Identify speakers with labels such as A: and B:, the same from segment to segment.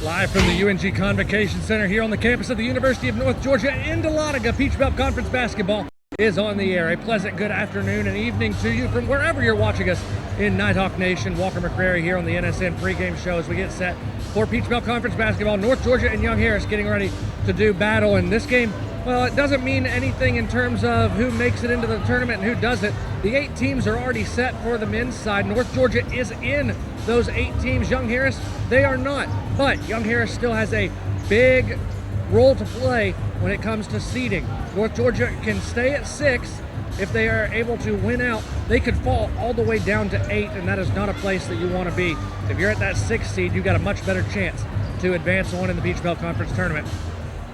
A: Live from the UNG Convocation Center here on the campus of the University of North Georgia in Dahlonega, Peach Belt Conference basketball is on the air. A pleasant good afternoon and evening to you from wherever you're watching us in Nighthawk Nation. Walker McCrary here on the NSN pregame show as we get set for Peach Belt Conference basketball. North Georgia and Young Harris getting ready to do battle in this game. Well, it doesn't mean anything in terms of who makes it into the tournament and who doesn't. The 8 teams are already set for the men's side. North Georgia is in those 8 teams. Young Harris, they are not. But Young Harris still has a big role to play when it comes to seeding. North Georgia can stay at 6. If they are able to win out, they could fall all the way down to 8, and that is not a place that you want to be. If you're at that 6th seed, you've got a much better chance to advance on in the Peach Belt Conference tournament.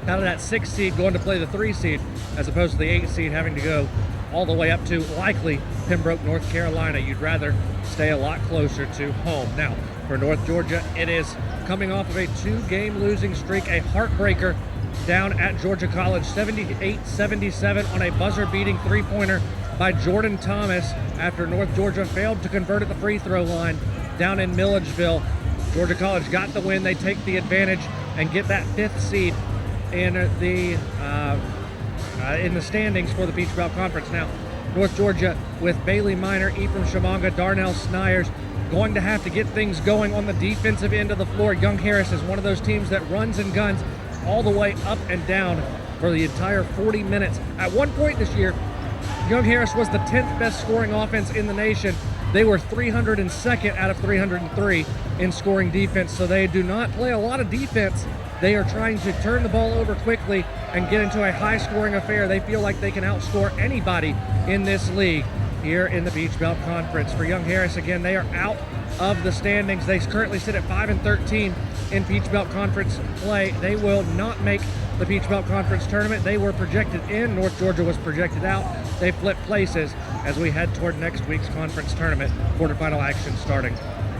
A: Out of that 6th seed going to play the 3 seed, as opposed to the 8 seed having to go all the way up to likely Pembroke, North Carolina. You'd rather stay a lot closer to home. Now, for North Georgia, it is coming off of a 2-game losing streak, a heartbreaker down at Georgia College, 78-77 on a buzzer-beating 3-pointer by Jordan Thomas after North Georgia failed to convert at the free throw line down in Milledgeville. Georgia College got the win. They take the advantage and get that 5th seed in the standings for the Peach Belt Conference. Now, North Georgia with Bailey Minor, Ephraim Shamanga, Darnell Snyers going to have to get things going on the defensive end of the floor. Young Harris is one of those teams that runs and guns all the way up and down for the entire 40 minutes. At one point this year, Young Harris was the 10th best scoring offense in the nation. They were 302nd out of 303 in scoring defense, so they do not play a lot of defense. They are trying to turn the ball over quickly and get into a high-scoring affair. They feel like they can outscore anybody in this league here in the Peach Belt Conference. For Young Harris, again, they are out of the standings. They currently sit at 5-13 in Peach Belt Conference play. They will not make the Peach Belt Conference tournament. They were projected in. North Georgia was projected out. They flipped places as we head toward next week's conference tournament. Quarterfinal action starting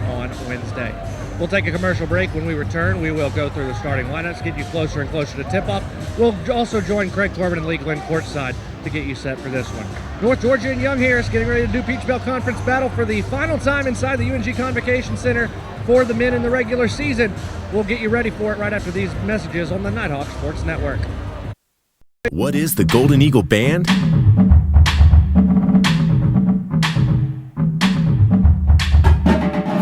A: on Wednesday. We'll take a commercial break. When we return, we will go through the starting lineups, get you closer and closer to tip-off. We'll also join Craig Corbin and Lee Glenn courtside to get you set for this one. North Georgia and Young Harris getting ready to do Peach Belt Conference battle for the final time inside the UNG Convocation Center for the men in the regular season. We'll get you ready for it right after these messages on the Nighthawk Sports Network.
B: What is the Golden Eagle Band?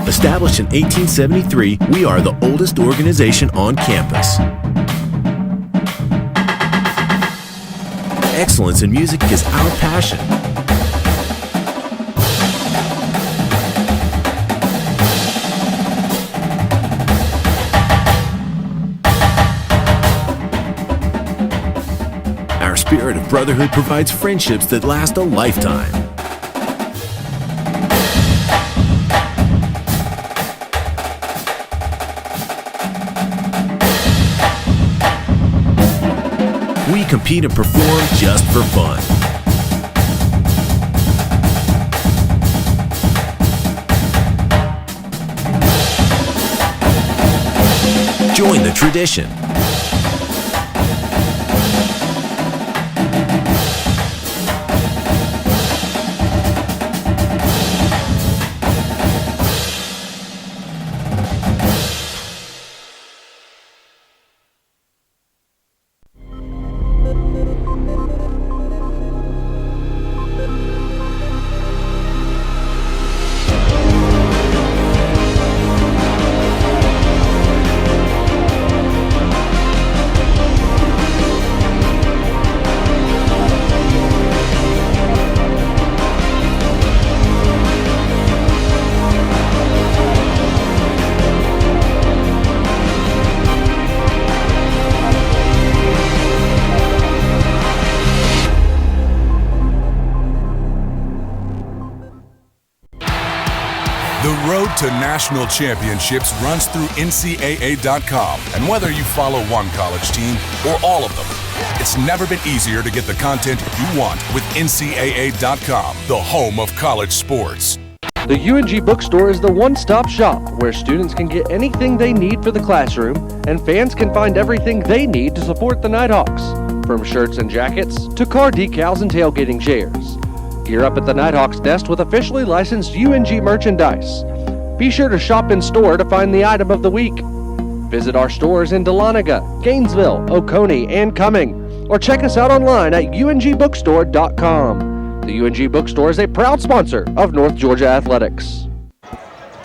B: Established in 1873, we are the oldest organization on campus. Excellence in music is our passion. Our spirit of brotherhood provides friendships that last a lifetime. We compete and perform just for fun. Join the tradition.
C: The road to national championships runs through NCAA.com, and whether you follow one college team or all of them, it's never been easier to get the content you want with NCAA.com, the home of college sports.
D: The UNG Bookstore is the one-stop shop where students can get anything they need for the classroom, and fans can find everything they need to support the Nighthawks, from shirts and jackets to car decals and tailgating chairs. Gear up at the Nighthawks desk with officially licensed UNG merchandise. Be sure to shop in store to find the item of the week. Visit our stores in Dahlonega, Gainesville, Oconee, and Cumming, or check us out online at ungbookstore.com. The UNG Bookstore is a proud sponsor of North Georgia Athletics.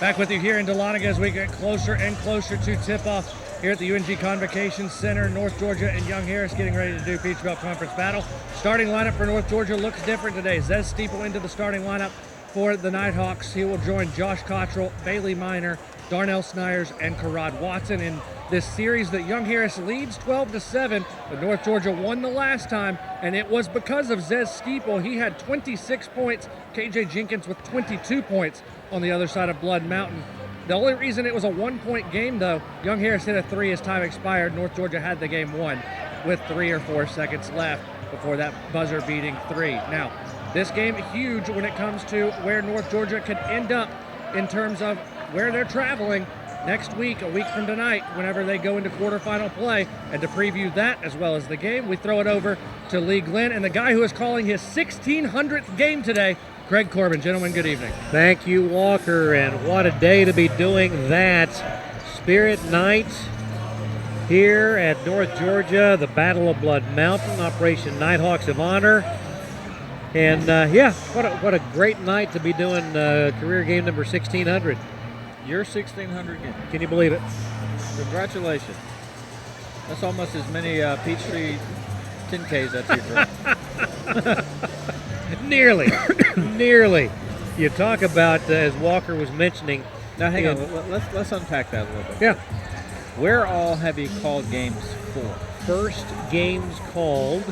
A: Back with you here in Dahlonega as we get closer and closer to tip-off here at the UNG Convocation Center. North Georgia and Young Harris getting ready to do Peach Belt Conference battle. Starting lineup for North Georgia looks different today. Zez Steeple into the starting lineup for the Nighthawks. He will join Josh Cottrell, Bailey Minor, Darnell Snyers, and Karad Watson in this series that Young Harris leads 12-7, but North Georgia won the last time, and it was because of Zez Steeple. He had 26 points, KJ Jenkins with 22 points on the other side of Blood Mountain. The only reason it was a one-point game, though, Young Harris hit a three as time expired. North Georgia had the game won with 3 or 4 seconds left before that buzzer-beating three. Now, this game huge when it comes to where North Georgia could end up in terms of where they're traveling next week, a week from tonight, whenever they go into quarterfinal play. And to preview that as well as the game, we throw it over to Lee Glenn and the guy who is calling his 1600th game today, Craig Corbin. Gentlemen, good evening.
E: Thank you, Walker, and what a day to be doing that. Spirit Night here at North Georgia, the Battle of Blood Mountain, Operation Nighthawks of Honor. And what a great night to be doing career game number 1600.
F: Your 1600 game.
E: Can you believe it?
F: Congratulations. That's almost as many Peachtree 10Ks that you've run.
E: Nearly. Nearly. You talk about, as Walker was mentioning.
F: Now hang on, let's unpack that a little bit.
E: Yeah.
F: Where all have you called games for?
E: First games called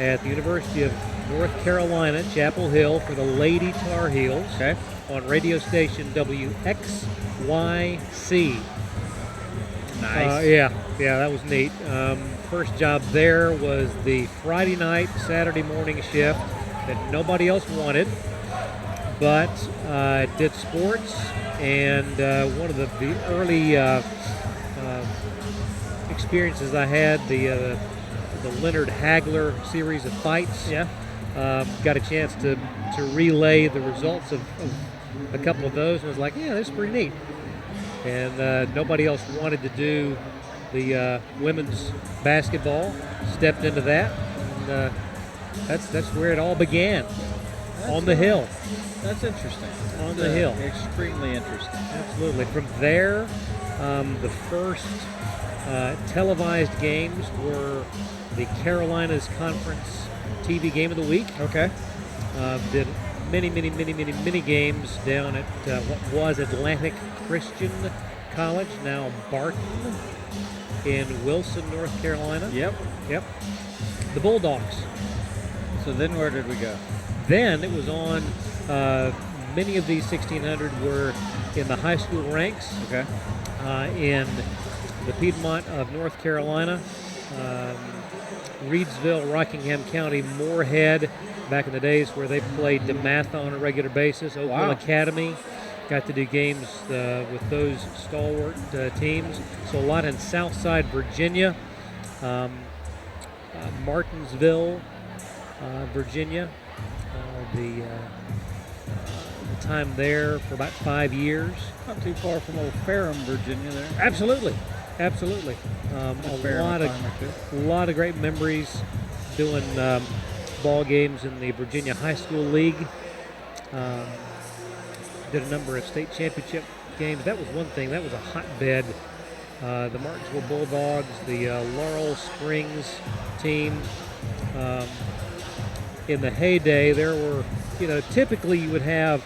E: at the University of North Carolina, Chapel Hill, for the Lady Tar Heels.
F: Okay.
E: On radio station WXYC.
F: Nice.
E: Yeah, that was neat. First job there was the Friday night, Saturday morning shift that nobody else wanted, but did sports, and one of the early experiences I had, the Leonard Hagler series of fights.
F: Yeah.
E: Got a chance to relay the results of a couple of those, and I was like, yeah, this is pretty neat. And nobody else wanted to do the women's basketball. Stepped into that, and that's where it all began. On the hill.
F: That's interesting.
E: On the hill.
F: Extremely interesting.
E: Absolutely. From there, the first televised games were the Carolinas Conference TV Game of the Week.
F: Okay.
E: Did many games down at what was Atlantic Christian College, now Barton in Wilson, North Carolina.
F: Yep.
E: The Bulldogs.
F: So then where did we go?
E: Then it was on, many of these 1600 were in the high school ranks.
F: Okay.
E: In the Piedmont of North Carolina, Reedsville, Rockingham County, Moorhead, back in the days where they played DeMatha on a regular basis. Oakville Academy, got to do games with those stalwart teams. So a lot in Southside Virginia, Martinsville, Virginia. The time there for about 5 years.
F: Not too far from Old Ferrum, Virginia there.
E: Absolutely. A lot of great memories doing ball games in the Virginia High School League. Did a number of state championship games. That was one thing. That was a hotbed. The Martinsville Bulldogs, the Laurel Springs team. In the heyday, there were, typically you would have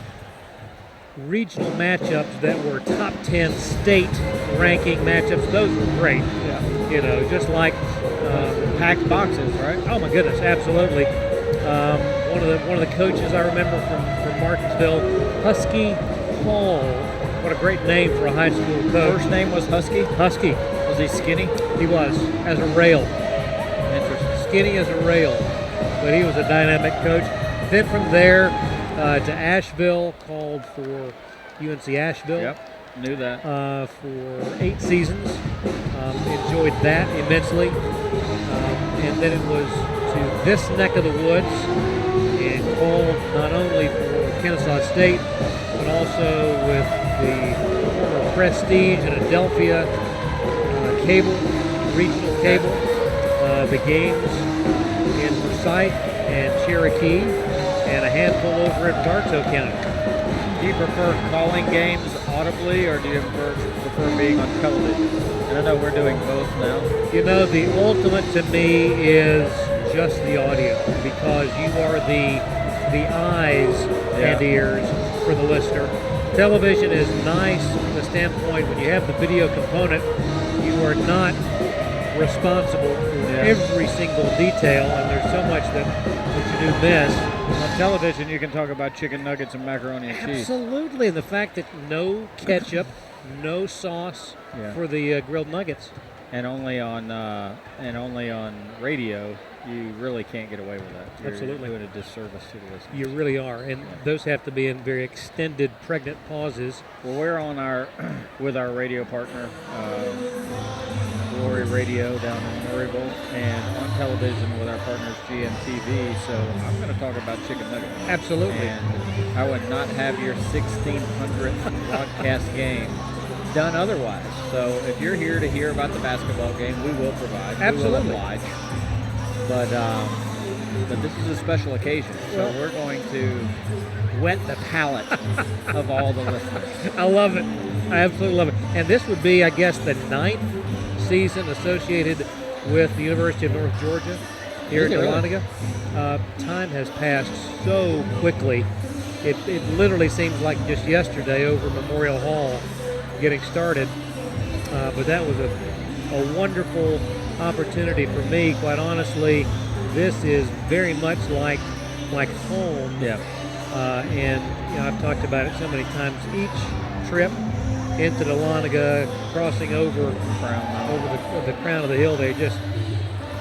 E: regional matchups that were top 10 state ranking matchups. Those were great.
F: Yeah.
E: Just like
F: packed boxes, right?
E: Oh my goodness, absolutely. One of the coaches I remember from Martinsville, Husky Hall. What a great name for a high school coach.
F: First name was Husky?
E: Husky.
F: Was he skinny?
E: He was, as a rail.
F: Interesting.
E: Skinny as a rail. But he was a dynamic coach. Then from there to Asheville, called for UNC Asheville.
F: Yep, knew that.
E: For 8 seasons. Enjoyed that immensely. And then it was to this neck of the woods and called not only for Kennesaw State, but also with the former Prestige in Adelphia, cable, regional cable, the games in Forsyth and Cherokee, and a handful over in Bartow County.
F: Do you prefer calling games audibly, or do you prefer being on television? And I know we're doing both now.
E: You know, the ultimate to me is just the audio, because you are the eyes and ears for the listener. Television is nice from the standpoint when you have the video component, you are not responsible for every single detail, and there's so much that you do miss.
F: On television, you can talk about chicken nuggets and macaroni and cheese.
E: Absolutely, and the fact that no ketchup, no sauce for the grilled nuggets,
F: and only on radio, you really can't get away with that. You're
E: Absolutely.
F: doing a disservice to the listeners.
E: you really are, and those have to be in very extended, pregnant pauses.
F: Well, we're on with our radio partner, Glory Radio down in Maryville, and on television with our partners GMTV. So I'm going to talk about chicken nuggets.
E: Absolutely.
F: And I would not have your 1600th broadcast game done otherwise. So if you're here to hear about the basketball game, we will provide.
E: Absolutely.
F: We will oblige. But this is a special occasion, so we're going to whet the palate of all the listeners.
E: I love it. I absolutely love it. And this would be, I guess, the 9th season associated with the University of North Georgia here in Dahlonega. Time has passed so quickly. It literally seems like just yesterday over Memorial Hall getting started. But that was a wonderful opportunity for me. Quite honestly, this is very much like home.
F: Yeah.
E: And I've talked about it so many times. Each trip into Dahlonega, crossing over the crown of the hill, they just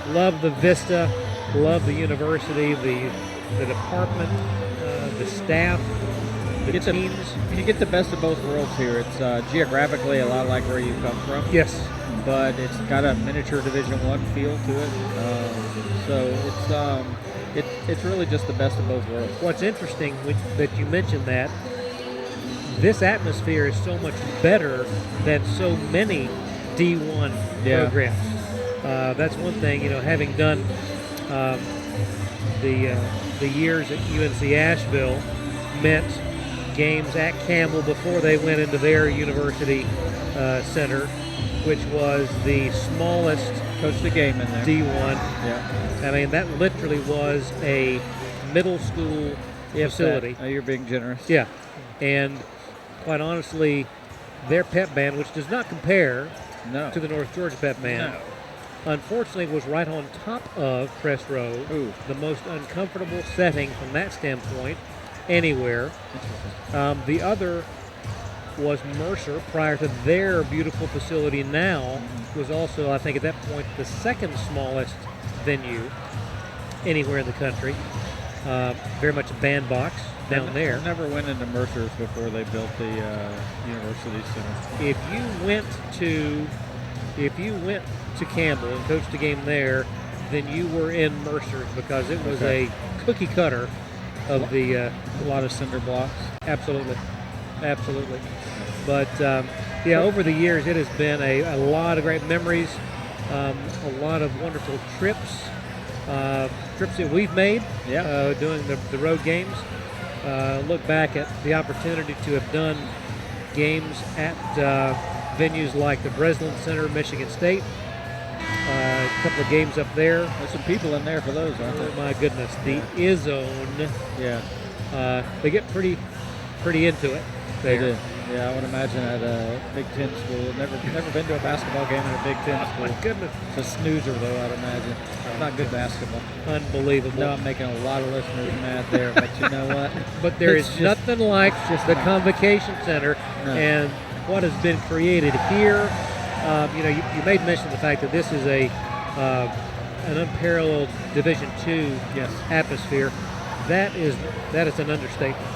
E: love the vista, love the university, the department, the staff, the teams.
F: You get the best of both worlds here. It's geographically a lot like where you come from.
E: Yes.
F: But it's got a miniature Division I feel to it. So it's really just the best of both worlds.
E: What's interesting that you mentioned that, this atmosphere is so much better than so many D1 programs. That's one thing, having done the years at UNC Asheville meant games at Campbell before they went into their university center, which was the smallest
F: Coached the game in there.
E: D1.
F: Yeah.
E: I mean, that literally was a middle school facility.
F: You're being generous.
E: Yeah. And quite honestly, their pep band, which does not compare to the North Georgia pep band, unfortunately was right on top of Crest Road, the most uncomfortable setting from that standpoint anywhere. The other was Mercer, prior to their beautiful facility now, was also, I think at that point, the second smallest venue anywhere in the country. Very much a bandbox down there.
F: I never went into Mercer's before they built the University Center.
E: If you went to Campbell and coached a game there, then you were in Mercer's, because it was a cookie cutter of the
F: a lot of cinder blocks.
E: Absolutely. But over the years, it has been a lot of great memories, a lot of wonderful trips that we've made doing the road games. Look back at the opportunity to have done games at venues like the Breslin Center, Michigan State. A couple of games up there.
F: There's some people in there for those, aren't there?
E: Oh my goodness, the I-Zone.
F: Yeah.
E: They get pretty into it.
F: They do. Yeah, I would imagine at a Big Ten school. Never been to a basketball game in a Big Ten school.
E: My goodness.
F: It's a snoozer, though, I'd imagine. Not good basketball.
E: Unbelievable.
F: No, I'm making a lot of listeners mad there, but you know what?
E: But there is nothing like the Convocation Center and what has been created here. You made mention of the fact that this is an unparalleled Division II atmosphere. That is an understatement.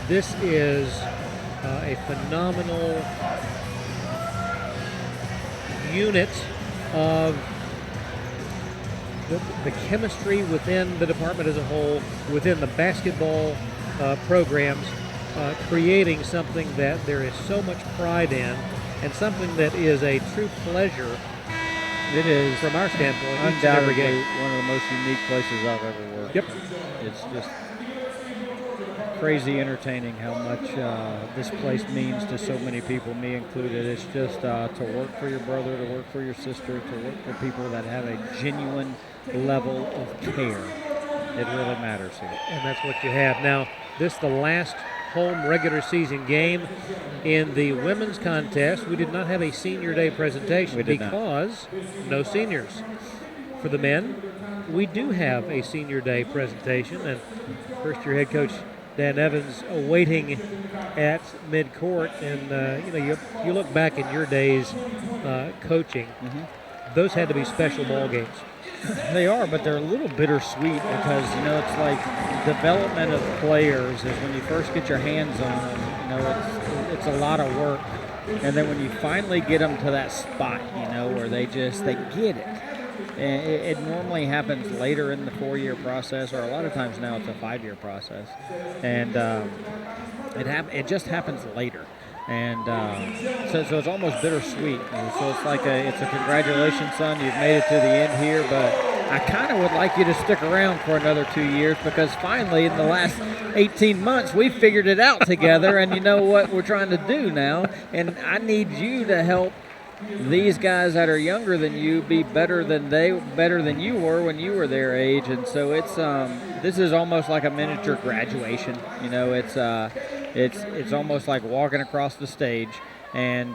E: This is a phenomenal unit of the chemistry within the department as a whole, within the basketball programs, creating something that there is so much pride in, and something that is a true pleasure.
F: It is
E: from our standpoint, each and every
F: undoubtedly
E: game.
F: one of the most unique places I've ever worked.
E: Yep.
F: It's just crazy entertaining how much this place means to so many people, me included. It's just to work for your brother, to work for your sister, to work for people that have a genuine level of care. It really matters here.
E: And that's what you have. Now, this is the last home regular season game in the women's contest. We did not have a senior day presentation because no seniors. For the men, we do have a senior day presentation, and first-year head coach Dan Evans awaiting at midcourt. And you look back in your days coaching, those had to be special ball games.
F: They are, but they're a little bittersweet because, it's like development of players is when you first get your hands on them, it's a lot of work. And then when you finally get them to that spot, where they get it. And it normally happens later in the 4-year process, or a lot of times now it's a 5-year process. And it just happens later. And so it's almost bittersweet. And so it's like it's a congratulations, son. You've made it to the end here, but I kind of would like you to stick around for another 2 years because finally in the last 18 months we figured it out together, and you know what we're trying to do now. And I need you to help these guys that are younger than you be better than you were when you were their age. And so it's this is almost like a miniature graduation. It's almost like walking across the stage. And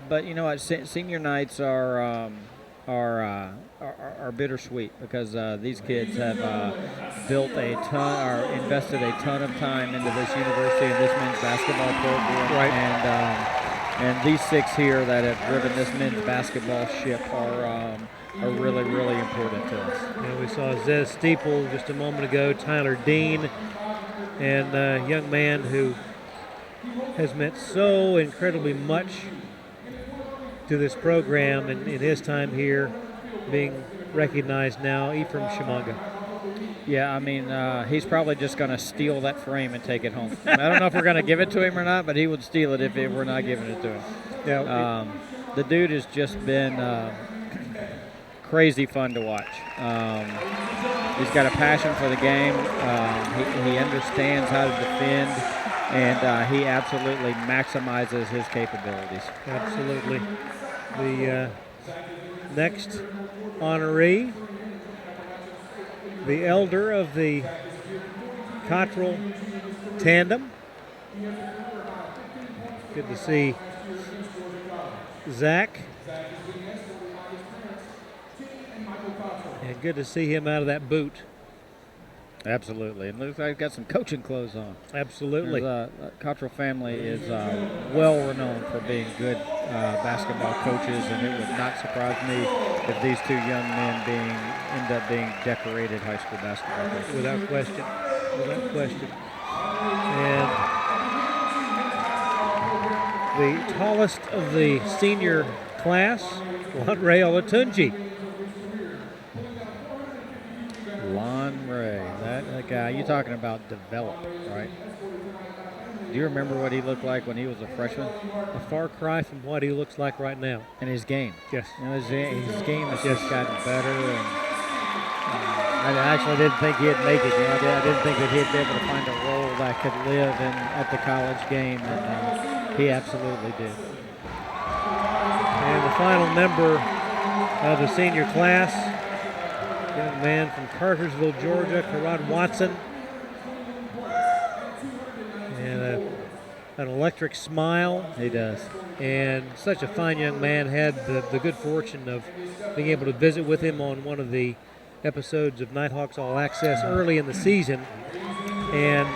F: but senior nights are bittersweet because these kids have built a ton or invested a ton of time into this university and this men's basketball program.
E: Right.
F: And these 6 here that have driven this men's basketball ship are really, really important to us.
E: And we saw Zez Steeple just a moment ago, Tyler Dean, and a young man who has meant so incredibly much to this program and in his time here, being recognized now, Ephraim Shimanga.
F: Yeah, I mean, he's probably just going to steal that frame and take it home. I don't know if we're going to give it to him or not, but he would steal it if we're not giving it to him.
E: Yeah.
F: The dude has just been crazy fun to watch. He's got a passion for the game. He understands how to defend, and he absolutely maximizes his capabilities.
E: Absolutely. The next honoree, the elder of the Cottrell tandem. Good to see Zach. And good to see him out of that boot.
F: Absolutely. And looks like he's got some coaching clothes on.
E: Absolutely.
F: The Cottrell family is well renowned for being good basketball coaches, and it would not surprise me if these 2 young men end up being decorated high school basketball coaches.
E: Without question. Without question. And the tallest of the senior class, Lonray Olatunji.
F: That guy, you're talking about develop, right? Do you remember what he looked like when he was a freshman?
E: A far cry from what he looks like right now.
F: And his game.
E: Yes.
F: His game has just gotten better. And I actually didn't think he'd make it. I didn't think that he'd be able to find a role that could live at the college game, and he absolutely did.
E: And the final member of the senior class, young man from Cartersville, Georgia, Karad Watson. And an electric smile.
F: He does.
E: And such a fine young man. Had the good fortune of being able to visit with him on one of the episodes of Nighthawks All Access early in the season. And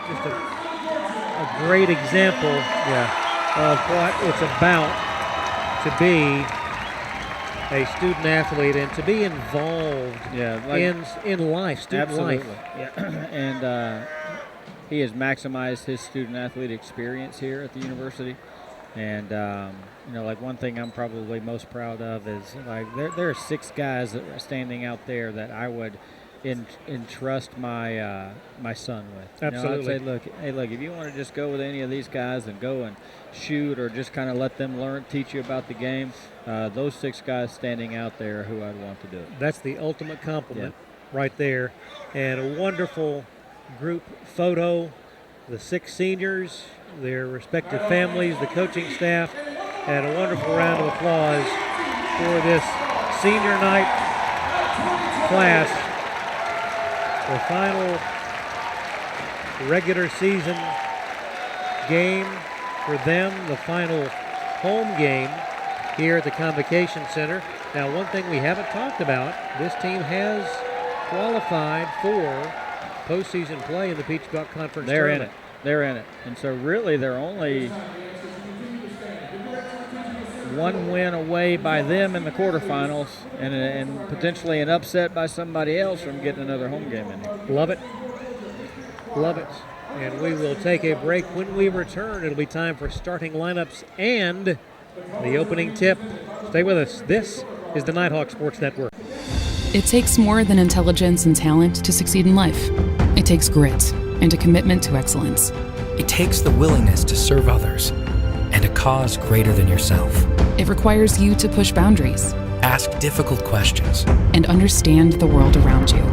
E: just a great example of what it's about to be a student athlete and to be involved in life, student life.
F: Yeah. And he has maximized his student athlete experience here at the university. And one thing I'm probably most proud of is there are 6 guys that are standing out there that I would entrust my my son with.
A: Absolutely.
F: I'd say, look, if you want to just go with any of these guys and go and shoot, or just kind of let them teach you about the game, those 6 guys standing out there are who I'd want to do it.
A: That's the ultimate compliment right there. And a wonderful group photo. The 6 seniors, their respective families, the coaching staff, and a wonderful round of applause for this senior night class. The final regular season game for them, the final home game here at the Convocation Center. Now, one thing we haven't talked about, this team has qualified for postseason play in the Peach Belt Conference tournament.
F: They're in it. And so really they're only 1 win away by them in the quarterfinals, and potentially an upset by somebody else from getting another home game in here.
A: Love it. Love it. And we will take a break. When we return, it'll be time for starting lineups and the opening tip. Stay with us. This is the Nighthawk Sports Network.
G: It takes more than intelligence and talent to succeed in life. It takes grit and a commitment to excellence.
H: It takes the willingness to serve others and a cause greater than yourself.
G: It requires you to push boundaries,
H: Ask difficult questions.
G: and understand the world around you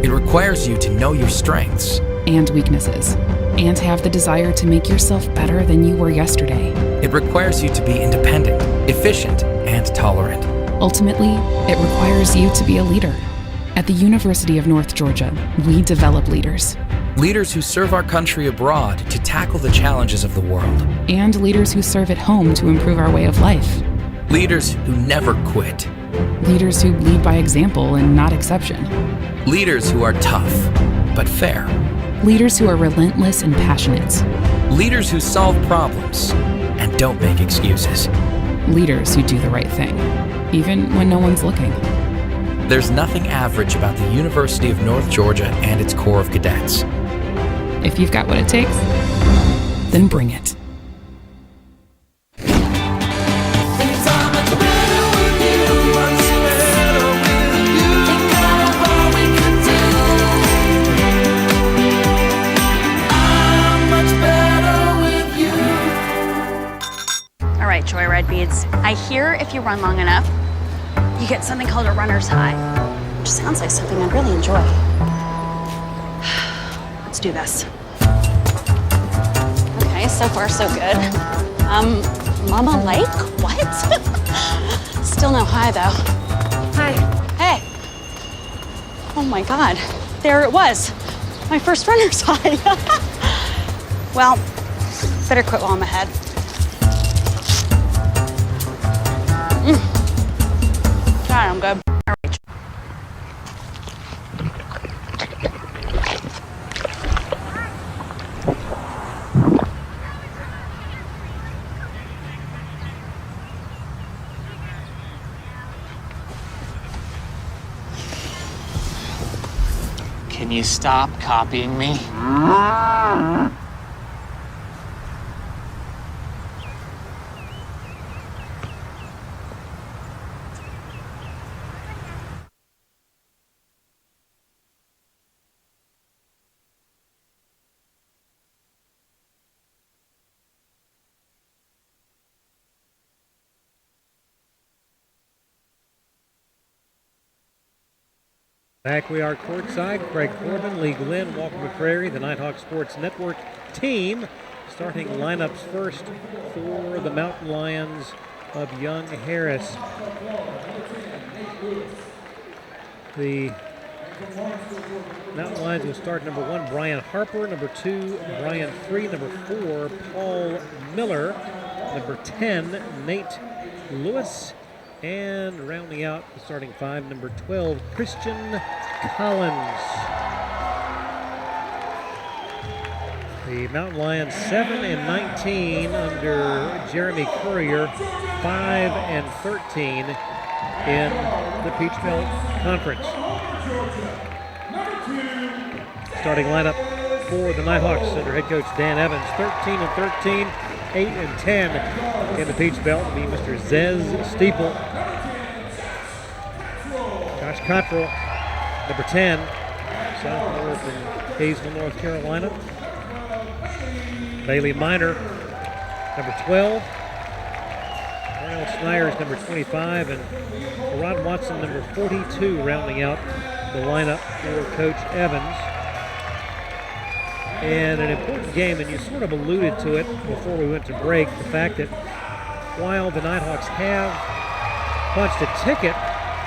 H: It requires you to know your strengths.
G: and weaknesses, and have the desire to make yourself better than you were yesterday.
H: It requires you to be independent, efficient, and tolerant.
G: Ultimately, it requires you to be a leader. At the University of North Georgia, we develop leaders,
H: Leaders who serve our country abroad to tackle the challenges of the world.
G: and leaders who serve at home to improve our way of life.
H: Leaders who never quit.
G: Leaders who lead by example and not exception.
H: Leaders who are tough, but fair.
G: Leaders who are relentless and passionate.
H: Leaders who solve problems and don't make excuses.
G: Leaders who do the right thing, even when no one's looking.
H: There's nothing average about the University of North Georgia and its Corps of Cadets.
G: If you've got what it takes, then bring it.
I: All right, Joyride Beads. I hear if you run long enough, you get something called a runner's high, which sounds like something I'd really enjoy. Let's do this. Okay, so far so good. Mama Lake? What? Still no high though. Hi. Hey. Oh my God, there it was. My first runner's high. Well, better quit while I'm ahead. God, I'm good. All right.
J: Can you stop copying me?
A: Back we are courtside. Craig Corbin, Lee Glenn, Walker McCrary, the Nighthawk Sports Network team. Starting lineups first for the Mountain Lions of Young Harris. The Mountain Lions will start number 1, Brian Harper, number 2, Brian Free, number 4, Paul Miller, number 10, Nate Lewis, and rounding out the starting 5, number 12, Christian Collins. The Mountain Lions 7-19 under Jeremy Courier, 5-13 in the Peach Belt Conference. Starting lineup for the Nighthawks under head coach Dan Evans, 13-13, 8-10 in the Peach Belt will be Mr. Zez Steeple. Josh Cottrell, number 10,
E: sophomore from Hayesville, North Carolina. Bailey Minor, number 12. Darnell Snyers, number 25, and Rod Watson, number 42, rounding out the lineup for Coach Evans. And an important game, and you sort of alluded to it before we went to break, the fact that while the Nighthawks have punched a ticket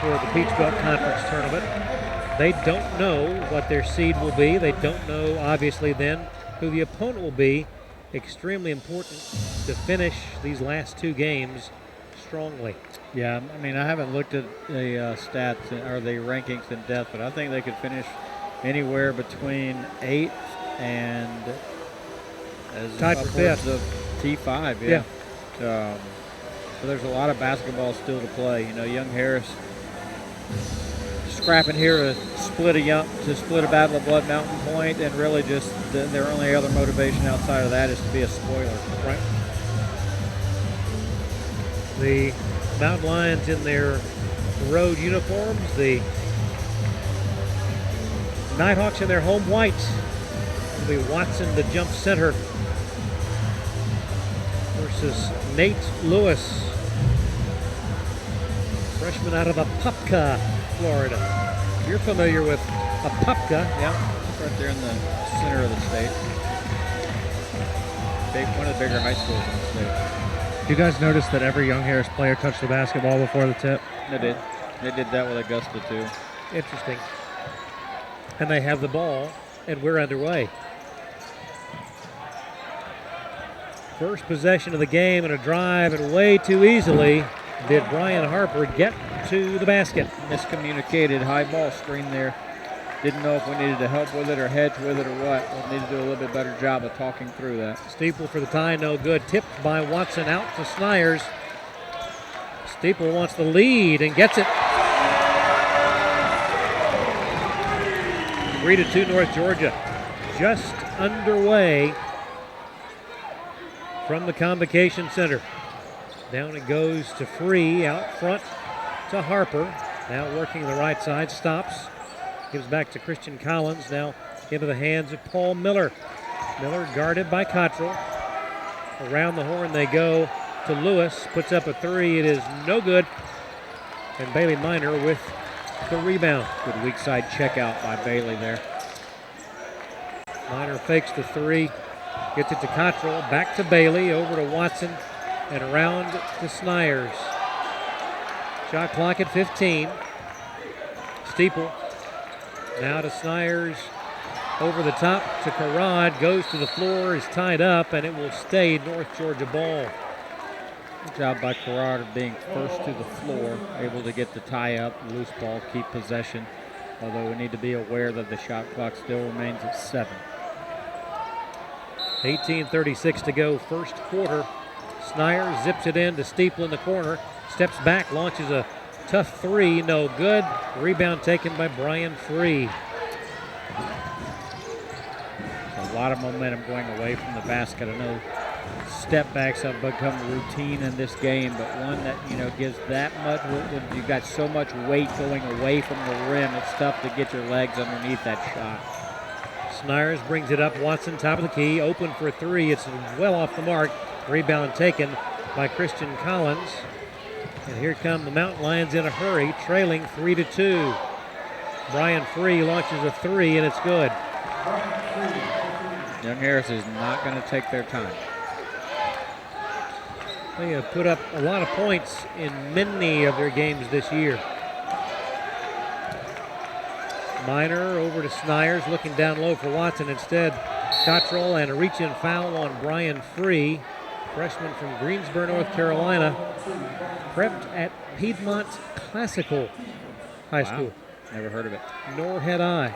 E: for the Peach Belt Conference Tournament, they don't know what their seed will be. They don't know, obviously, then who the opponent will be. Extremely important to finish these last two games strongly.
F: Yeah, I mean, I haven't looked at the stats or the rankings in depth, but I think they could finish anywhere between 8th and as
E: tied for
F: upwards
E: 5th
F: of T5. Yeah. So there's a lot of basketball still to play. You know, Young Harris scrapping here to split a Battle of Blood Mountain Point, and really just their only other motivation outside of that is to be a spoiler.
E: Right. The Mountain Lions in their road uniforms, the Nighthawks in their home whites. It'll be Watson, the jump center, versus Nate Lewis, freshman out of Apopka, Florida. You're familiar with Apopka.
F: Yeah, it's right there in the center of the state. One of the bigger high schools in the state.
A: You guys notice that every Young Harris player touched the basketball before the tip?
F: They did. They did that with Augusta, too.
E: Interesting. And they have the ball, and we're underway. First possession of the game and a drive, and way too easily did Brian Harper get to the basket.
F: Miscommunicated high ball screen there. Didn't know if we needed to help with it or hedge with it or what. We'll need to do a little bit better job of talking through that.
E: Steeple for the tie, no good. Tipped by Watson out to Snyers. Steeple wants the lead and gets it. 3-2 North Georgia. Just underway from the Convocation Center. Down it goes to Free, out front to Harper. Now working the right side, stops. Gives back to Christian Collins, now into the hands of Paul Miller. Miller guarded by Cottrell. Around the horn they go to Lewis, puts up a three, it is no good. And Bailey Minor with the rebound.
F: Good weak side checkout by Bailey there.
E: Minor fakes the three, gets it to Cottrell, back to Bailey, over to Watson, and around to Snyers. Shot clock at 15. Steeple now to Snyers, over the top to Karad, goes to the floor, is tied up, and it will stay North Georgia ball.
F: Good job by Karad of being first to the floor, able to get the tie up, loose ball, keep possession, although we need to be aware that the shot clock still remains at 7.
E: 18:36 to go, first quarter. Snyers zips it in to Steeple in the corner, steps back, launches a tough three, no good. Rebound taken by Brian Free.
F: A lot of momentum going away from the basket. I know step backs have become routine in this game, but one that, you know, gives that much, when you've got so much weight going away from the rim, it's tough to get your legs underneath that shot.
E: Snyers brings it up. Watson, top of the key, open for three. It's well off the mark. Rebound taken by Christian Collins. And here come the Mountain Lions in a hurry, trailing 3-2. Brian Free launches a three, and it's good.
F: Young Harris is not going to take their time.
E: They have put up a lot of points in many of their games this year. Minor over to Snyers, looking down low for Watson. Instead, Cottrell, and a reach-in foul on Brian Free, freshman from Greensboro, North Carolina, prepped at Piedmont Classical High School.
F: Never heard of it.
E: Nor had I.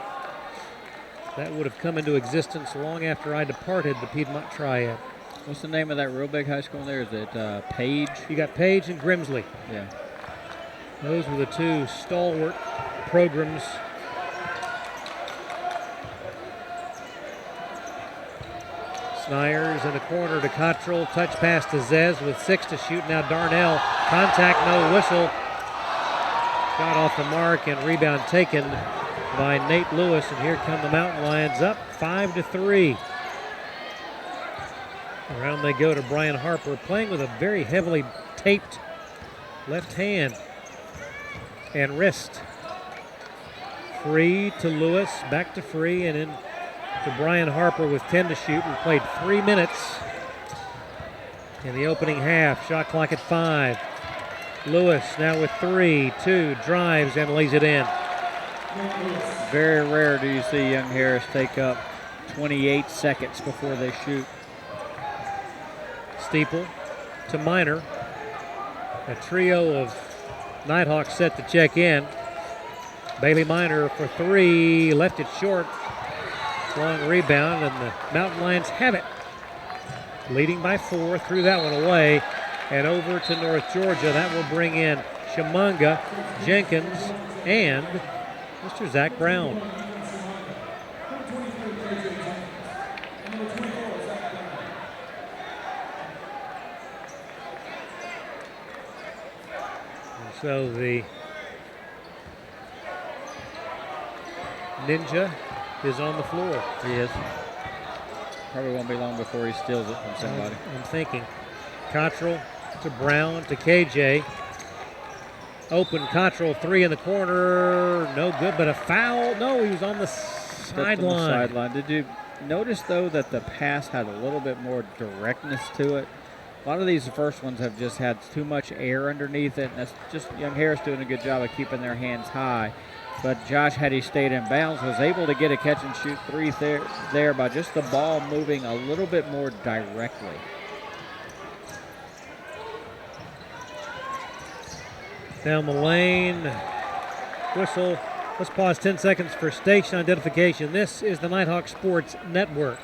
E: That would have come into existence long after I departed the Piedmont Triad.
F: What's the name of that real big high school there? Is it Page?
E: You got Page and Grimsley.
F: Yeah.
E: Those were the two stalwart programs. Snyers in the corner to Cottrell. Touch pass to Zez with 6 to shoot. Now Darnell. Contact, no whistle. Shot off the mark and rebound taken by Nate Lewis, and here come the Mountain Lions up 5-3. Around they go to Brian Harper, playing with a very heavily taped left hand and wrist. Free to Lewis, back to Free, and in to Brian Harper with 10 to shoot. We played 3 minutes in the opening half. Shot clock at 5. Lewis now with 3, 2, drives and lays it in.
F: Very rare do you see Young Harris take up 28 seconds before they shoot.
E: Steeple to Minor. A trio of Nighthawks set to check in. Bailey Minor for 3, left it short. Long rebound, and the Mountain Lions have it. Leading by 4, threw that one away, and over to North Georgia. That will bring in Chimanga, Jenkins, and Mr. Zach Brown. And so the Ninja is on the floor.
F: He is. Probably won't be long before he steals it from somebody.
E: I'm thinking. Cottrell to Brown to KJ. Open Cottrell, 3 in the corner. No good, but a foul. No, he was on the sideline.
F: Did you notice, though, that the pass had a little bit more directness to it? A lot of these first ones have just had too much air underneath it, and that's just Young Harris doing a good job of keeping their hands high. But Josh, had he stayed in bounds, was able to get a catch and shoot 3 there by just the ball moving a little bit more directly.
E: Down the lane, whistle. Let's pause 10 seconds for station identification. This is the Nighthawk Sports Network.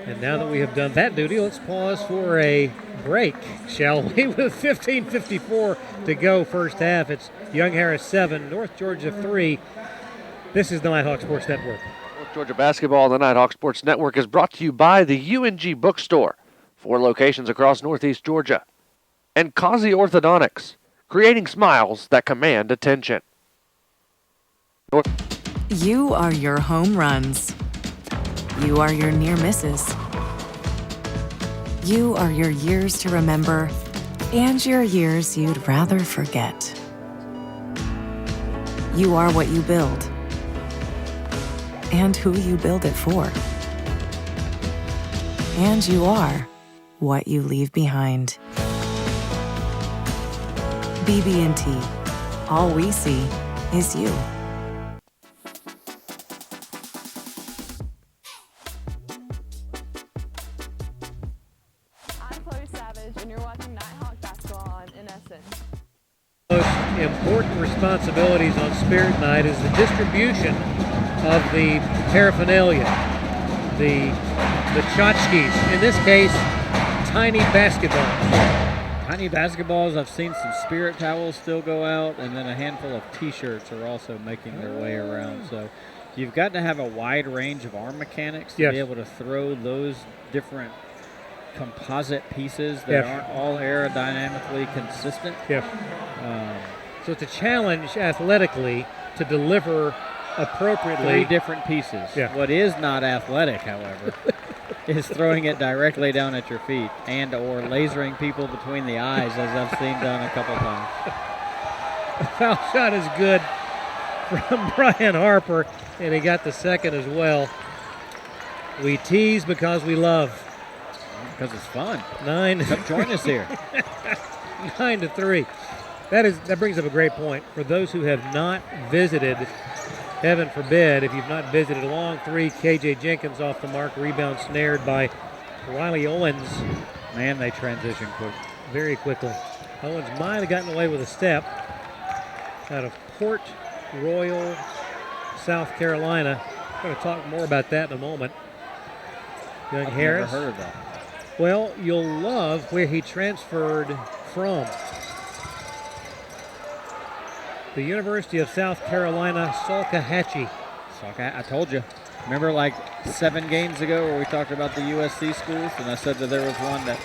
E: And now that we have done that duty, let's pause for a break, shall we? With 15:54 to go first half. It's Young Harris 7, North Georgia 3. This is the Nighthawk Sports Network.
D: North Georgia basketball on the Nighthawk Sports Network is brought to you by the UNG Bookstore, 4 locations across Northeast Georgia, and Kazi Orthodontics, creating smiles that command attention.
K: You are your home runs. You are your near misses. You are your years to remember and your years you'd rather forget. You are what you build and who you build it for. And you are what you leave behind. BB&T. All we see is you.
E: Important responsibilities on Spirit Night is the distribution of the paraphernalia, the tchotchkes. In this case, tiny basketballs.
F: Tiny basketballs. I've seen some Spirit towels still go out, and then a handful of T-shirts are also making their way around. So you've got to have a wide range of arm mechanics to be able to throw those different composite pieces that aren't all aerodynamically consistent.
E: So it's a challenge athletically to deliver appropriately.
F: 3 different pieces. What is not athletic, however, is throwing it directly down at your feet and or lasering people between the eyes, as I've seen done a couple times.
E: The foul shot is good from Brian Harper, and he got the second as well. We tease because we love.
F: Because it's fun.
E: Come
F: join us here.
E: 9-3. That brings up a great point. For those who have not visited, heaven forbid, if you've not visited, a long 3, KJ Jenkins off the mark, rebound snared by Riley Owens.
F: Man, they transition quick.
E: Very quickly. Owens might have gotten away with a step out of Port Royal, South Carolina. We're going to talk more about that in a moment. Young Harris.
F: Never heard of that.
E: Well, you'll love where he transferred from. The University of South Carolina, Salkehatchie.
F: I told you. Remember like 7 games ago where we talked about the USC schools, and I said that there was one that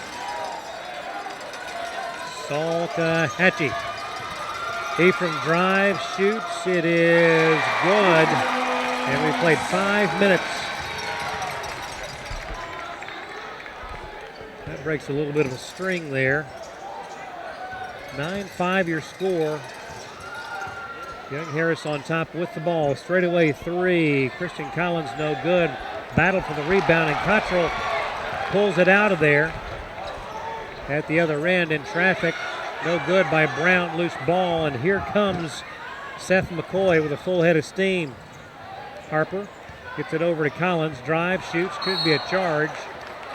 E: Salkahatchee. He from drive, shoots. It is good. And we played 5 minutes. That breaks a little bit of a string there. 9-5 your score. Young Harris on top with the ball. Straightaway 3. Christian Collins no good. Battle for the rebound, and Cottrell pulls it out of there. At the other end in traffic. No good by Brown. Loose ball, and here comes Seth McCoy with a full head of steam. Harper gets it over to Collins. Drive, shoots. Could be a charge,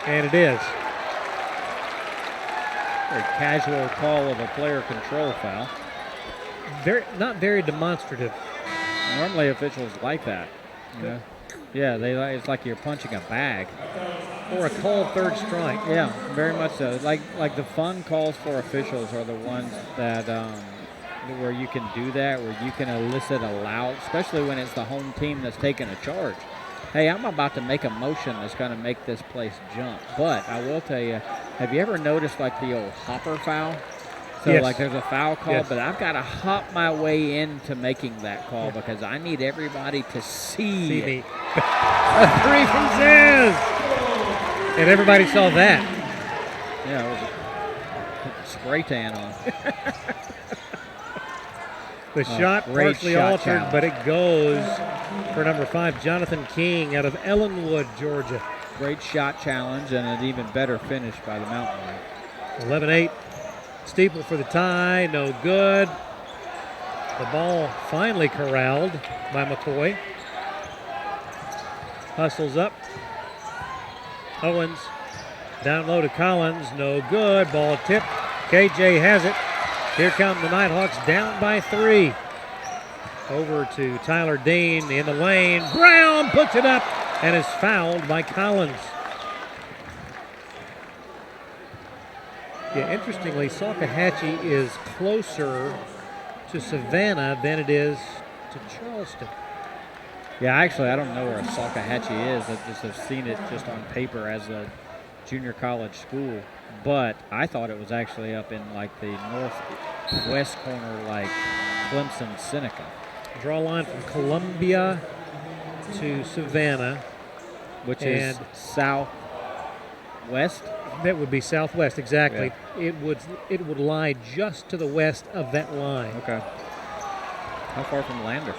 E: and it is.
F: Very casual call of a player control foul.
E: Not very demonstrative.
F: Normally officials like that. You know? Yeah, it's like you're punching a bag.
E: Or a called third strike.
F: Yeah, very much so. Like the fun calls for officials are the ones that where you can do that, where you can elicit a loud, especially when it's the home team that's taking a charge. Hey, I'm about to make a motion that's going to make this place jump. But I will tell you, have you ever noticed like the old hopper foul? So
E: yes.
F: like there's a foul call,
E: Yes.
F: but I've got to hop my way into making that call because I need everybody to see it.
E: me. A 3 from Zez. And everybody saw that.
F: Yeah, it was put the spray tan on.
E: The shot
F: great
E: partially
F: shot
E: altered,
F: challenge.
E: but it goes for number 5, Jonathan King out of Ellenwood, Georgia.
F: Great shot challenge and an even better finish by the Mountain Lion.
E: 11-8. Steeple for the tie, no good. The ball finally corralled by McCoy. Hustles up. Owens down low to Collins, no good. Ball tipped. KJ has it. Here come the Nighthawks down by 3. Over to Tyler Dean in the lane. Brown puts it up and is fouled by Collins. Yeah, interestingly, Salkahatchee is closer to Savannah than it is to Charleston.
F: Yeah, actually, I don't know where Salkahatchee is. I just have seen it just on paper as a junior college school. But I thought it was actually up in like the northwest corner, like Clemson, Seneca.
E: Draw line from Columbia to Savannah,
F: which is southwest.
E: That would be southwest, exactly. Yeah. It would lie just to the west of that line.
F: Okay. How far from Lander?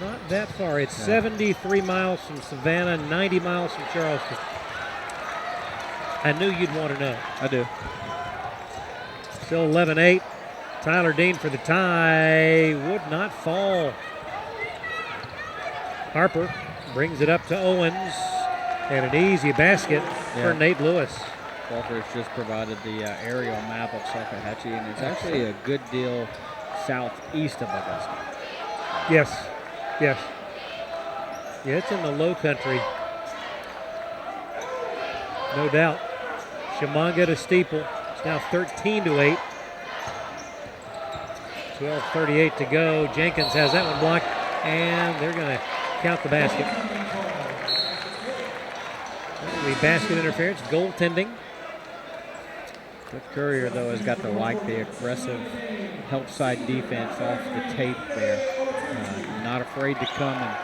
E: Not that far. It's 73 miles from Savannah, 90 miles from Charleston. I knew you'd want to know.
F: I do.
E: Still 11-8. Tyler Dean for the tie. Would not fall. Harper brings it up to Owens. And an easy basket for Nate Lewis.
F: Walker's just provided the aerial map of Salkahatchee, and it's actually a good deal southeast of Augusta.
E: Yes. Yeah, it's in the low country. No doubt. Chemungha to Steeple. It's now 13-8. 12:38 to go. Jenkins has that one blocked, and they're going to count the basket. The basket interference, goaltending.
F: Coach Courier, though, has got to like the aggressive help side defense off the tape there. Not afraid to come and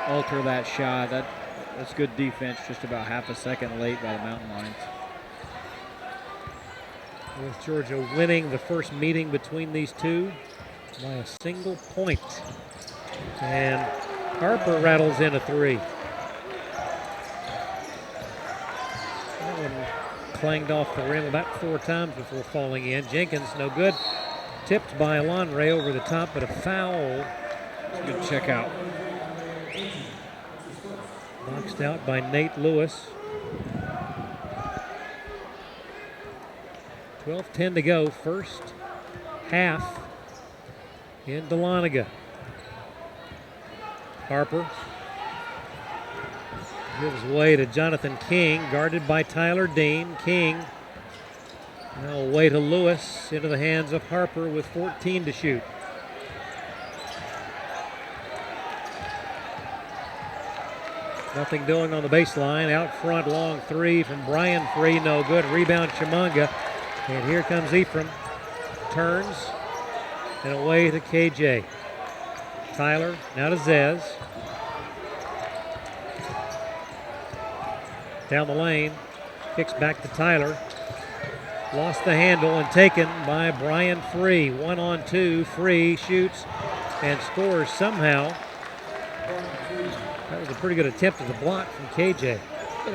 F: alter that shot. That's good defense, just about half a second late by the Mountain Lions.
E: With Georgia winning the first meeting between these two by a single point. And Harper rattles in a 3. That one clanged off the rim about 4 times before falling in. Jenkins, no good. Tipped by Alonre over the top, but a foul.
F: Good check out.
E: Boxed out by Nate Lewis. 12:10 to go. First half in Dahlonega. Harper gives way to Jonathan King, guarded by Tyler Dean. King now away to Lewis, into the hands of Harper with 14 to shoot. Nothing doing on the baseline. Out front, long three from Brian Free. No good. Rebound, Chimanga. And here comes Ephraim. Turns. And away to KJ. Tyler, now to Zez. Down the lane. Kicks back to Tyler. Lost the handle and taken by Brian Free. 1-on-2. Free shoots and scores somehow. That was a pretty good attempt at the block from KJ.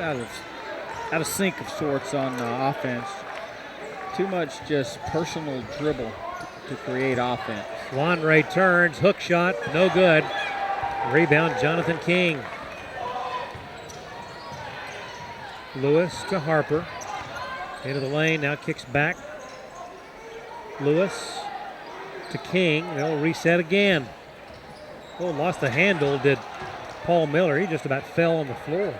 F: Out of sync of sorts on offense. Too much just personal dribble to create offense.
E: Wanray turns, hook shot, no good. Rebound, Jonathan King. Lewis to Harper. Into the lane, now kicks back. Lewis to King. They'll reset again. Oh, lost the handle, did Paul Miller. He just about fell on the floor.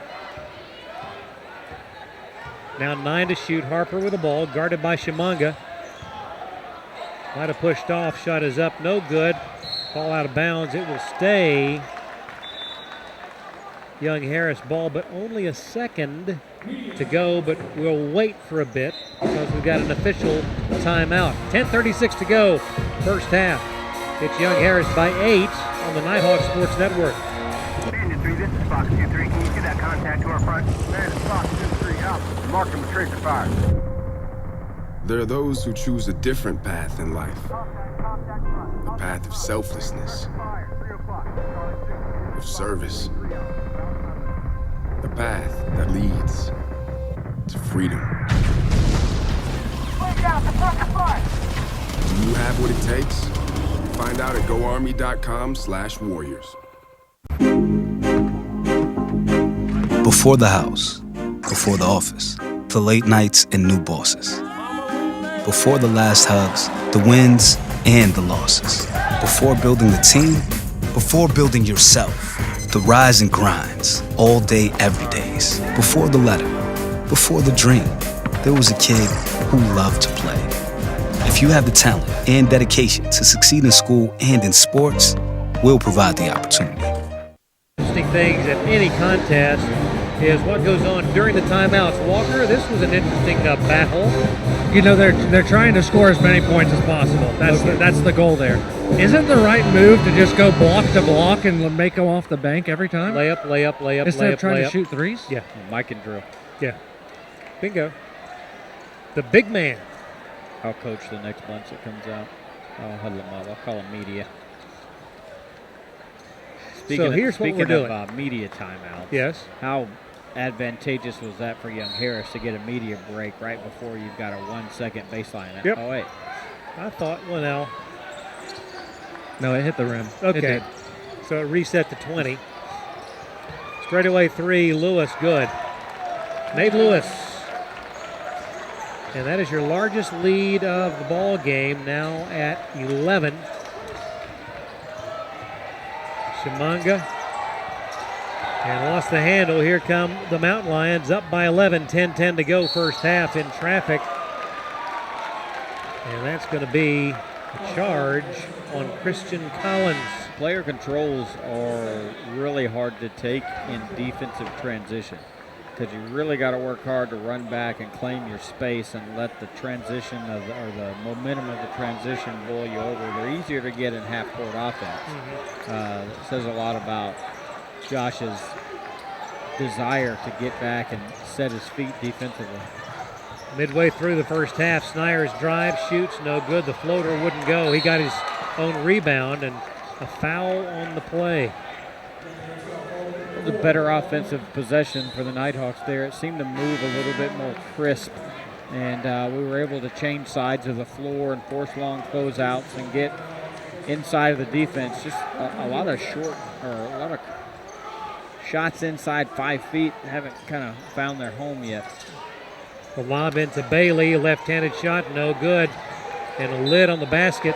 E: Now 9 to shoot. Harper with the ball, guarded by Chimanga. Might have pushed off. Shot is up, no good. Ball out of bounds. It will stay Young Harris ball, but only a second to go. But we'll wait for a bit because we've got an official timeout. 10:36 to go, first half. It's Young Harris by 8 on the Nighthawk Sports Network.
L: Bandit 3, this is Fox 2-3. Can you see that contact to our front? Man, it's Fox 2-3 out. Mark him with tracer fire.
M: There are those who choose a different path in life. A path of selflessness, of service. A path that leads to freedom. Do you have what it takes? Find out at GoArmy.com/warriors.
N: Before the house, before the office, the late nights and new bosses. Before the last hugs, the wins and the losses. Before building the team, before building yourself. The rise and grinds, all day, every days. Before the letter, before the dream, there was a kid who loved to play. If you have the talent and dedication to succeed in school and in sports, we'll provide the opportunity.
E: Interesting things at any contest is what goes on during the timeouts. Walker, this was an interesting battle.
A: You know, they're trying to score as many points as possible. That's the goal there. Isn't the right move to just go block to block and make them off the bank every time?
E: Layup,
A: instead of trying
E: layup.
A: to shoot threes?
E: Yeah.
F: Mike and drill.
E: Yeah. Bingo. The big man.
F: I'll coach the next bunch that comes out. I'll huddle them up. I'll call them media.
E: Here's what we're doing.
F: Speaking of media timeouts.
E: Yes.
F: How advantageous was that for Young Harris to get a media break right before you've got a 1 second baseline?
E: Yep.
F: Oh, wait.
E: I thought, well, now.
A: No, it hit the rim.
E: Okay. So it reset to 20. Straightaway three, Lewis, good. Nate Lewis. And that is your largest lead of the ball game, now at 11. Chimanga. And lost the handle. Here come the Mountain Lions up by 11. 10-10 to go, first half in traffic. And that's going to be a charge on Christian Collins.
F: Player controls are really hard to take in defensive transition because you really got to work hard to run back and claim your space and let the transition or the momentum of the transition boil you over. They're easier to get in half-court offense. It says a lot about Josh's desire to get back and set his feet defensively.
E: Midway through the first half, Snyder's drive, shoots, no good. The floater wouldn't go. He got his own rebound and a foul on the play.
F: The better offensive possession for the Nighthawks there. It seemed to move a little bit more crisp, and we were able to change sides of the floor and force long closeouts and get inside of the defense. Just a lot of shots inside 5 feet haven't kind of found their home yet.
E: The lob into Bailey, left-handed shot, no good. And a lid on the basket.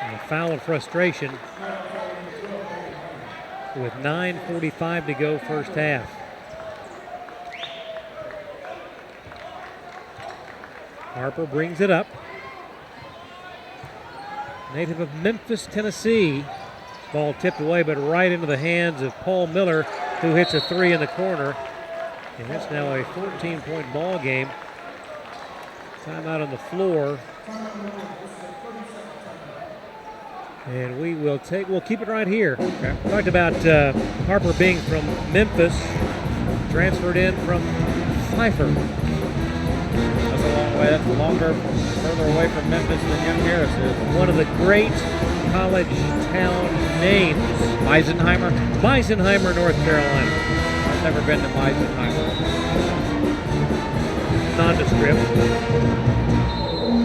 E: And a foul in frustration. With 9:45 to go, first half. Harper brings it up. Native of Memphis, Tennessee. Ball tipped away, but right into the hands of Paul Miller, who hits a three in the corner. And it's now a 14-point ball game. Timeout on the floor. And we'll keep it right here. Okay. Talked about Harper being from Memphis, transferred in from Pfeiffer.
F: That's a long way. That's further away from Memphis than Young Harris is.
E: One of the great college town names. Meisenheimer, North Carolina.
F: I've never been to Meisenheimer.
E: Nondescript.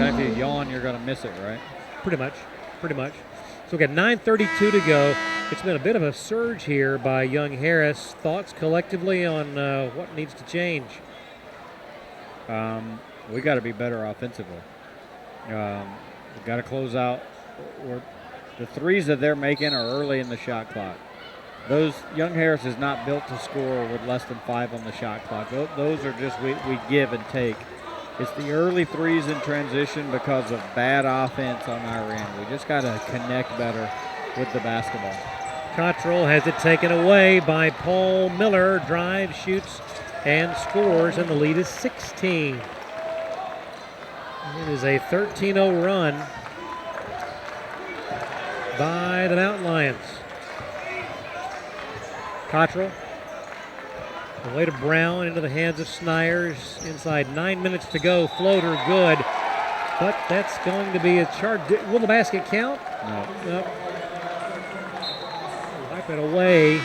F: If you yawn, you're going to miss it, right?
E: Pretty much. So we got 9:32 to go. It's been a bit of a surge here by Young Harris. Thoughts collectively on what needs to change?
F: We got to be better offensively. We got to close out. The threes that they're making are early in the shot clock. Young Harris is not built to score with less than 5 on the shot clock. Those are just we give and take. It's the early threes in transition because of bad offense on our end. We just got to connect better with the basketball.
E: Cottrell has it taken away by Paul Miller. Drives, shoots, and scores, and the lead is 16. It is a 13-0 run by the Mountain Lions. Cottrell away to Brown, into the hands of Snyers. Inside 9 minutes to go. Floater good. But that's going to be a charge. Will the basket count? No. Wipe it away.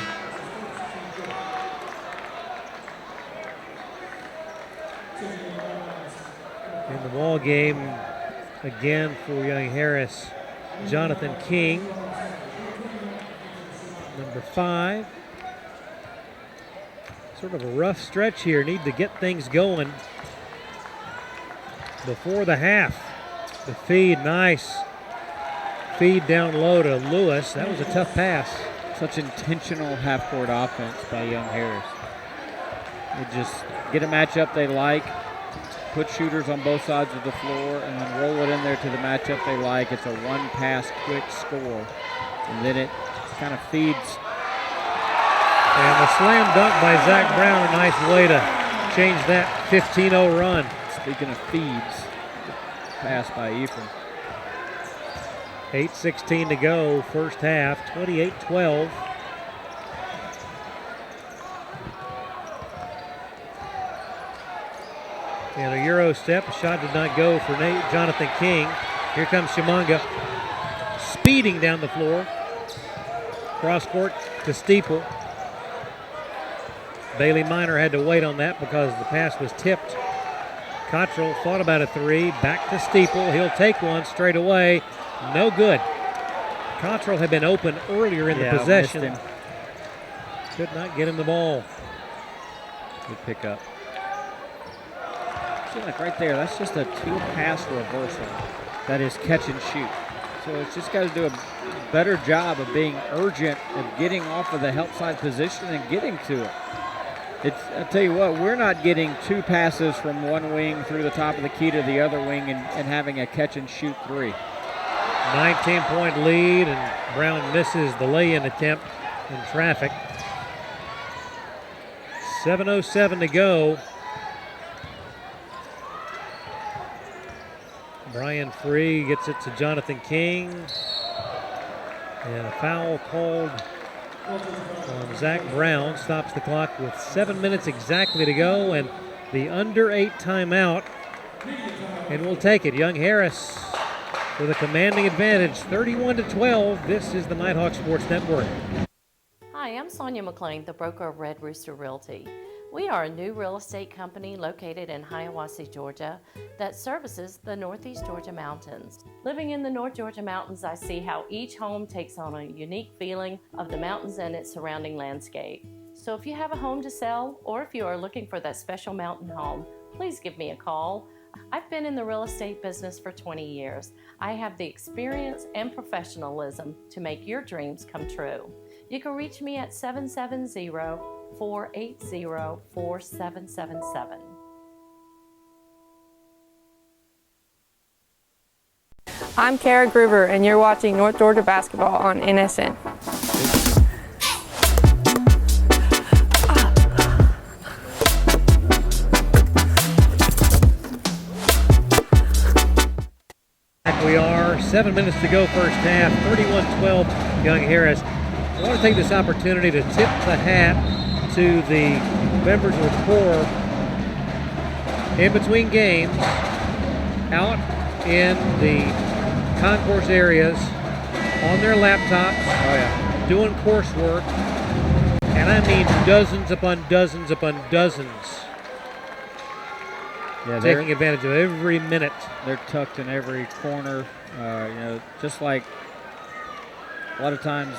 E: In the ball game again for Young Harris, Jonathan King, number 5. Sort of a rough stretch here. Need to get things going before the half. The feed, nice. Feed down low to Lewis. That was a tough pass.
F: Such intentional half-court offense by Young Harris. They just get a matchup they like, put shooters on both sides of the floor, and then roll it in there to the matchup they like. It's a one-pass quick score, and then it kind of feeds.
E: And the slam dunk by Zach Brown, a nice way to change that 15-0 run.
F: Speaking of feeds, pass by Ephraim.
E: 8:16 to go, first half, 28-12. And a Euro step, a shot did not go for Jonathan King. Here comes Shimanga, speeding down the floor. Cross court to Steeple. Bailey Minor had to wait on that because the pass was tipped. Cottrell thought about a three, back to Steeple. He'll take one straight away. No good. Cottrell had been open earlier in the possession. Could not get him the ball.
F: Good pickup. See, like right there, that's just a 2-pass reversal. That is catch and shoot. So it's just got to do a better job of being urgent, of getting off of the help side position and getting to it. I'll tell you what, we're not getting 2 passes from one wing through the top of the key to the other wing and having a catch and shoot 3.
E: 19-point lead, and Brown misses the lay-in attempt in traffic. 7:07 to go. Brian Free gets it to Jonathan King. And a foul called on Zach Brown. Stops the clock with 7 minutes exactly to go, and the under 8 timeout. And we'll take it. Young Harris with a commanding advantage, 31-12. This is the Nighthawk Sports Network.
O: Hi, I'm Sonia McLean, the broker of Red Rooster Realty. We are a new real estate company located in Hiawassee, Georgia, that services the Northeast Georgia mountains. Living in the North Georgia mountains, I see how each home takes on a unique feeling of the mountains and its surrounding landscape. So if you have a home to sell, or if you are looking for that special mountain home, please give me a call. I've been in the real estate business for 20 years. I have the experience and professionalism to make your dreams come true. You can reach me at 770-480-4777.
P: I'm Kara Gruber, and you're watching North Georgia Basketball on NSN.
E: 7 minutes to go first half, 31-12 Young Harris. I want to take this opportunity to tip the hat to the members of the Corps in between games out in the concourse areas on their laptops, doing coursework, and I mean dozens upon dozens upon dozens.
F: Yeah,
E: taking advantage of every minute.
F: They're tucked in every corner. Just like a lot of times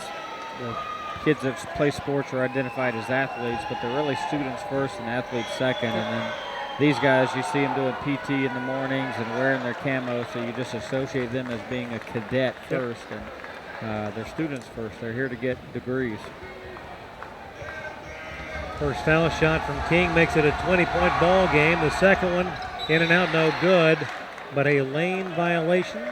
F: the kids that play sports are identified as athletes, but they're really students first and athletes second. And then these guys, you see them doing PT in the mornings and wearing their camo, so you just associate them as being a cadet first. And they're students first. They're here to get degrees.
E: First foul shot from King makes it a 20-point ball game. The second one in and out, no good, but a lane violation.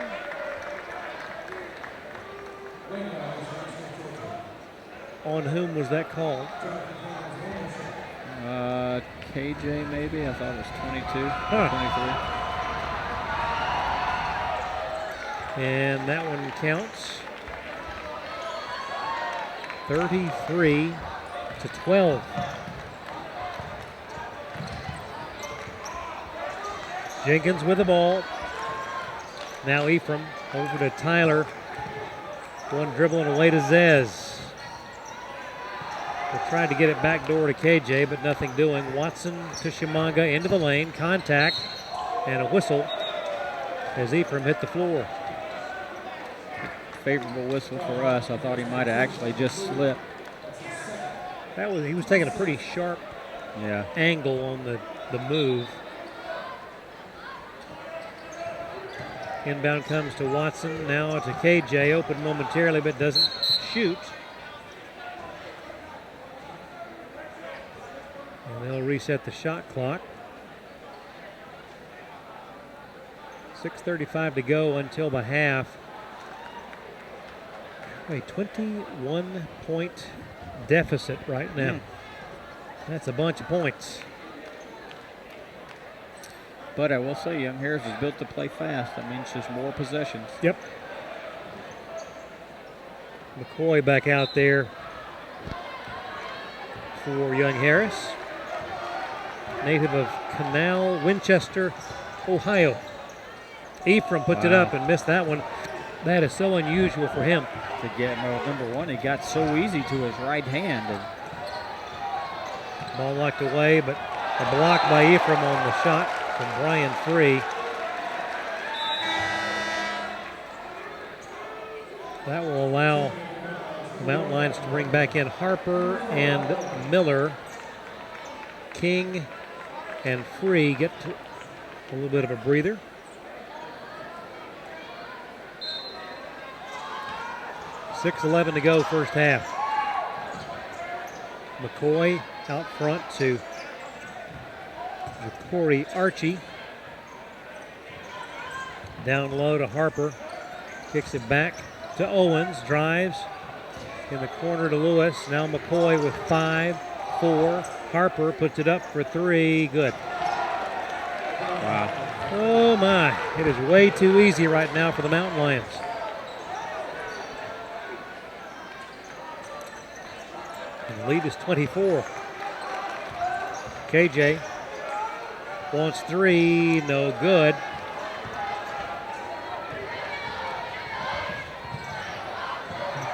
E: On whom was that called?
F: KJ maybe. I thought it was 22, 23.
E: And that one counts. 33-12. Jenkins with the ball. Now Ephraim over to Tyler. One dribbling away to Zez. They tried to get it back door to KJ, but nothing doing. Watson to Shimanga into the lane. Contact and a whistle as Ephraim hit the floor.
F: Favorable whistle for us. I thought he might have actually just slipped.
E: He was taking a pretty sharp angle on the move. Inbound comes to Watson, now to KJ, open momentarily but doesn't shoot. And they'll reset the shot clock. 6:35 to go until the half. A 21-point deficit right now. That's a bunch of points.
F: But I will say, Young Harris is built to play fast. That means just more possessions.
E: Yep. McCoy back out there for Young Harris. Native of Canal, Winchester, Ohio. Ephraim puts it up and missed that one. That is so unusual for him.
F: To get, number one, he got so easy to his right hand. And
E: ball knocked away, but a block by Ephraim on the shot from Brian Free. That will allow the Mountain Lions to bring back in Harper and Miller. King and Free get a little bit of a breather. .6:11 to go first half. McCoy out front to Corey Archie. Down low to Harper. Kicks it back to Owens. Drives in the corner to Lewis. Now McCoy with 5-4. Harper puts it up for 3. Good.
F: Wow.
E: Oh my. It is way too easy right now for the Mountain Lions. And the lead is 24. KJ wants 3, no good.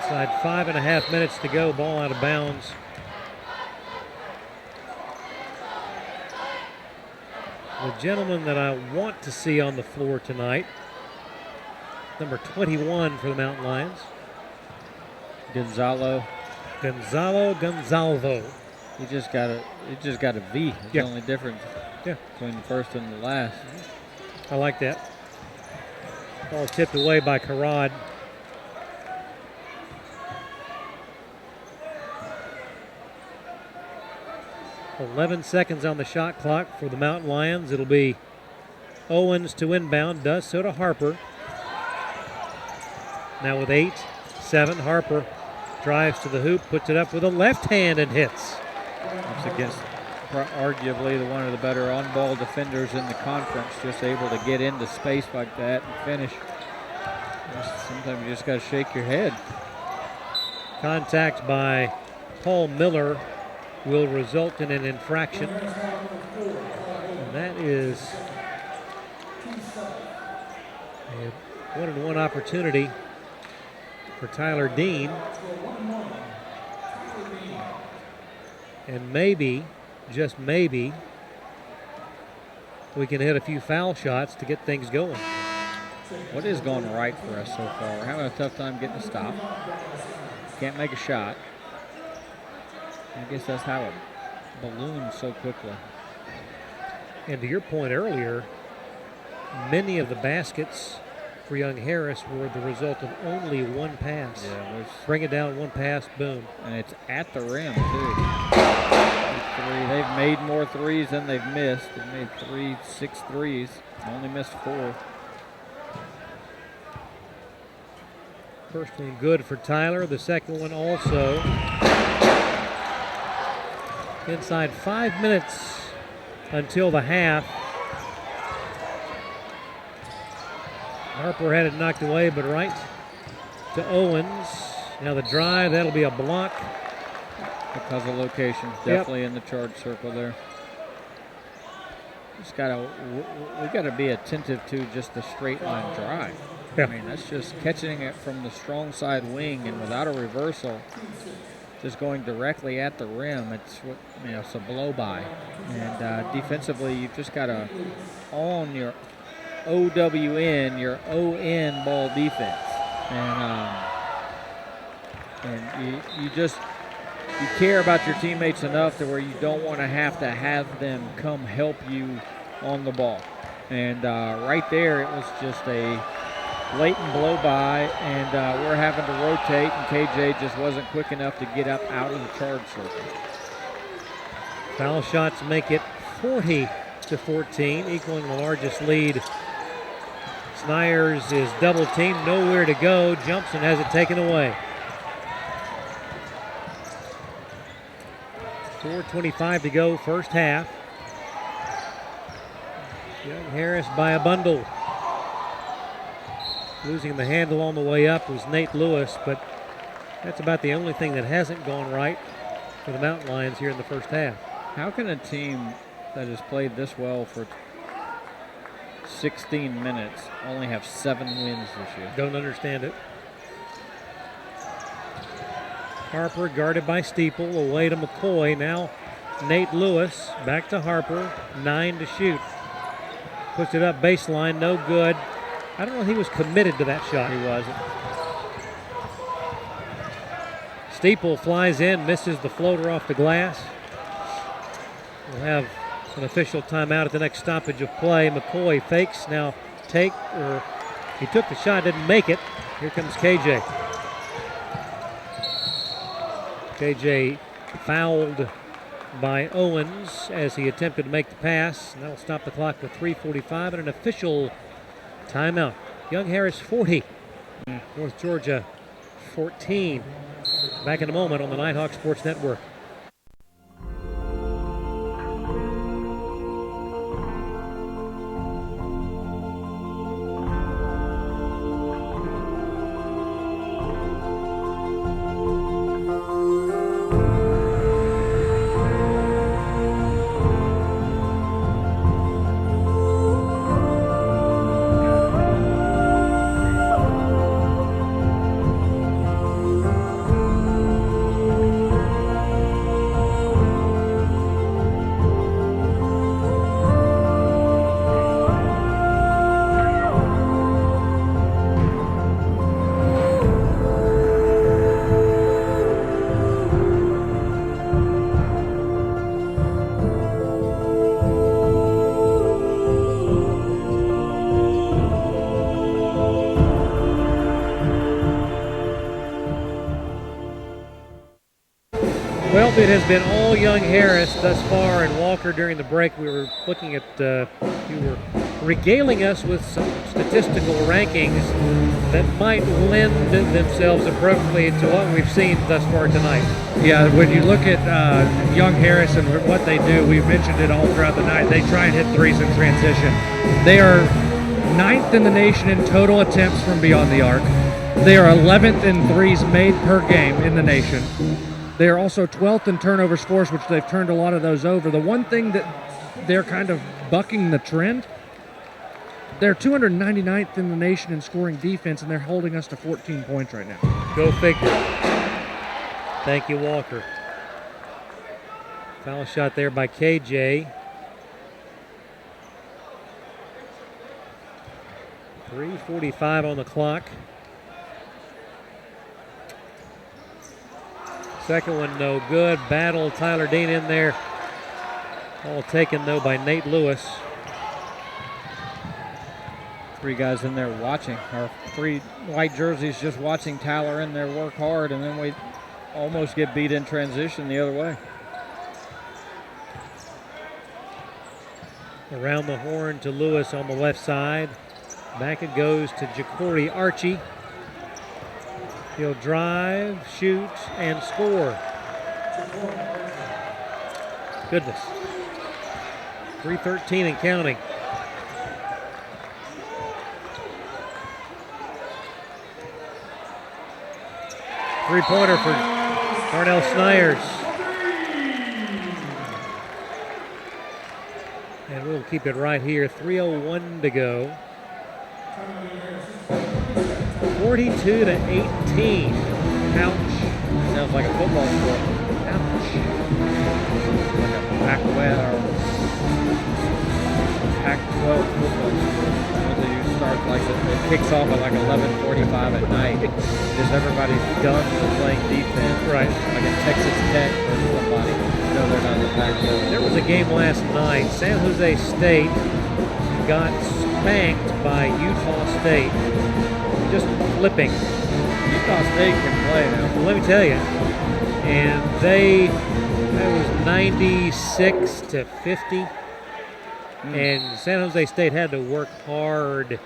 E: Inside 5.5 minutes to go, ball out of bounds. The gentleman that I want to see on the floor tonight, number 21 for the Mountain Lions.
F: Gonzalo. He just got a V. It's the only difference between the first and the last.
E: I like that. Ball tipped away by Karad. .11 seconds on the shot clock for the Mountain Lions. It'll be Owens to inbound, does so to Harper. Now with 8-7, Harper drives to the hoop, puts it up with a left hand and hits.
F: That's against arguably one of the better on-ball defenders in the conference, just able to get into space like that and finish. Sometimes you just got to shake your head.
E: Contact by Paul Miller will result in an infraction. And that is a 1-on-1 opportunity for Tyler Dean. And maybe, just maybe, we can hit a few foul shots to get things going.
F: What is going right for us so far? We're having a tough time getting a stop. Can't make a shot. I guess that's how it balloons so quickly.
E: And to your point earlier, many of the baskets for Young Harris were the result of only one pass.
F: Yeah,
E: bring it down, one pass, boom.
F: And it's at the rim, too. They've made more threes than they've missed. They've made 6 threes, only missed 4.
E: First one good for Tyler, the second one also. Inside 5 minutes until the half. Harper had it knocked away, but right to Owens. Now the drive, that'll be a block.
F: Because of location, definitely in the charge circle there. Just we gotta be attentive to just the straight line drive.
E: Yeah.
F: I mean, that's just catching it from the strong side wing and without a reversal, just going directly at the rim. It's a blow by. And defensively, you've just got to own your OWN, your ON ball defense, and you care about your teammates enough to where you don't want to have them come help you on the ball. And right there, it was just a blatant blow by, and we're having to rotate, and KJ just wasn't quick enough to get up out of the charge circle.
E: Foul shots make it 40-14, equaling the largest lead. Snyers is double teamed, nowhere to go. Jumps and has it taken away. 4:25 to go, first half. Young Harris by a bundle. Losing the handle on the way up was Nate Lewis, but that's about the only thing that hasn't gone right for the Mountain Lions here in the first half.
F: How can a team that has played this well for 16 minutes only have 7 wins this year?
E: Don't understand it. Harper guarded by Steeple, away to McCoy. Now Nate Lewis back to Harper, 9 to shoot. Puts it up baseline, no good. I don't know if he was committed to that shot.
F: He wasn't.
E: Steeple flies in, misses the floater off the glass. We'll have an official timeout at the next stoppage of play. McCoy fakes, now he took the shot, didn't make it. Here comes KJ. KJ fouled by Owens as he attempted to make the pass. And that'll stop the clock with 3:45 and an official timeout. Young Harris 40, North Georgia 14. Back in a moment on the Nighthawk Sports Network. Well, it has been all Young Harris thus far, and Walker during the break. We were looking at, you were regaling us with some statistical rankings that might lend themselves appropriately to what we've seen thus far tonight.
P: Yeah, when you look at Young Harris and what they do, we've mentioned it all throughout the night. They try and hit threes in transition. They are
A: 9th in the nation in total attempts from beyond the arc. They are 11th in threes made per game in the nation. They are also 12th in turnovers forced, which they've turned a lot of those over. The one thing that they're kind of bucking the trend, they're 299th in the nation in scoring defense, and they're holding us to 14 points right now.
E: Go figure. Thank you, Walker. Foul shot there by KJ. 3:45 on the clock. Second one no good. Battle Tyler Dean in there. All taken though by Nate Lewis.
F: 3 guys in there watching. Our 3 white jerseys just watching Tyler in there work hard, and then we almost get beat in transition the other way.
E: Around the horn to Lewis on the left side. Back it goes to Ja'Cory Archie. He'll drive, shoot, and score. Goodness. 3:13 and counting. Three-pointer for Darnell Snyers. And we'll keep it right here. 3:01 to go. 42-18. Ouch.
F: Sounds like a football score.
E: Ouch.
F: Like a Pac-12 or Pac-12 football score. It starts like it kicks off at like 11:45 at night. Just everybody's done with playing defense.
E: Right.
F: Like a Texas Tech or somebody. No, they're not in the Pac-12.
E: There was a game last night. San Jose State got spanked by Utah State. Just flipping.
F: Utah State can play now.
E: Well, let me tell you. And that was 96-50. And San Jose State had to work hard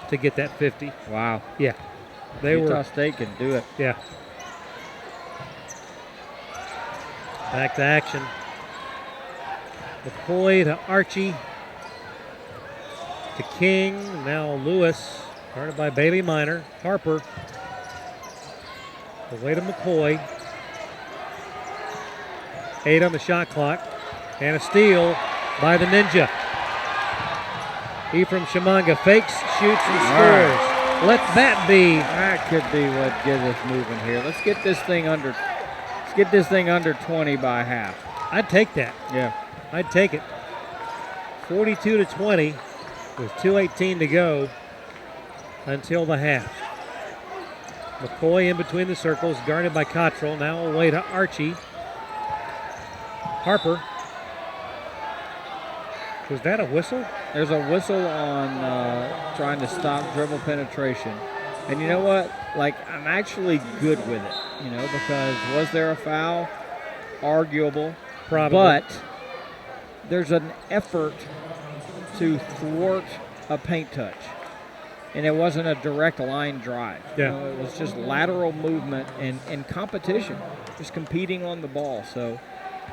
E: to get that 50.
F: Wow.
E: Yeah.
F: Utah State can do it.
E: Yeah. Back to action. McCoy to Archie. To King. Now Lewis. Guarded by Bailey Minor. Harper. Away to McCoy. 8 on the shot clock. And a steal by the Ninja. Ephraim Shamanga fakes, shoots, and scores.
F: Right.
E: Let that be.
F: That could be what gets us moving here. Let's get this thing under 20 by half.
E: I'd take that.
F: Yeah.
E: I'd take it. 42-20 with 2:18 to go until the half. McCoy in between the circles, guarded by Cottrell. Now away to Archie. Harper. Was that a whistle?
F: There's a whistle on trying to stop dribble penetration. And you know what? Like, I'm actually good with it, because was there a foul? Arguable.
E: Probably.
F: But there's an effort to thwart a paint touch. And it wasn't a direct line drive.
E: Yeah.
F: It was just lateral movement and competition, just competing on the ball. So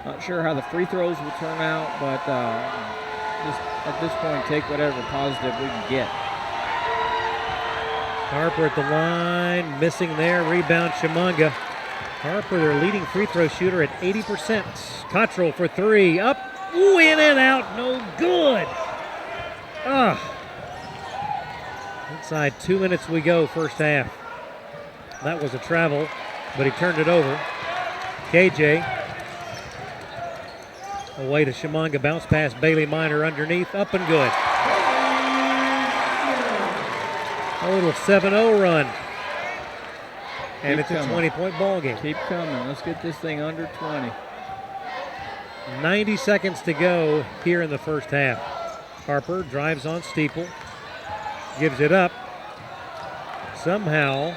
F: not sure how the free throws will turn out, but just at this point, take whatever positive we can get.
E: Harper at the line, missing there. Rebound, Shamanga. Harper, their leading free throw shooter at 80%. Cottrell for 3. Up, in and out, no good. Inside 2 minutes we go, first half. That was a travel, but he turned it over. KJ. Away to Shamanga, bounce pass, Bailey Minor underneath, up and good. A little 7-0 run. And it's a 20-point ball game.
F: Keep coming. Let's get this thing under 20.
E: 90 seconds to go here in the first half. Harper drives on Steeple. Gives it up. Somehow,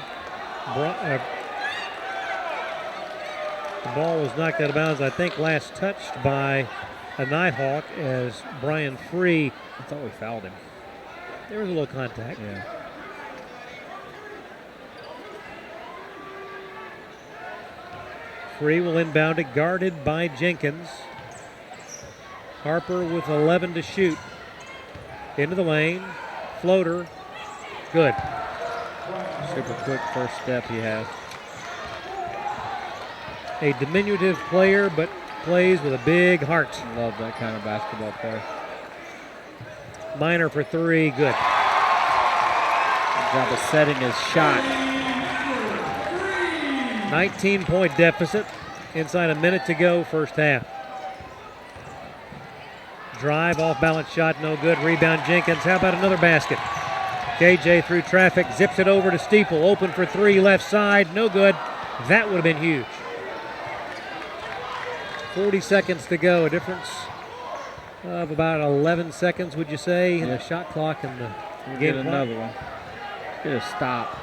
E: the ball was knocked out of bounds, I think last touched by a Nighthawk as Brian Free.
F: I thought we fouled him.
E: There was a little contact.
F: Yeah.
E: Free will inbound it, guarded by Jenkins. Harper with 11 to shoot. Into the lane, floater. Good.
F: Super quick first step he has.
E: A diminutive player, but plays with a big heart.
F: Love that kind of basketball player.
E: Minor for three, good.
F: Good job of setting his shot.
E: 19-point deficit. Inside a minute to go, first half. Drive, off-balance shot, no good. Rebound, Jenkins. How about another basket? KJ through traffic, zips it over to Steeple. Open for three, left side, no good. That would have been huge. 40 seconds to go, a difference of about 11 seconds, would you say, in the shot clock and the game
F: get another one. Get a stop.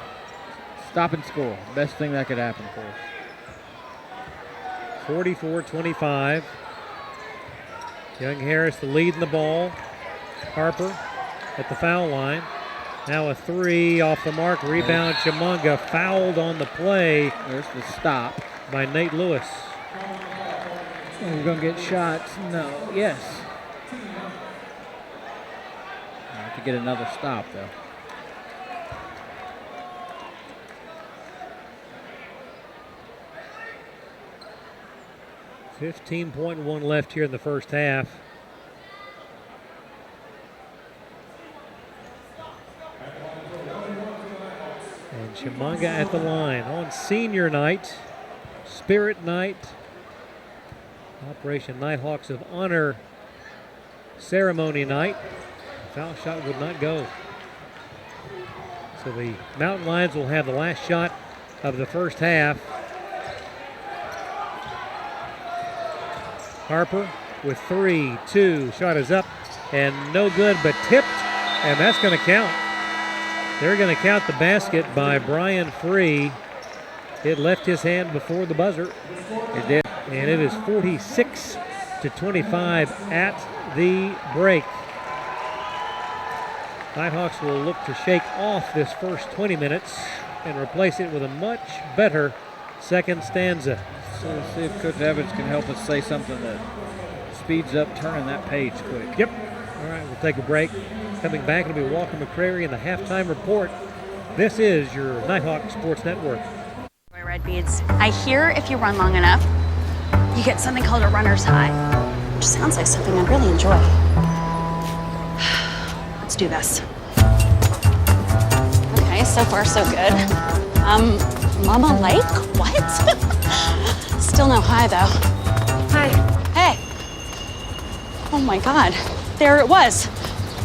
F: Stop and score. Best thing that could happen for us.
E: 44-25. Young Harris the lead in the ball. Harper at the foul line. Now a three off the mark. Rebound, Chimanga fouled on the play.
F: There's the stop
E: by Nate Lewis.
F: We're going to get shots. No. Yes. To get another stop, though.
E: .1 left here in the first half. And Chimanga at the line on senior night, Spirit Night, Operation Nighthawks of Honor ceremony night. Foul shot would not go. So the Mountain Lions will have the last shot of the first half. Harper with 3-2. Shot is up and no good, but tipped, and that's going to count. They're going to count the basket by Brian Free. It left his hand before the buzzer. It did. And it is 46-25 at the break. Nighthawks will look to shake off this first 20 minutes and replace it with a much better second stanza.
F: So let's see if Coach Evans can help us say something that speeds up turning that page quick.
E: Yep. All right, we'll take a break. Coming back, it'll be Walker McCrary in the halftime report. This is your Nighthawk Sports Network.
I: Red beads. I hear if you run long enough, you get something called a runner's high, which sounds like something I'd really enjoy. Let's do this. Okay, so far so good. Mama Lake? What? Still no high though. Hi. Hey. Oh my God, there it was.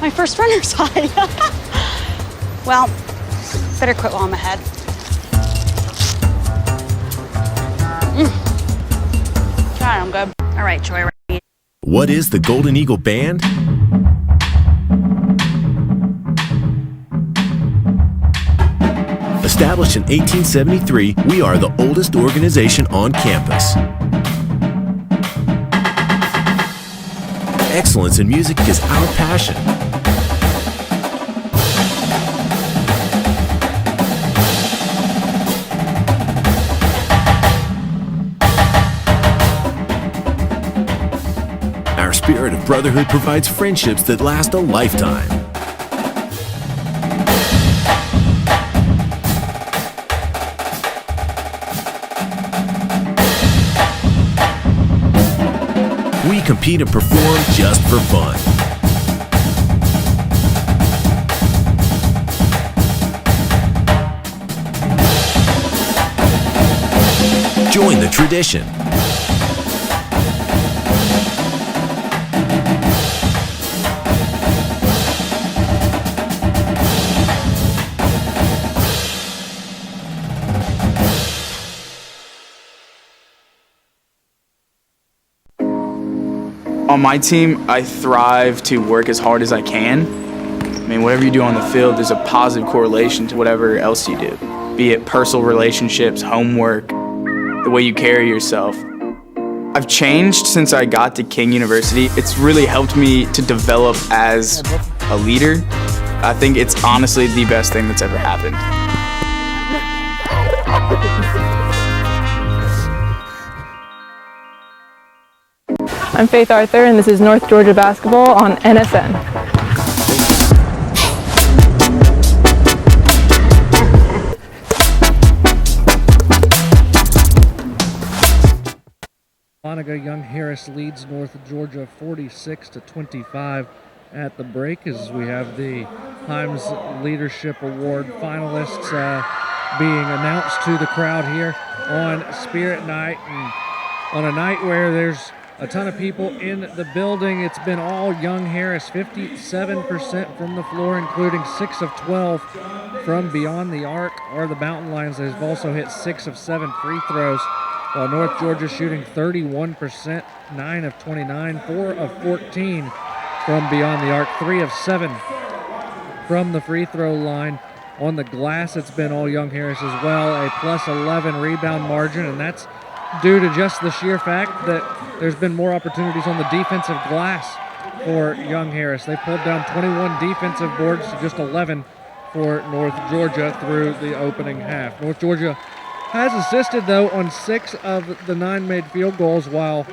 I: My first runner's high. Well, better quit while I'm ahead. God, I'm good. All right, Joy.
B: What is the Golden Eagle Band? Established in 1873, we are the oldest organization on campus. Excellence in music is our passion. Our spirit of brotherhood provides friendships that last a lifetime. We compete and perform just for fun. Join the tradition.
Q: On my team, I thrive to work as hard as I can. I mean, whatever you do on the field, there's a positive correlation to whatever else you do, be it personal relationships, homework, the way you carry yourself. I've changed since I got to King University. It's really helped me to develop as a leader. I think it's honestly the best thing that's ever happened.
R: I'm Faith Arthur, and this is North Georgia Basketball on NSN.
A: Monica Young Harris leads North Georgia 46-25 at the break as we have the Himes Leadership Award finalists being announced to the crowd here on Spirit Night, and on a night where there's a ton of people in the building. It's been all Young Harris, 57% from the floor, including 6 of 12 from beyond the arc or the mountain lines. They've also hit 6 of 7 free throws, while North Georgia shooting 31%, 9 of 29, 4 of 14 from beyond the arc, 3 of 7 from the free throw line. On the glass, it's been all Young Harris as well, a plus 11 rebound margin, and that's due to just the sheer fact that there's been more opportunities on the defensive glass for Young Harris. They pulled down 21 defensive boards to just 11 for North Georgia through the opening half. North Georgia has assisted, though, on 6 of the 9 made field goals, while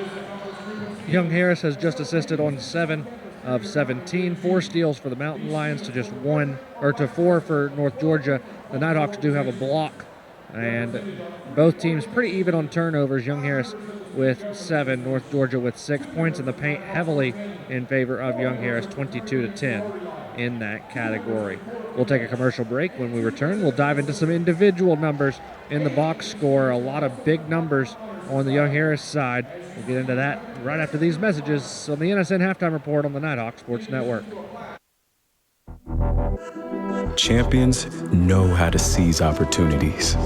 A: Young Harris has just assisted on 7 of 17. 4 steals for the Mountain Lions to just 4 for North Georgia. The Nighthawks do have a block, and both teams pretty even on turnovers. Young Harris with 7, North Georgia with 6. Points in the paint heavily in favor of Young Harris, 22-10 in that category. We'll take a commercial break. When we return, we'll dive into some individual numbers in the box score. A lot of big numbers on the Young Harris side. We'll get into that right after these messages on the NSN Halftime Report on the Nighthawk Sports Network.
S: Champions know how to seize opportunities.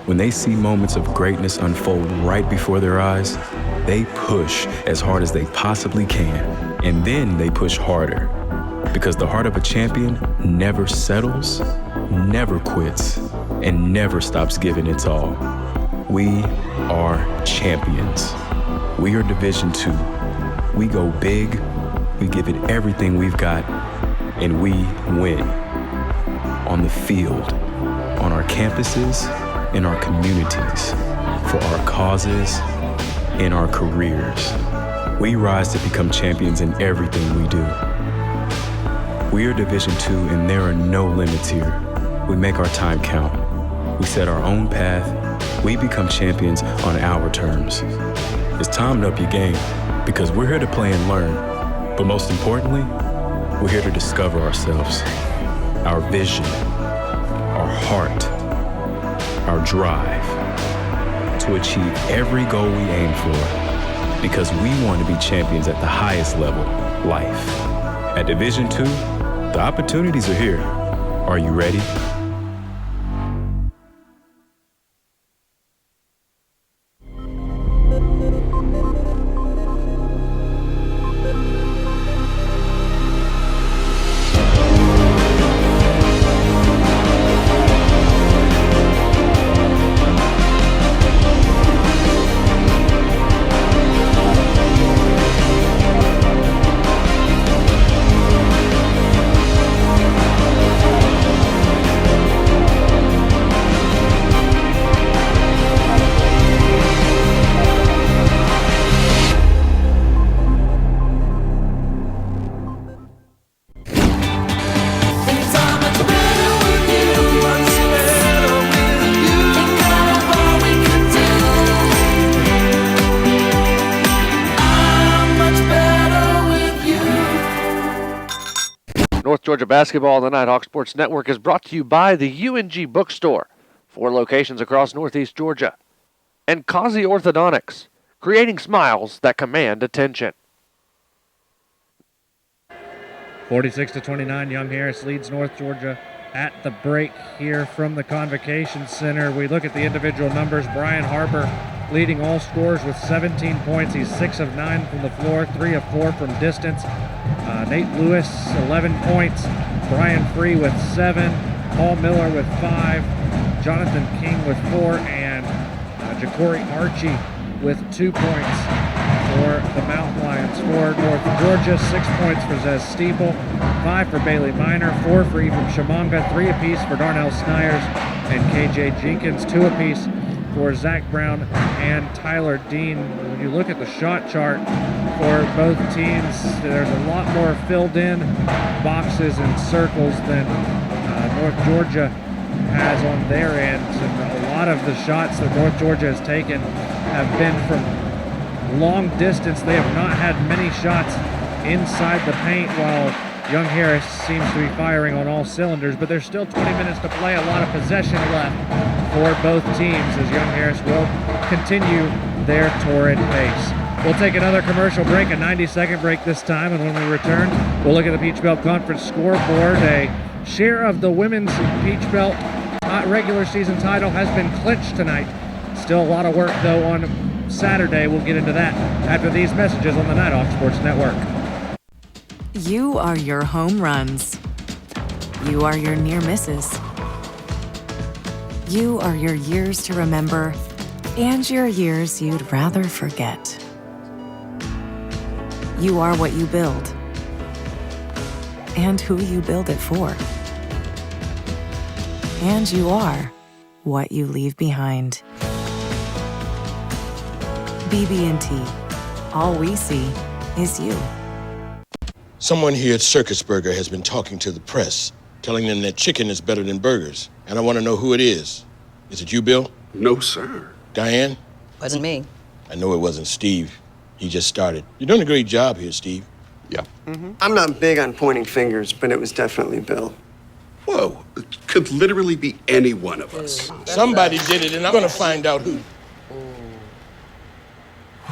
S: When they see moments of greatness unfold right before their eyes, they push as hard as they possibly can, and then they push harder. Because the heart of a champion never settles, never quits, and never stops giving its all. We are champions. We are Division II. We go big, we give it everything we've got, and we win. On the field, on our campuses, in our communities, for our causes, in our careers. We rise to become champions in everything we do. We are Division II, and there are no limits here. We make our time count. We set our own path. We become champions on our terms. It's time to up your game, because we're here to play and learn. But most importantly, we're here to discover ourselves, our vision, our heart, our drive, to achieve every goal we aim for, because we want to be champions at the highest level, life. At Division II, the opportunities are here. Are you ready?
D: Georgia basketball on the Nighthawk Sports Network is brought to you by the UNG Bookstore, 4 locations across Northeast Georgia, and Kazi Orthodontics, creating smiles that command attention.
A: 46-29, Young Harris leads North Georgia at the break here from the Convocation Center. We look at the individual numbers. Brian Harper leading all scorers with 17 points. He's 6 of 9 from the floor, 3 of 4 from distance. Nate Lewis, 11 points. Brian Free with 7. Paul Miller with 5. Jonathan King with 4. And Ja'Cory Archie with 2 points for the Mountain Lions. For North Georgia, 6 points for Zez Steeple, 5 for Bailey Minor, 4 for Ephraim Shamanga, 3 apiece for Darnell Snyers and KJ Jenkins, 2 apiece for Zach Brown and Tyler Dean. When you look at the shot chart for both teams, there's a lot more filled in boxes and circles than North Georgia has on their end. And a lot of the shots that North Georgia has taken have been from long distance. They have not had many shots inside the paint, while Young Harris seems to be firing on all cylinders, but there's still 20 minutes to play. A lot of possession left for both teams as Young Harris will continue their torrid pace. We'll take another commercial break, a 90-second break this time, and when we return, we'll look at the Peach Belt Conference scoreboard. A share of the women's Peach Belt regular season title has been clinched tonight. Still a lot of work, though, on Saturday. We'll get into that after these messages on the Nighthawk Sports Network.
K: You are your home runs. You are your near misses. You are your years to remember and your years you'd rather forget. You are what you build and who you build it for. And you are what you leave behind. BB&T. All we see is you.
T: Someone here at Circus Burger has been talking to the press, telling them that chicken is better than burgers. And I want to know who it is. Is it you, Bill?
U: No, sir.
T: Diane?
V: Wasn't me.
T: I know it wasn't Steve. He just started. You're doing a great job here, Steve.
U: Yeah.
W: I'm not big on pointing fingers, but it was definitely Bill.
U: Whoa, it could literally be any one of us.
T: Somebody did it, and I'm going to find out who.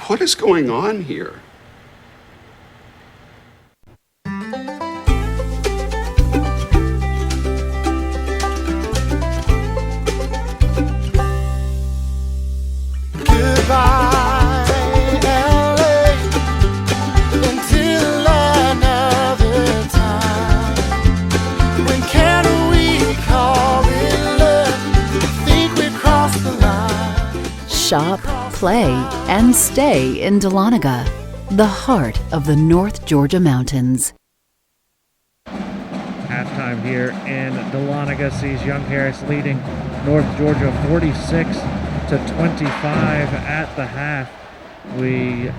U: What is going on here?
X: Goodbye, LA, until another time. When can we call it love? Think we crossed the line.
Y: Shop, play, and stay in Dahlonega, the heart of the North Georgia mountains.
A: Halftime here in Dahlonega sees Young Harris leading North Georgia 46-25 at the half. We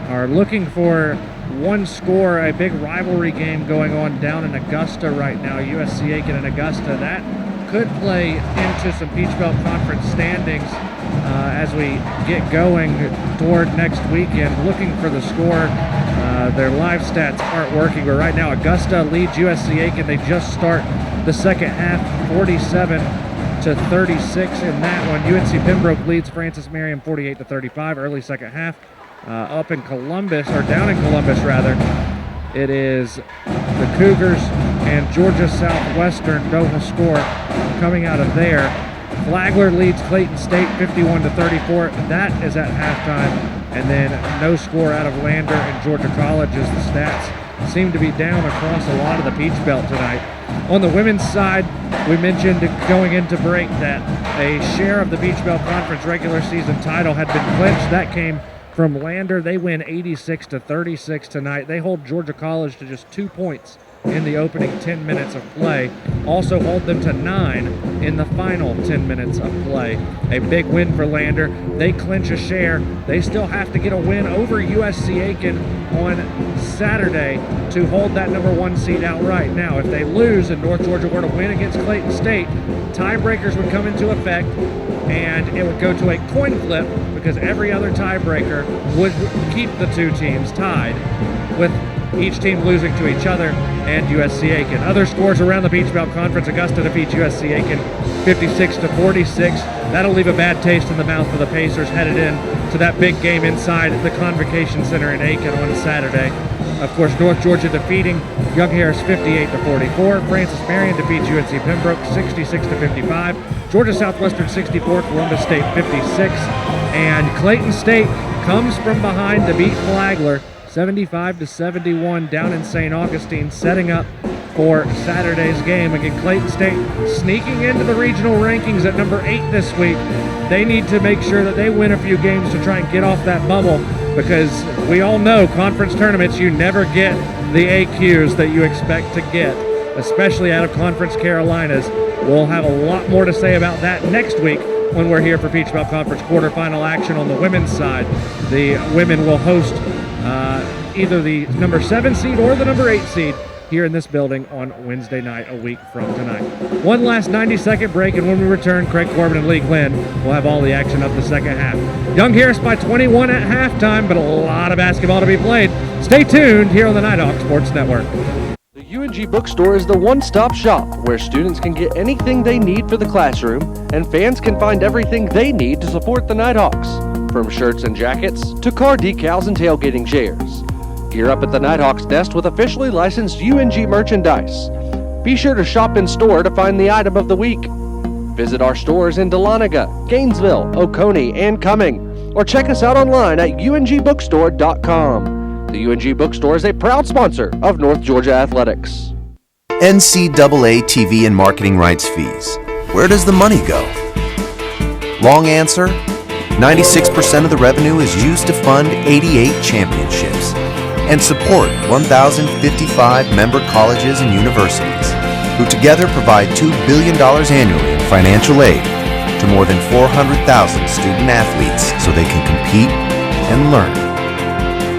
A: are looking for one score, a big rivalry game going on down in Augusta right now, USC Aiken and Augusta. That could play into some Peach Belt Conference standings as we get going toward next weekend. Looking for the score. Their live stats aren't working, but right now Augusta leads USC Aiken. They just start the second half 47-36 in that one. UNC Pembroke leads Francis Marion 48-35 early second half. Up in Columbus, or down in Columbus rather, it is the Cougars and Georgia Southwestern don't have a score coming out of there. Flagler leads Clayton State 51-34. That is at halftime. And then no score out of Lander and Georgia College as the stats seem to be down across a lot of the Peach Belt tonight. On the women's side, we mentioned going into break that a share of the Peach Belt Conference regular season title had been clinched. That came from Lander. They win 86-36 tonight. They hold Georgia College to just 2 points in the opening 10 minutes of play. Also hold them to 9 in the final 10 minutes of play. A big win for Lander. They clinch a share. They still have to get a win over USC Aiken on Saturday to hold that number 1 seed outright. Now, if they lose and North Georgia were to win against Clayton State, tiebreakers would come into effect and it would go to a coin flip because every other tiebreaker would keep the two teams tied, with each team losing to each other and USC Aiken. Other scores around the Peach Belt Conference: Augusta defeats USC Aiken 56-46. That'll leave a bad taste in the mouth for the Pacers headed in to that big game inside the Convocation Center in Aiken on Saturday. Of course, North Georgia defeating Young Harris 58-44. Francis Marion defeats UNC Pembroke 66-55. Georgia Southwestern 64, Columbus State 56. And Clayton State comes from behind to beat Flagler 75-71 down in St. Augustine, setting up for Saturday's game. Again, Clayton State sneaking into the regional rankings at number 8 this week. They need to make sure that they win a few games to try and get off that bubble, because we all know conference tournaments, you never get the AQs that you expect to get, especially out of Conference Carolinas. We'll have a lot more to say about that next week when we're here for Peach Belt Conference quarterfinal action on the women's side. The women will host either the number 7 seed or the number 8 seed here in this building on Wednesday night, a week from tonight. One last 90-second break, and when we return, Craig Corbin and Lee Glenn will have all the action of the second half. Young Harris by 21 at halftime, but a lot of basketball to be played. Stay tuned here on the Nighthawk Sports Network.
D: The UNG Bookstore is the one-stop shop where students can get anything they need for the classroom and fans can find everything they need to support the Nighthawks, from shirts and jackets to car decals and tailgating chairs. Gear up at the Nighthawks desk with officially licensed UNG merchandise. Be sure to shop in store to find the item of the week. Visit our stores in Dahlonega, Gainesville, Oconee, and Cumming, or check us out online at ungbookstore.com. The UNG Bookstore is a proud sponsor of North Georgia Athletics.
B: NCAA TV and marketing rights fees. Where does the money go? Long answer, 96% of the revenue is used to fund 88 championships and support 1,055 member colleges and universities, who together provide $2 billion annually in financial aid to more than 400,000 student athletes so they can compete and learn.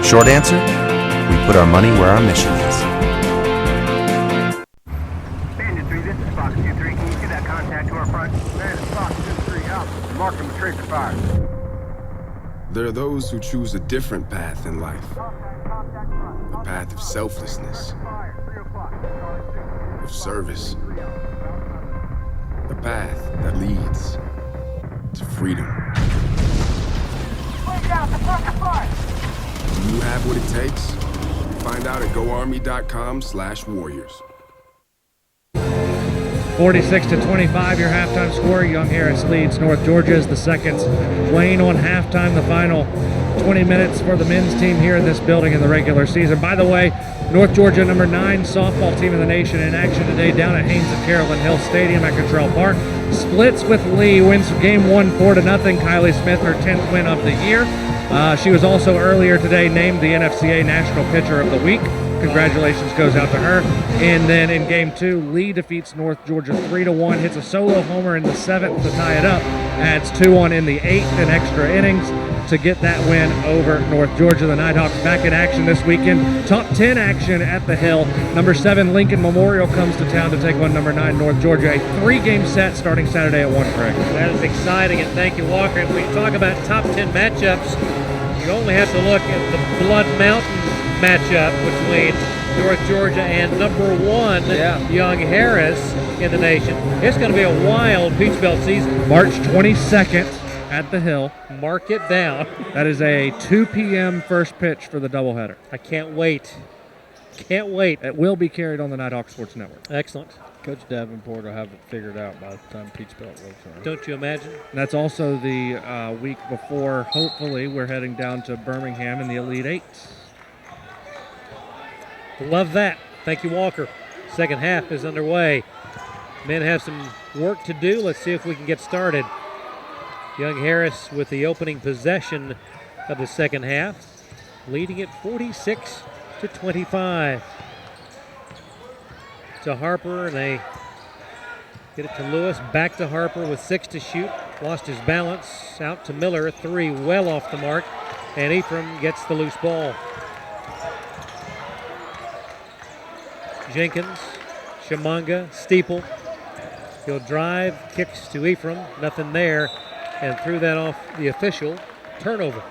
B: Short answer, we put our money where our mission is.
L: Bandit 3, this is Fox 2-3. Can you see that contact to our front? Man, it's Fox 2-3 up. Mark him with tracer fire.
M: There are those who choose a different path in life. A path of selflessness, of service. A path that leads to freedom. Do you have what it takes? Find out at goarmy.com/warriors.
A: 46-25, your halftime score. Young Harris leads North Georgia as the seconds wane on halftime. The final 20 minutes for the men's team here in this building in the regular season. By the way, North Georgia, number 9 softball team in the nation, in action today down at Haynes of Carolyn Hill Stadium at Cottrell Park. Splits with Lee, wins game 1 4-0. Kylie Smith, her 10th win of the year. She was also earlier today named the NFCA National Pitcher of the Week. Congratulations goes out to her. And then in game 2, Lee defeats North Georgia 3-1, hits a solo homer in the 7th to tie it up, adds 2 on in the 8th in extra innings to get that win over North Georgia. The Nighthawks back in action this weekend. Top 10 action at the Hill. Number 7 Lincoln Memorial comes to town to take on number 9 North Georgia. A 3-game set starting Saturday at 1, Craig.
E: That is exciting, and thank you, Walker. And when you talk about top 10 matchups, you only have to look at the Blood Mountain matchup between North Georgia and number 1 Young Harris in the nation. It's going to be a wild Peach Belt season.
A: March 22nd at the Hill.
E: Mark it down.
A: That is a 2 p.m. first pitch for the doubleheader.
E: I can't wait. Can't wait.
A: It will be carried on the Nighthawk Sports Network.
E: Excellent.
F: Coach Davenport will have it figured out by the time Peach Belt rolls around.
E: Don't you imagine?
A: And that's also the week before, hopefully, we're heading down to Birmingham in the Elite Eight.
E: Love that. Thank you, Walker. Second half is underway. Men have some work to do. Let's see if we can get started. Young Harris with the opening possession of the second half, leading it 46-25. To Harper, and they get it to Lewis. Back to Harper with 6 to shoot. Lost his balance. Out to Miller. 3 well off the mark. And Ephraim gets the loose ball. Jenkins, Shamanga, Steeple. He'll drive, kicks to Ephraim. Nothing there. And threw that off the official. Turnover.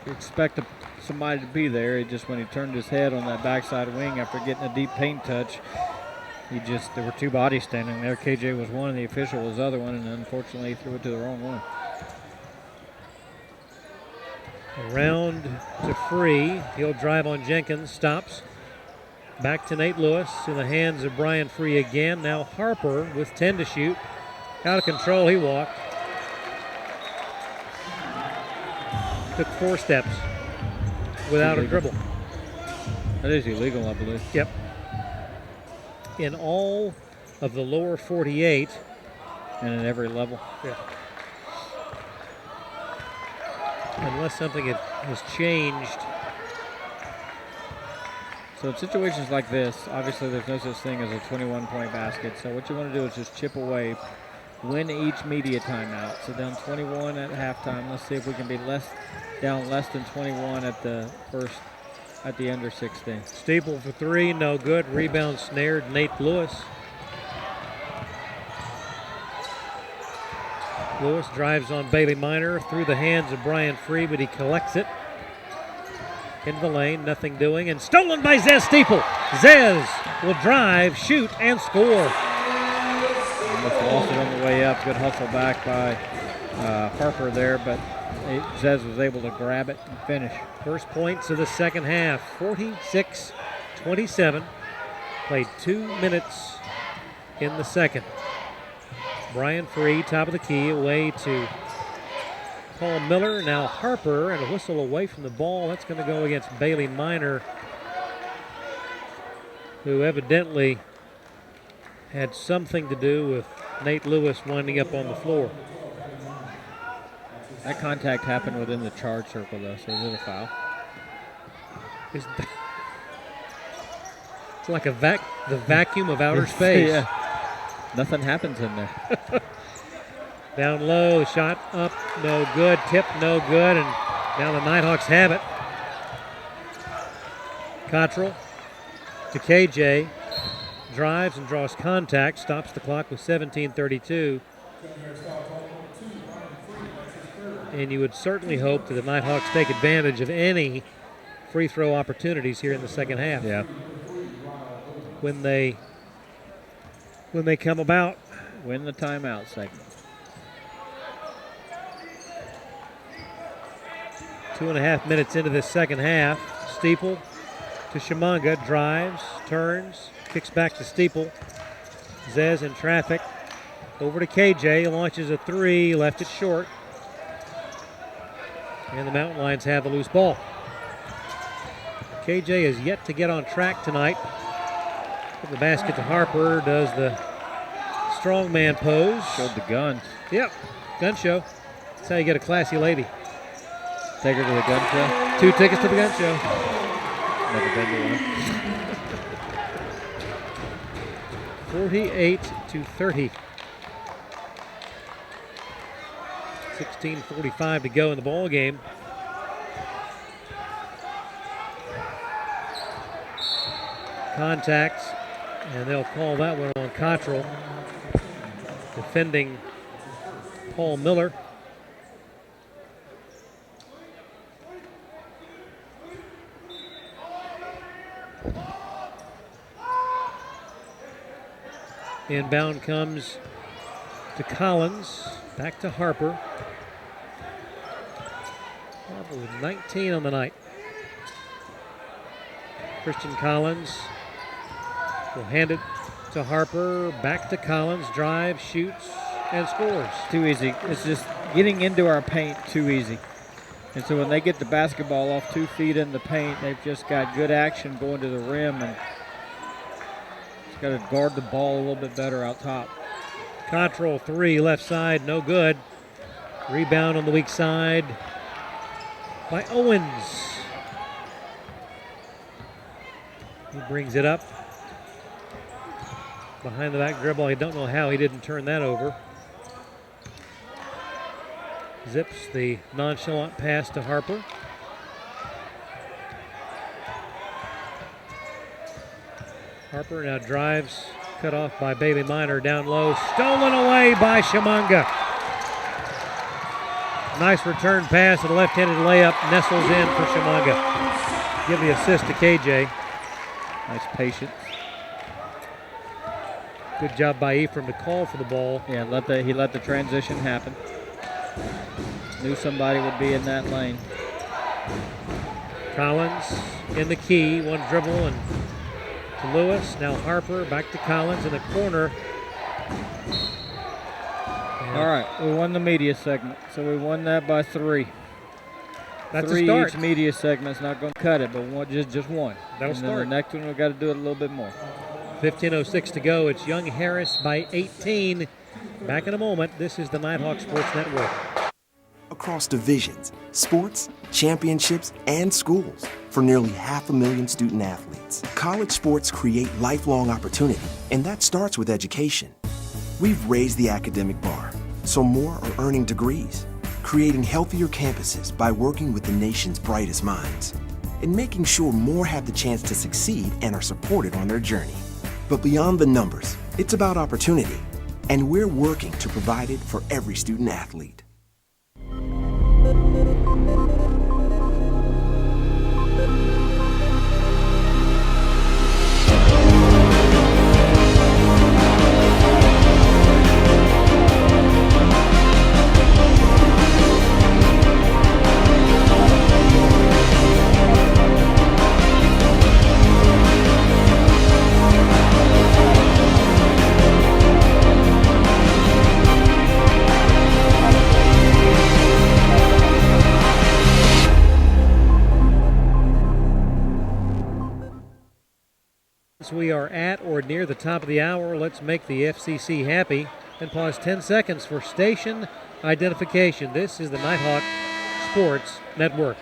F: You expect somebody to be there. He just, when he turned his head on that backside wing after getting a deep paint touch, there were 2 bodies standing there. KJ was one and the official was the other one, and unfortunately he threw it to the wrong one.
E: Around to Free. He'll drive on Jenkins. Stops. Back to Nate Lewis. In the hands of Brian Free again. Now Harper with 10 to shoot. Out of control. He walked. Took 4 steps without a dribble.
F: That is illegal, I believe.
E: Yep. In all of the lower 48.
F: And at every level.
E: Yeah. Unless something has changed.
F: So in situations like this, obviously there's no such thing as a 21-point basket. So what you want to do is just chip away, win each media timeout. So down 21 at halftime. Let's see if we can be down less than 21 at the first at the under 16.
E: Steeple for three, no good. Rebound snared Nate Lewis. Lewis drives on Bailey Minor through the hands of Brian Free, but he collects it. Into the lane, nothing doing, and stolen by Zez Steeple. Zez will drive, shoot, and score.
F: Almost lost it on the way up. Good hustle back by Harper there, but Zez was able to grab it and finish.
E: First points of the second half, 46-27. Played 2 minutes in the second. Brian Free, top of the key, away to Paul Miller. Now Harper, and a whistle away from the ball. That's going to go against Bailey Minor, who evidently had something to do with Nate Lewis winding up on the floor.
F: That contact happened within the charge circle, though, so is it a foul?
E: It's like the vacuum of outer space.
F: Yeah. Nothing happens in there.
E: Down low, shot up, no good. Tip, no good, and now the Nighthawks have it. Cottrell to KJ, drives and draws contact, stops the clock with 17:32. And you would certainly hope that the Nighthawks take advantage of any free throw opportunities here in the second half.
F: Yeah.
E: When they come about.
F: Win the timeout segment.
E: 2.5 minutes into this second half. Steeple to Shimanga, drives, turns, kicks back to Steeple. Zez in traffic. Over to KJ, launches a three, left it short. And the Mountain Lions have the loose ball. KJ is yet to get on track tonight. Put the basket to Harper, does the strongman pose.
F: Showed the guns.
E: Yep, gun show. That's how you get a classy lady.
F: Take her to the gun show?
E: 2 tickets to the gun show.
F: Never been to one.
E: 48-30. 16:45 to go in the ball game. Contact, and they'll call that one on Cottrell. Defending Paul Miller. Inbound comes to Collins, back to Harper. Harper with 19 on the night. Christian Collins will hand it to Harper, back to Collins, drives, shoots, and scores.
F: Too easy. It's just getting into our paint too easy. And so when they get the basketball off 2 feet in the paint, they've just got good action going to the rim and just got to guard the ball a little bit better out top.
E: Cottrell three, left side, no good. Rebound on the weak side by Owens. He brings it up. Behind the back dribble, I don't know how he didn't turn that over. Zips the nonchalant pass to Harper. Harper now drives, cut off by Bailey Minor, down low, stolen away by Shimanga. Nice return pass and a left-handed layup, nestles in for Shimanga. Give the assist to KJ.
F: Nice patience.
E: Good job by Ephraim to call for the ball.
F: Yeah, he let the transition happen. Knew somebody would be in that lane.
E: Collins in the key, one dribble and to Lewis. Now Harper back to Collins in the corner.
F: All right, we won the media segment, so we won that by 3.
E: That's
F: 3
E: a start.
F: each media segment's not going to cut it, but just one.
E: That'll
F: and then
E: start.
F: The next one we've got to do it a little bit more.
E: 15:06 to go. It's Young Harris by 18. Back in a moment. This is the Nighthawk Sports Network.
C: Across divisions, sports, championships, and schools for nearly 500,000 student athletes. College sports create lifelong opportunity, and that starts with education. We've raised the academic bar, so more are earning degrees, creating healthier campuses by working with the nation's brightest minds. and making sure more have the chance to succeed and are supported on their journey. But beyond the numbers, it's about opportunity, and we're working to provide it for every student athlete.
E: We are at or near the top of the hour. Let's make the FCC happy and pause 10 seconds for station identification. This is the Nighthawk Sports Network.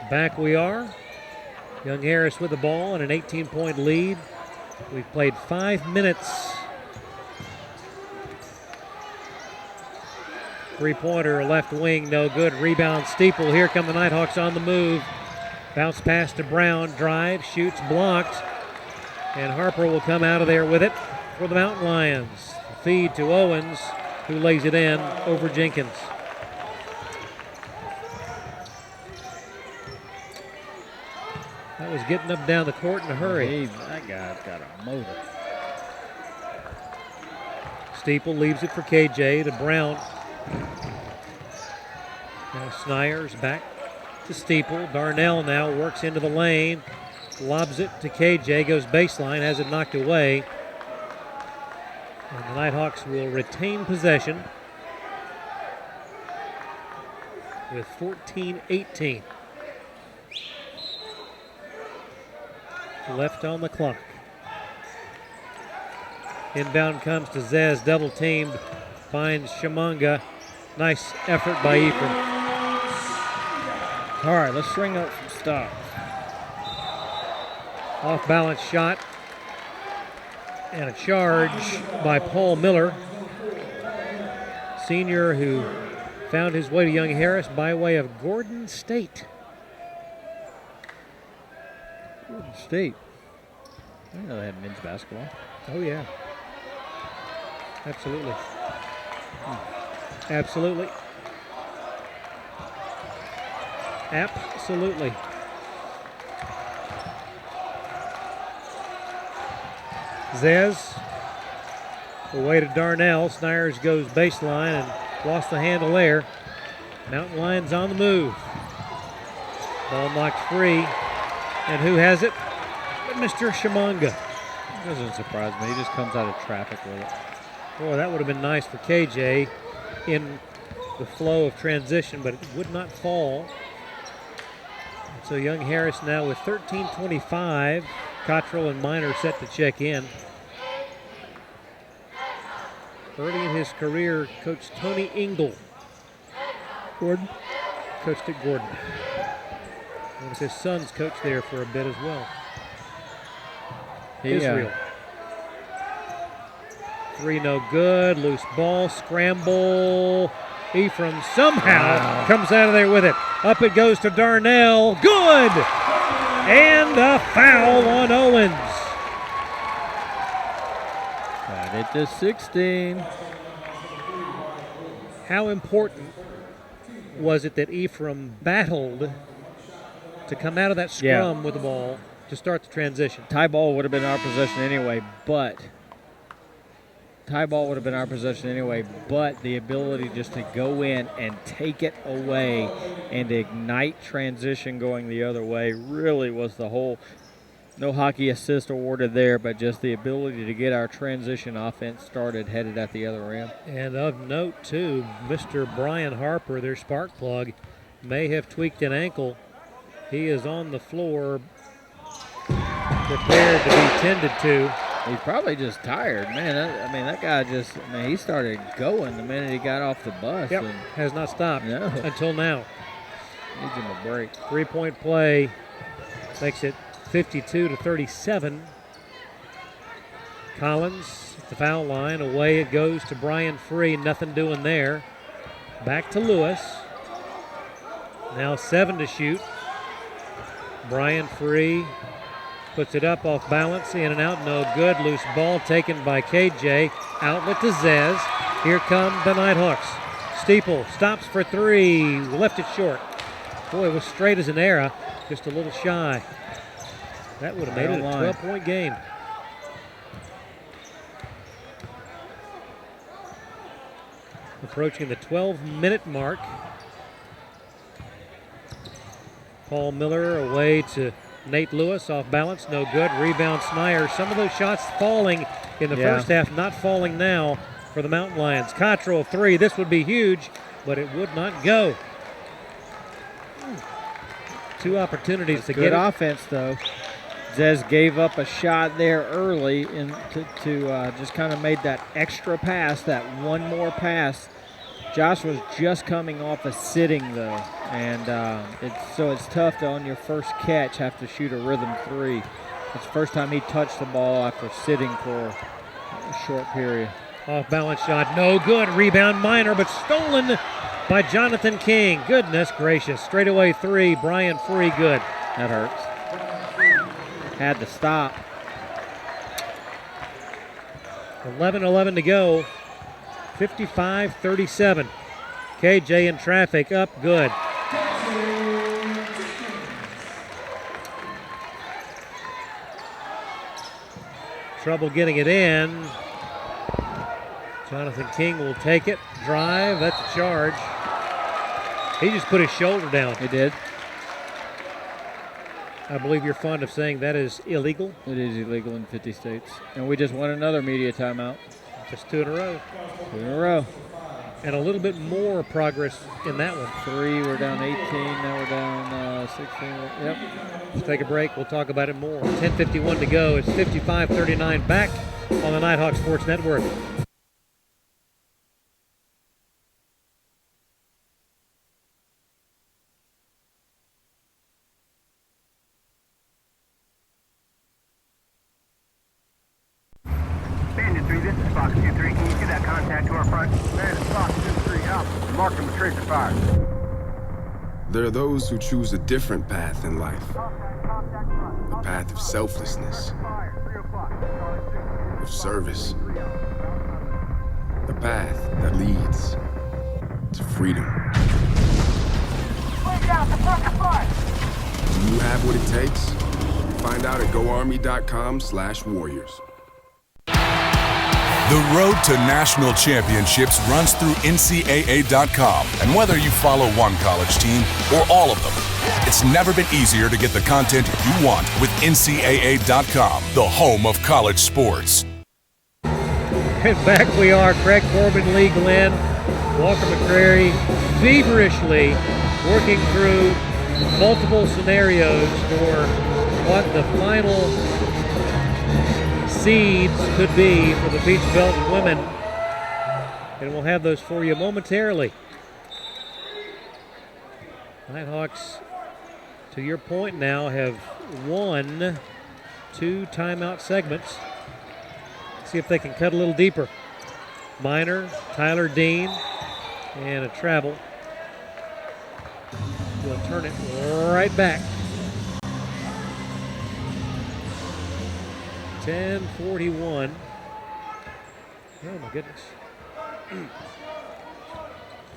E: Back we are. Young Harris with the ball and an 18-point lead. We've played 5 minutes. Three-pointer, left wing, no good. Rebound, Steeple. Here come the Nighthawks on the move. Bounce pass to Brown. Drive, shoots, blocked. And Harper will come out of there with it for the Mountain Lions. Feed to Owens, who lays it in over Jenkins. That was getting up down the court in a hurry.
F: That guy's got a motor.
E: Steeple leaves it for KJ to Brown. Now Snyers back to Steeple. Darnell now works into the lane. Lobs it to KJ, goes baseline, has it knocked away. And the Nighthawks will retain possession with 14-18 left on the clock. Inbound comes to Zez, double teamed, finds Shamanga. Nice effort by Ephraim.
F: All right, let's string up some stuff.
E: Off balance shot. And a charge by Paul Miller, senior, who found his way to Young Harris by way of Gordon State.
F: Gordon State. I didn't know they had men's basketball.
E: Oh, yeah. Absolutely. Absolutely. Absolutely. Zez away to Darnell. Snyers goes baseline and lost the handle there. Mountain Lions on the move. Ball knocked free. And who has it? But Mr. Shamanga.
F: Doesn't surprise me. He just comes out of traffic with it.
E: Boy, that would have been nice for KJ in the flow of transition, but it would not fall. So Young Harris now with 13:25. Cottrell and Minor set to check in. Early in his career, Coach Tony Engel.
F: Gordon?
E: Coached at Gordon. And his son's coached there for a bit as well. Israel. Three no good. Loose ball. Scramble. Ephraim somehow comes out of there with it. Up it goes to Darnell. Good! And a foul on Owens.
F: Got it to 16.
E: How important was it that Ephraim battled to come out of that scrum with the ball to start the transition?
F: Tie ball would have been our possession anyway, but the ability just to go in and take it away and ignite transition going the other way really was the whole. No hockey assist awarded there, but just the ability to get our transition offense started headed at the other end.
E: And of note, too, Mr. Brian Harper, their spark plug, may have tweaked an ankle. He is on the floor, prepared to be tended to.
F: He's probably just tired, man. That guy he started going the minute he got off the bus.
E: Yep,
F: and
E: has not stopped until now.
F: Needs him a break.
E: 3-point play makes it 52-37. Collins at the foul line. Away it goes to Brian Free. Nothing doing there. Back to Lewis. Now 7 to shoot. Brian Free puts it up off balance. In and out. No good. Loose ball taken by KJ. Outlet to Zez. Here come the Nighthawks. Steeple stops for 3. Left it short. Boy, it was straight as an arrow. Just a little shy. That would have made it a 12-point game. Approaching the 12-minute mark. Paul Miller away to Nate Lewis, off balance, no good. Rebound Snyder. Some of those shots falling in the first half, not falling now for the Mountain Lions. Cottrell 3, this would be huge, but it would not go. 2 opportunities to get it.
F: Good offense, though. Zez gave up a shot there early and to just kind of made that extra pass, that one more pass. Josh was just coming off a sitting, though, and it's tough to, on your first catch, have to shoot a rhythm 3. It's the first time he touched the ball after sitting for a short period.
E: Off balance shot, no good. Rebound Minor, but stolen by Jonathan King. Goodness gracious. Straightaway 3, Brian Free, good.
F: That hurts. Had to stop.
E: 11 to go. 55-37. KJ in traffic, up, good. Trouble getting it in. Jonathan King will take it. Drive, that's a charge. He just put his shoulder down.
F: He did.
E: I believe you're fond of saying that is illegal.
F: It is illegal in 50 states. And we just won another media timeout.
E: Just 2 in a row.
F: 2 in a row.
E: And a little bit more progress in that one.
F: 3, we're down 18, now we're down 16. Yep.
E: Let's take a break. We'll talk about it more. 10:51 to go. It's 55-39 back on the Nighthawk Sports Network.
L: Bandit 3, this is Fox 2-3. Can you see that contact to our front? Man, it's Fox 2-3 up. Mark him with tracer fire.
M: There are those who choose a different path in life. A path of selflessness, of service. A path that leads to freedom. Do you have what it takes? Find out at goarmy.com/warriors.
G: The road to national championships runs through NCAA.com. And whether you follow one college team or all of them, it's never been easier to get the content you want with NCAA.com, the home of college sports.
E: And back we are. Craig Corbin, Lee Glenn, Walker McCrary, feverishly working through multiple scenarios for what the final seeds could be for the Peach Belt women. And we'll have those for you momentarily. Nighthawks, to your point now, have won 2 timeout segments. See if they can cut a little deeper. Minor, Tyler Dean, and a travel. We'll turn it right back. 10:41. Oh my goodness.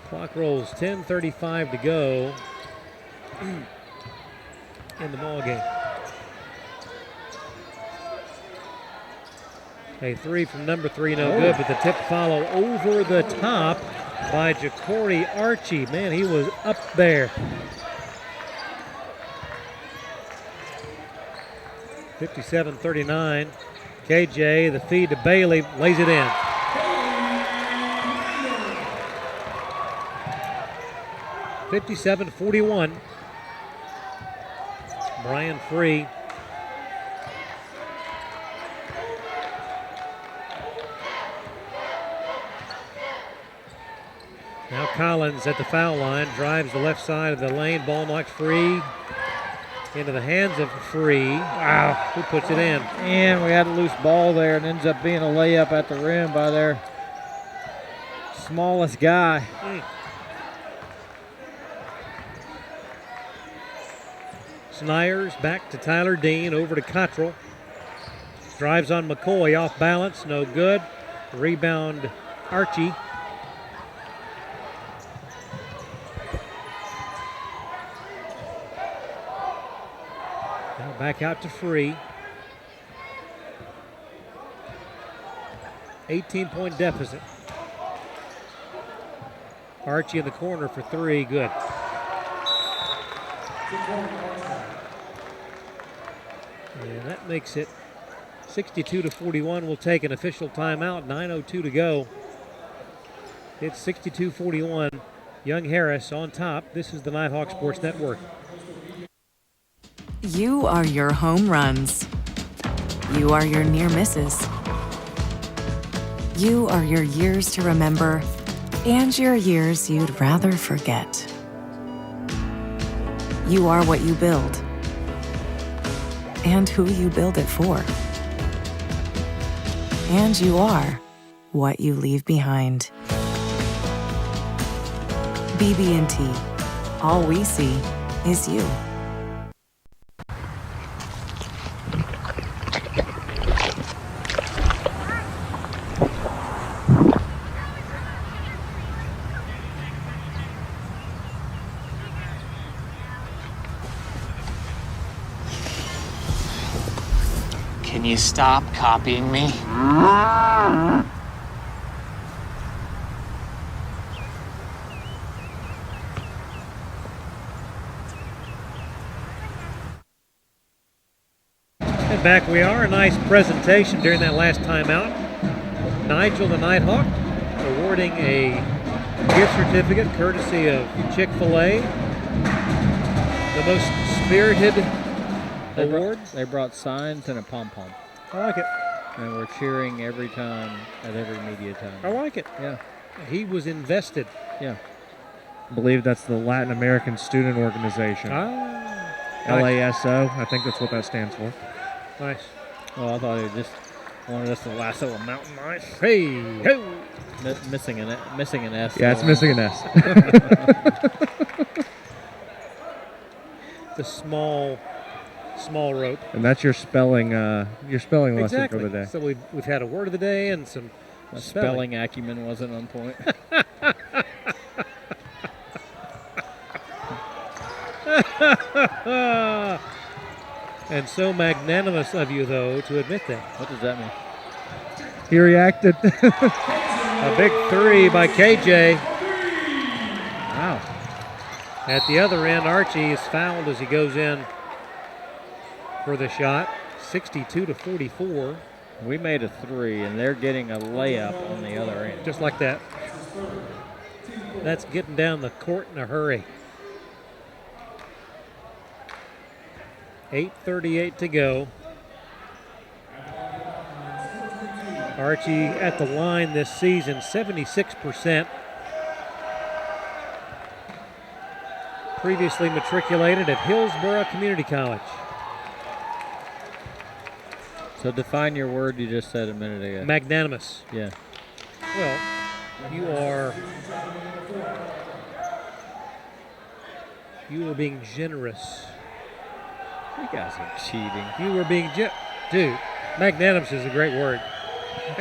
E: Clock rolls. 10:35 to go in the ball game. A 3 from number 3, no good, but the tip follow over the top by Ja'Cory Archie. Man, he was up there. 57-39. KJ, the feed to Bailey, lays it in. (57-41). Brian Free. Now Collins at the foul line, drives the left side of the lane, ball knocked free. Into the hands of Free. Wow, who puts it in?
F: And we had a loose ball there, and ends up being a layup at the rim by their smallest guy.
E: Snyers back to Tyler Dean, over to Cottrell. Drives on McCoy, off balance, no good. Rebound, Archie. Now back out to Free. 18-point deficit. Archie in the corner for three, good. And that makes it 62-41. We'll take an official timeout. 9:02 to go. It's 62-41. Young Harris on top. This is the Nighthawk Sports Network.
K: You are your home runs. You are your near misses. You are your years to remember and your years you'd rather forget. You are what you build and who you build it for. And you are what you leave behind. BB&T. All we see is you.
H: Can you stop copying me?
E: And back we are. A nice presentation during that last timeout. Nigel the Nighthawk awarding a gift certificate courtesy of Chick-fil-A. The most spirited award.
F: They brought signs and a pom-pom.
E: I like it.
F: And we're cheering every time at every media time.
E: I like it.
F: Yeah.
E: He was invested.
F: Yeah.
P: I believe that's the Latin American Student Organization. LASO. I think that's what that stands for.
E: Nice.
F: Oh, I thought he just wanted us to lasso a mountain lion.
E: Hey, ho!
F: Missing an S.
P: Yeah, it's missing an S.
E: The small rope.
P: And that's your spelling lesson for the day.
E: So we've had a word of the day and some
F: spelling acumen wasn't on point.
E: And so magnanimous of you, though, to admit that.
F: What does that mean?
P: He reacted.
E: A big three by KJ.
F: Wow.
E: At the other end, Archie is fouled as he goes in for the shot. 62-44.
F: We made a three, and they're getting a layup on the other end.
E: Just like that. That's getting down the court in a hurry. 8:38 to go. Archie at the line this season, 76%. Previously matriculated at Hillsborough Community College.
F: So define your word you just said a minute ago.
E: Magnanimous.
F: Yeah.
E: Well, you are being generous.
F: You guys are cheating.
E: You were being dude, magnanimous is a great word.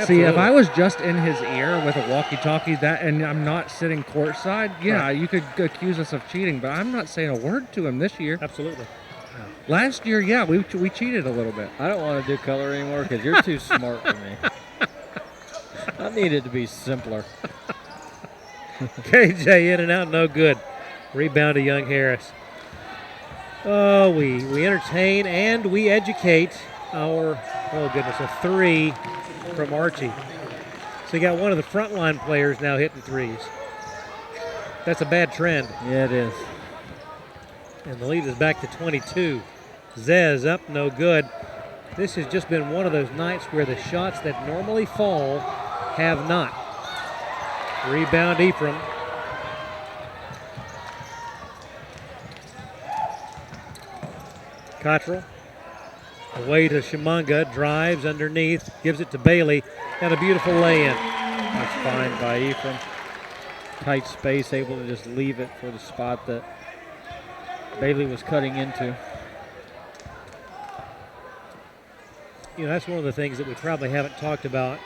P: See, if I was just in his ear with a walkie-talkie, and I'm not sitting courtside, yeah,
E: Right.
P: you could accuse us of cheating, but I'm not saying a word to him this year.
E: Absolutely.
P: Last year, yeah, we cheated a little bit.
F: I don't want to do color anymore because you're too smart for me. I need it to be simpler.
E: KJ in and out, no good. Rebound to Young Harris. Oh, we entertain and we educate our, a three from Archie. So you got one of the frontline players now hitting threes. That's a bad trend.
F: Yeah, it is.
E: And the lead is back to 22. Zez up, no good. This has just been one of those nights where the shots that normally fall have not. Rebound Ephraim. Cottrell away to Shimanga, drives underneath, gives it to Bailey, and a beautiful lay-in.
F: That's fine by Ephraim. Tight space, able to just leave it for the spot that Bailey was cutting into.
E: You know, that's one of the things that we probably haven't talked about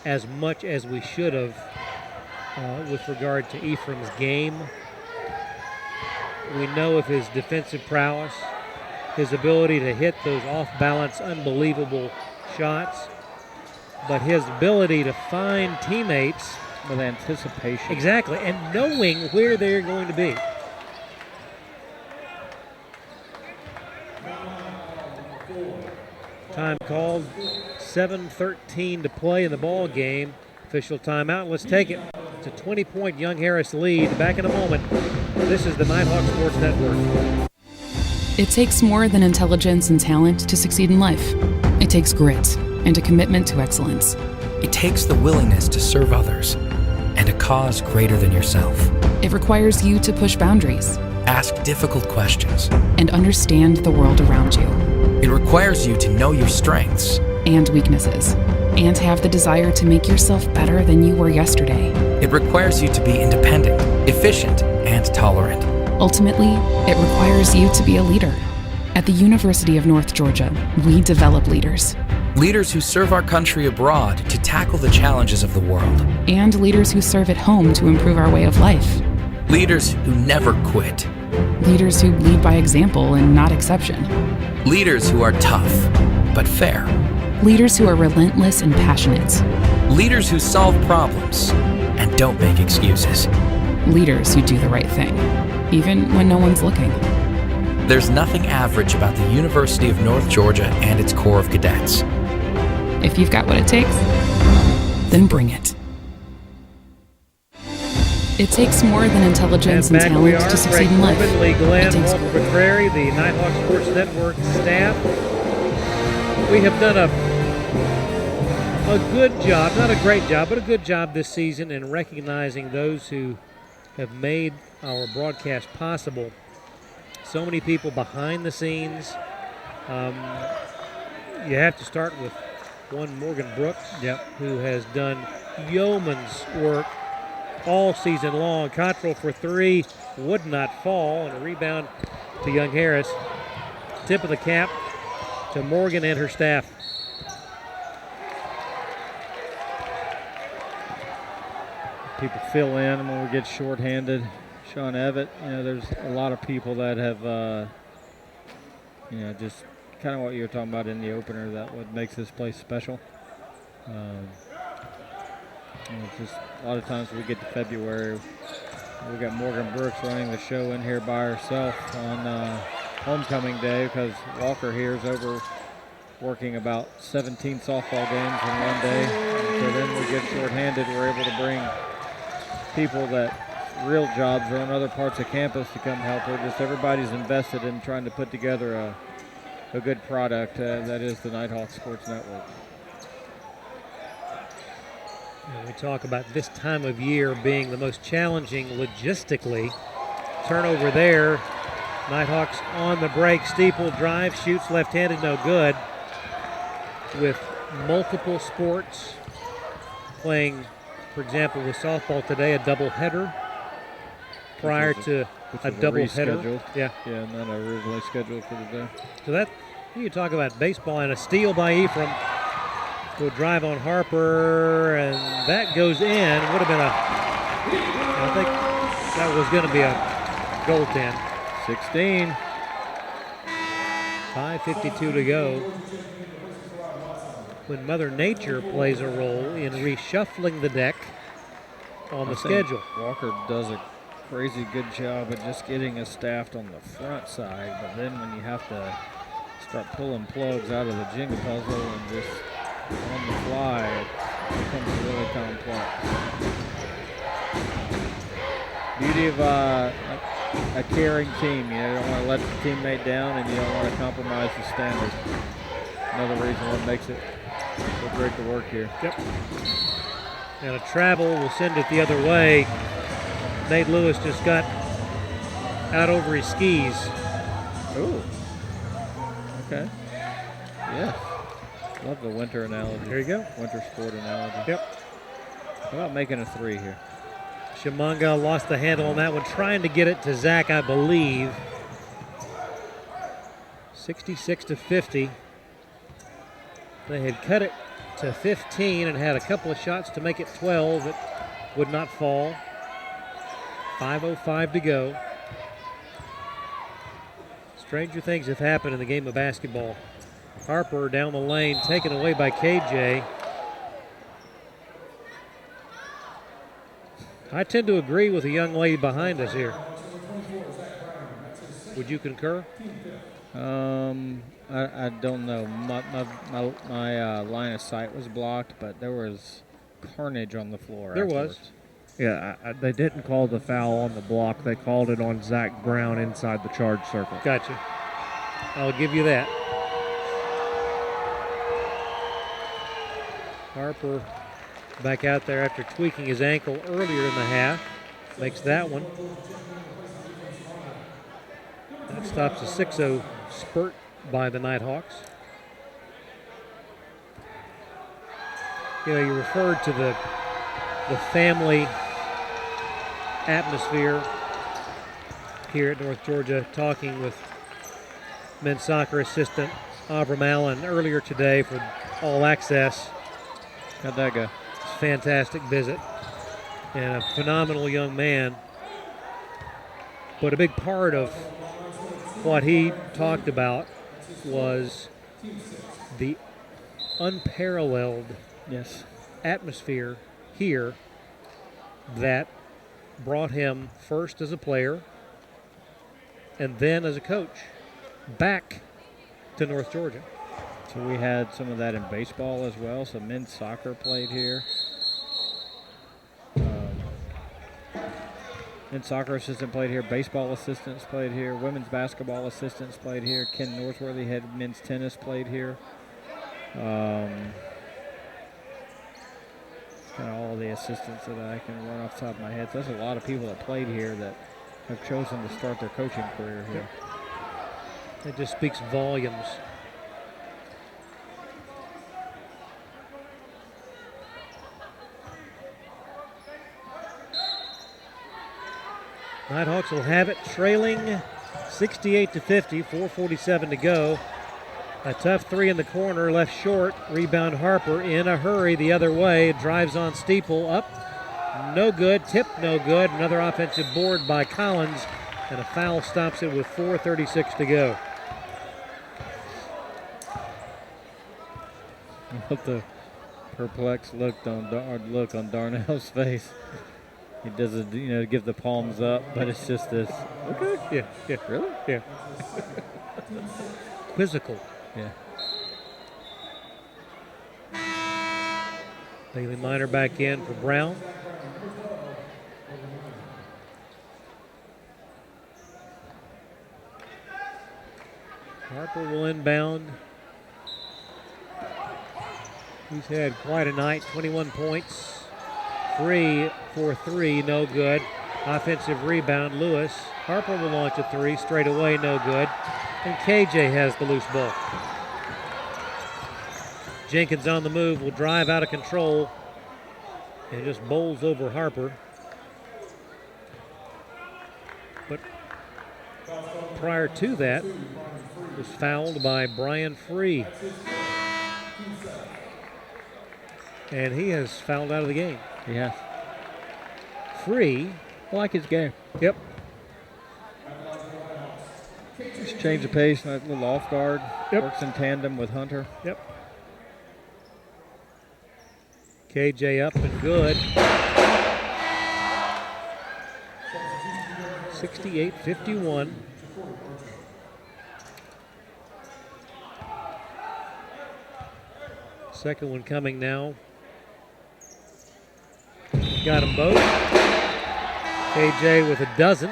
E: as much as we should have with regard to Ephraim's game. We know of his defensive prowess, his ability to hit those off-balance, unbelievable shots, but his ability to find teammates
F: with anticipation.
E: Exactly, and knowing where they're going to be. Time called, 7:13 to play in the ball game. Official timeout. Let's take it. It's a 20-point Young Harris lead. Back in a moment. This is the Nighthawk Sports Network.
I: It takes more than intelligence and talent to succeed in life. It takes grit and a commitment to excellence.
J: It takes the willingness to serve others and a cause greater than yourself.
I: It requires you to push boundaries,
J: ask difficult questions,
I: and understand the world around you.
J: It requires you to know your strengths
I: and weaknesses, and have the desire to make yourself better than you were yesterday.
J: It requires you to be independent, efficient, and tolerant.
I: Ultimately, it requires you to be a leader. At the University of North Georgia, we develop leaders.
J: Leaders who serve our country abroad to tackle the challenges of the world.
I: And leaders who serve at home to improve our way of life.
J: Leaders who never quit.
I: Leaders who lead by example and not exception.
J: Leaders who are tough, but fair.
I: Leaders who are relentless and passionate.
J: Leaders who solve problems and don't make excuses.
I: Leaders who do the right thing, even when no one's looking.
J: There's nothing average about the University of North Georgia and its Corps of Cadets.
I: If you've got what it takes, then bring it. It takes more than intelligence and talent to succeed in life.
E: Lee Glenn, Walter McCrary, the Nighthawk Sports Network staff. We have done a good job, not a great job, but a good job this season in recognizing those who have made our broadcast possible. So many people behind the scenes. You have to start with one Morgan Brooks, who has done yeoman's work all season long. Cottrell for three, would not fall, and a rebound to Young Harris. Tip of the cap to Morgan and her staff.
F: People fill in when we get shorthanded. Sean Evett, there's a lot of people that have, just kind of what you were talking about in the opener, that what makes this place special. It's just a lot of times we get to February, we got Morgan Brooks running the show in here by herself on homecoming day because Walker here is over working about 17 softball games in one day. And so then we get shorthanded, we're able to bring people that real jobs are on other parts of campus to come help her. Just everybody's invested in trying to put together a good product that is the Nighthawk Sports Network.
E: We talk about this time of year being the most challenging logistically. Turnover there. Nighthawks on the break. Steeple drive, shoots left-handed, no good. With multiple sports playing, for example, with softball today, a doubleheader prior to a doubleheader.
F: Yeah, not originally scheduled for today.
E: So that, you talk about baseball, and a steal by Ephraim. Will drive on Harper, and that goes in. Would have been I think that was going to be a goaltend.
F: 16.
E: 5:52 to go. When Mother Nature plays a role in reshuffling the deck on the schedule.
F: Walker does a crazy good job at just getting us staffed on the front side, but then when you have to start pulling plugs out of the Jenga puzzle and just on the fly, it becomes really complex. Beauty of a caring team. You don't want to let the teammate down, and you don't want to compromise the standard. Another reason what makes it so great to work here.
E: Yep. And a travel will send it the other way. Nate Lewis just got out over his skis.
F: Ooh. Okay. Yeah. Love the winter analogy.
E: There you go.
F: Winter sport analogy.
E: Yep.
F: How about making a 3 here?
E: Chimanga lost the handle on that one, trying to get it to Zach, I believe. 66-50. They had cut it to 15 and had a couple of shots to make it 12. It would not fall. 5:05 to go. Stranger things have happened in the game of basketball. Harper down the lane, taken away by KJ. I tend to agree with the young lady behind us here. Would you concur?
F: I don't know. My line of sight was blocked, but there was carnage on the floor.
E: There
F: afterwards.
E: was.
P: Yeah, they didn't call the foul on the block. They called it on Zach Brown inside the charge circle.
E: Gotcha. I'll give you that. Harper back out there after tweaking his ankle earlier in the half. Makes that one. That stops a 6-0 spurt by the Nighthawks. You know, you referred to the family atmosphere here at North Georgia, talking with men's soccer assistant Avram Allen earlier today for All Access.
F: How'd that go?
E: It's a fantastic visit and a phenomenal young man. But a big part of what he talked about was the unparalleled atmosphere here that brought him first as a player and then as a coach back to North Georgia.
F: So we had some of that in baseball as well. So men's soccer played here. Men's soccer assistant played here. Baseball assistants played here. Women's basketball assistants played here. Ken Northworthy had men's tennis played here. Kind of all the assistants that I can run off the top of my head. So there's a lot of people that played here that have chosen to start their coaching career here.
E: It just speaks volumes. Nighthawks will have it, trailing 68-50, 4:47 to go. A tough three in the corner, left short. Rebound Harper in a hurry the other way. Drives on Steeple, up, no good. Tip, no good. Another offensive board by Collins, and a foul stops it with 4:36 to go.
F: What the perplexed look on Darnell's face. He does it, to give the palms up, but it's just this.
E: Okay. Yeah.
F: Really?
E: Yeah. Quizzical.
F: Yeah.
E: Bailey Minor back in for Brown. Harper will inbound. He's had quite a night, 21 points. 3 for 3, no good. Offensive rebound, Lewis. Harper will launch a three, straight away, no good. And KJ has the loose ball. Jenkins on the move, will drive out of control and just bowls over Harper. But prior to that, was fouled by Brian Free. And he has fouled out of the game.
F: Yeah.
E: Free.
F: I like his game.
E: Yep.
F: Just change the pace, a little off guard.
E: Yep.
F: Works in tandem with Hunter.
E: Yep. KJ up and good. 68-51. Second one coming now. Got them both. KJ with a dozen.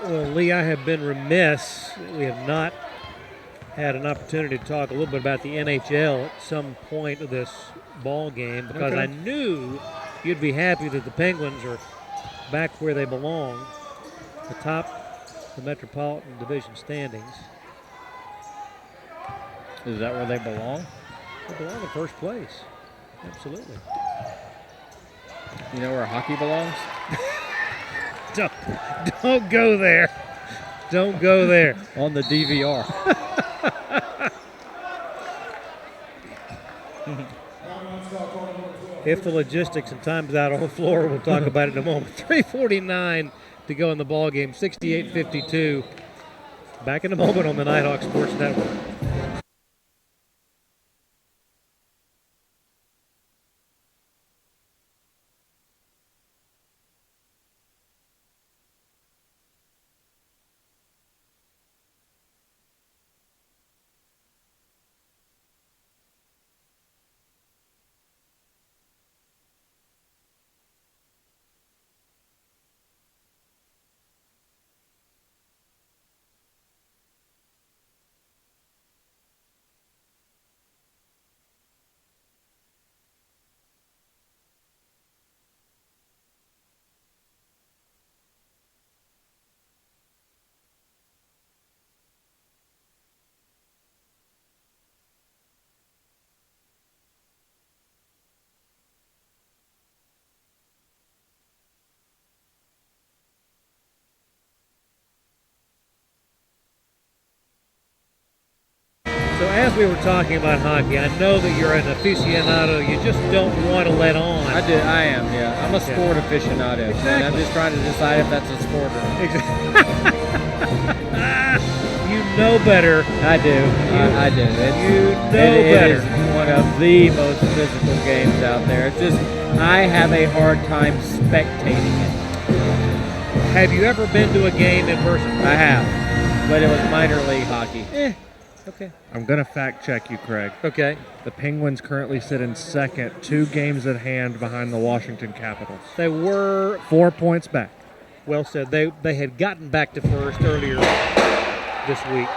E: Well, Lee, I have been remiss. We have not had an opportunity to talk a little bit about the NHL at some point of this ball game because I knew you'd be happy that the Penguins are back where they belong, atop the Metropolitan Division standings.
F: Is that where they belong?
E: They belong in first place. Absolutely.
F: You know where hockey belongs?
E: Don't go there. Don't go there.
F: On the DVR.
E: If the logistics and time's out on the floor, we'll talk about it in a moment. 3:49 to go in the ball game. 68-52. Back in a moment on the Nighthawk Sports Network. So as we were talking about hockey, I know that you're an aficionado. You just don't want to let on.
F: I am, yeah. I'm a sport aficionado.
E: Exactly.
F: And I'm just trying to decide if that's a sport or not.
E: You know better.
F: I do. I do.
E: Better.
F: It is one of the most physical games out there. It's just, I have a hard time spectating it.
E: Have you ever been to a game in person?
F: I have, but it was minor league hockey.
E: Okay.
P: I'm going to fact check you, Craig.
E: Okay.
P: The Penguins currently sit in second, 2 games at hand behind the Washington Capitals.
E: They were
P: 4 points back.
E: Well said. They had gotten back to first earlier this week.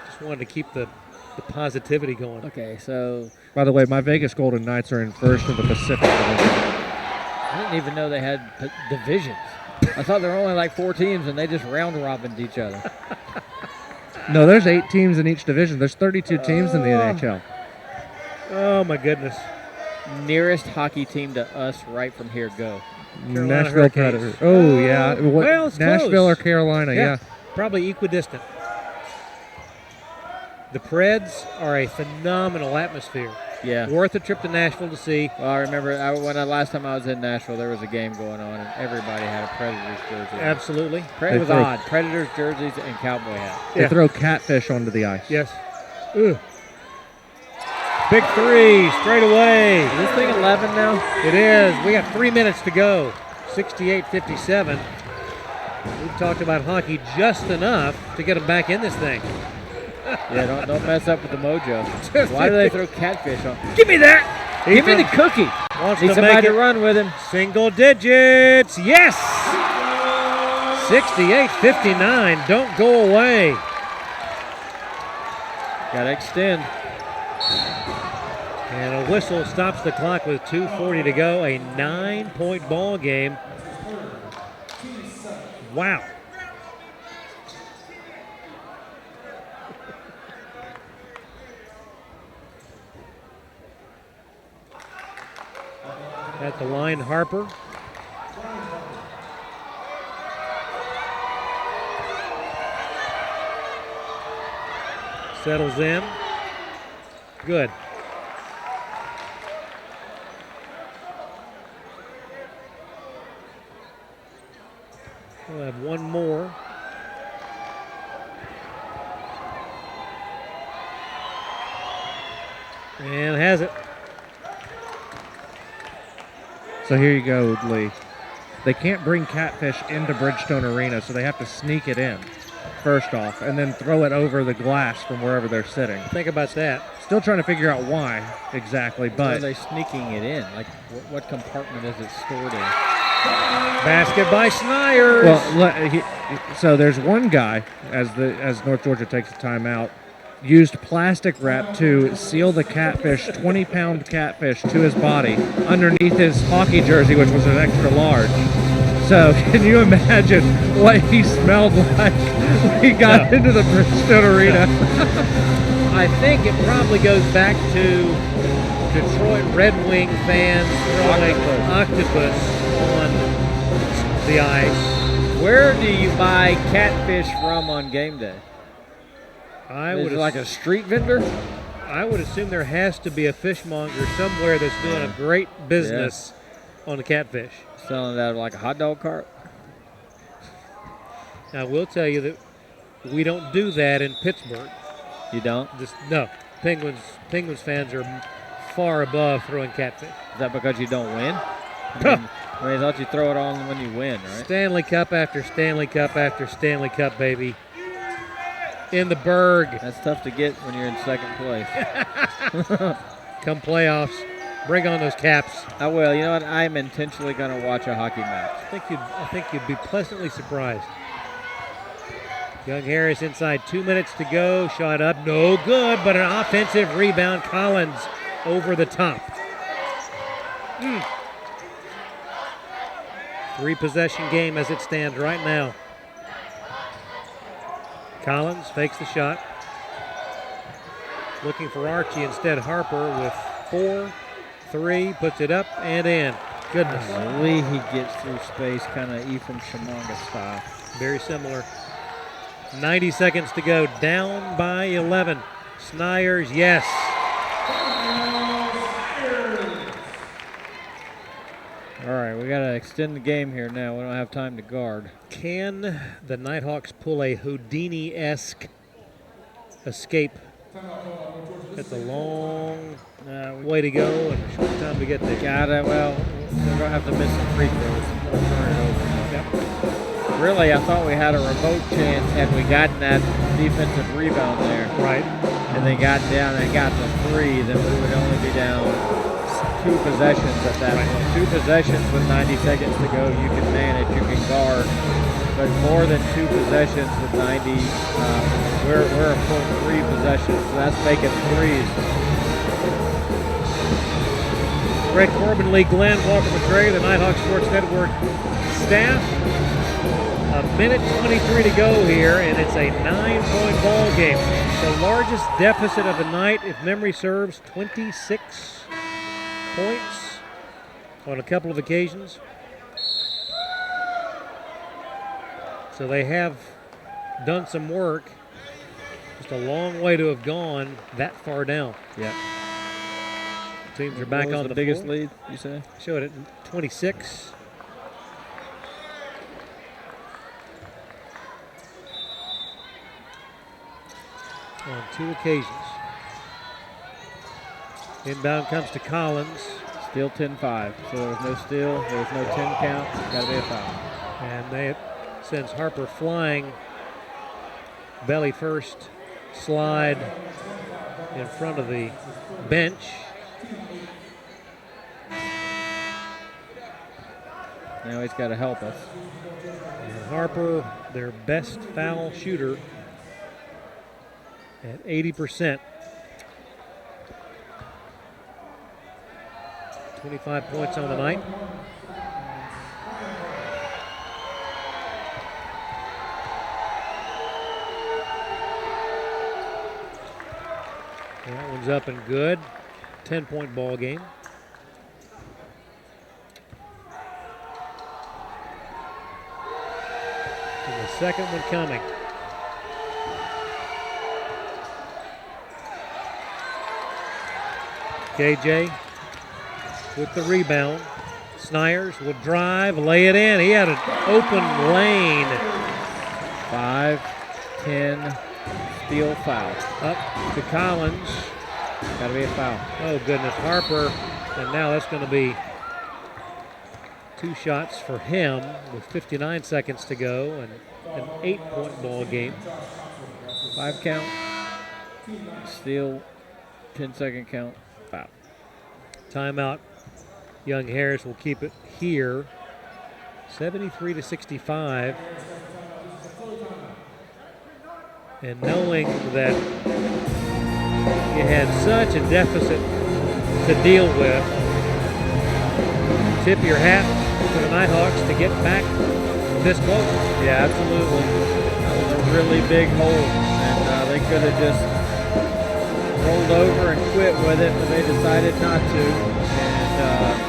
E: Just wanted to keep the positivity going.
F: Okay, so
P: By the way, my Vegas Golden Knights are in first in the Pacific Division.
F: I didn't even know they had divisions. I thought there were only like 4 teams and they just round robined each other.
P: No, there's 8 teams in each division. There's 32 teams in the NHL.
E: Oh, my goodness.
F: Nearest hockey team to us right from here, go.
E: Carolina
P: Nashville
E: Hurricanes.
P: Predators. Oh, yeah.
E: Well, it's
P: Nashville
E: close.
P: or Carolina, yeah.
E: Probably equidistant. The Preds are a phenomenal atmosphere.
F: Yeah.
E: Worth a trip to Nashville to see.
F: Well, I remember last time I was in Nashville, there was a game going on, and everybody had a Predators jersey.
E: Absolutely.
F: It was odd. Predators jerseys and cowboy hats.
P: They throw catfish onto the ice.
E: Yes. Ugh. Big 3 straight away.
F: Is this thing 11 now?
E: It is. We got 3 minutes to go. 68-57. We've talked about hockey just enough to get them back in this thing.
F: Yeah, don't mess up with the mojo. Why do they throw catfish on?
E: Give me that!
F: Give me the cookie.
E: Wants
F: Need
E: to
F: somebody
E: make
F: to
E: it
F: run with him.
E: Single digits. Yes! 68-59. Don't go away.
F: Got to extend.
E: And a whistle stops the clock with 2:40 to go. A 9-point ball game. Wow. At the line, Harper. Settles in. Good. We'll have one more. And has it.
P: So here you go, Lee. They can't bring catfish into Bridgestone Arena, so they have to sneak it in, first off, and then throw it over the glass from wherever they're sitting.
E: Think about that.
P: Still trying to figure out why exactly,
F: Why
P: but
F: are they sneaking it in? Like, what compartment is it stored in?
E: Basket by Snyers.
P: Well, so there's one guy as North Georgia takes a timeout used plastic wrap to seal the catfish, 20-pound catfish, to his body underneath his hockey jersey, which was an extra large. So can you imagine what he smelled like when he got into the Bridgestone Arena?
E: I think it probably goes back to Detroit Red Wing fans throwing octopus on the ice.
F: Where do you buy catfish from on game day? Is it like a street vendor?
E: I would assume there has to be a fishmonger somewhere that's doing a great business on the catfish.
F: Selling it out of like a hot dog cart?
E: Now, I will tell you that we don't do that in Pittsburgh.
F: You don't?
E: No. Penguins fans are far above throwing catfish.
F: Is that because you don't win? I thought you throw it on when you win, right?
E: Stanley Cup after Stanley Cup after Stanley Cup, baby. In the Berg.
F: That's tough to get when you're in second place.
E: Come playoffs, bring on those caps.
F: I will. You know what? I'm intentionally going to watch a hockey match.
E: I think you'd be pleasantly surprised. Young Harris inside 2 minutes to go. Shot up, no good, but an offensive rebound. Collins over the top. 3-possession game as it stands right now. Collins fakes the shot. Looking for Archie instead. Harper with 4-3, puts it up and in. Goodness.
F: Lee, he gets through space, kind of Ephraim Shamanga style.
E: Very similar. 90 seconds to go. Down by 11. Snyers, yes.
F: All right, we got to extend the game here now. We don't have time to guard.
E: Can the Nighthawks pull a Houdini-esque escape? That's a long way to go and a short time to get there.
F: Well, we're going to have to miss some free throws. We'll turn it over. Yep. Really, I thought we had a remote chance had we gotten that defensive rebound there.
E: Right.
F: And they got down and got the 3, then we would only be down 2 possessions at that point. 2 possessions with 90 seconds to go, you can manage, you can guard. But more than 2 possessions with 90, we're a full 3 possessions. So that's making 3s.
E: Greg Corbin, Lee Glenn, Walker McRae, the Nighthawk Sports Network staff. A minute 23 to go here, and it's a 9-point ball game. The largest deficit of the night, if memory serves, 26 points on a couple of occasions. So they have done some work. Just a long way to have gone that far down.
F: Yeah.
E: Teams are back on the
F: biggest
E: floor.
F: lead, you say?
E: Showed it 26. On 2 occasions. Inbound comes to Collins.
F: Still 10-5. So there was no steal. There was no 10 count. Got to be a foul.
E: And they sends Harper flying. Belly first. Slide in front of the bench.
F: Now he's got to help us.
E: And Harper, their best foul shooter, at 80%. 25 points on the night. That one's up and good. 10-point ball game. And the second one coming. KJ with the rebound. Snyers will drive, lay it in. He had an open lane.
F: 5-10 steal foul.
E: Up to Collins.
F: Got to be a foul.
E: Oh, goodness. Harper. And now that's going to be 2 shots for him with 59 seconds to go and an 8-point ball game.
F: 5 count. Steal. 10-second count. Foul.
E: Timeout. Young Harris will keep it here. 73-65. And knowing that you had such a deficit to deal with, tip your hat to the Nighthawks to get back this close.
F: Yeah, absolutely. That was a really big hole, and they could have just rolled over and quit with it, but they decided not to, and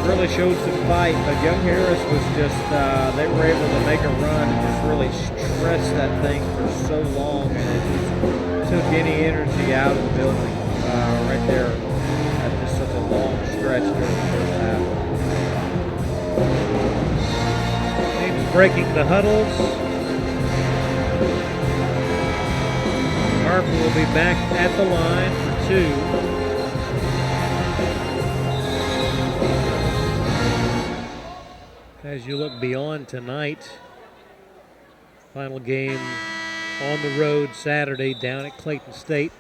F: really showed some fight. But Young Harris was just, they were able to make a run and just really stretch that thing for so long, and it just took any energy out of the building right there at just such a long stretch during the first half.
E: Teams breaking the huddles. Harper will be back at the line for 2. As you look beyond tonight, final game on the road Saturday down at Clayton State.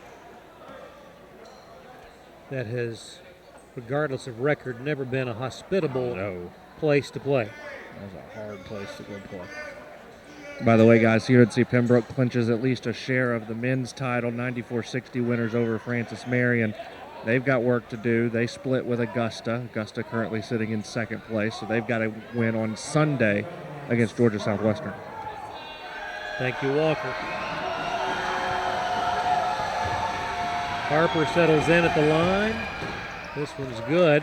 E: That has, regardless of record, never been a hospitable place to play.
F: That was a hard place to go play.
P: By the way, guys, UNC Pembroke clinches at least a share of the men's title, 94-60 winners over Francis Marion. They've got work to do. They split with Augusta. Augusta currently sitting in second place, so they've got to win on Sunday against Georgia Southwestern.
E: Thank you, Walker. Harper settles in at the line. This one's good.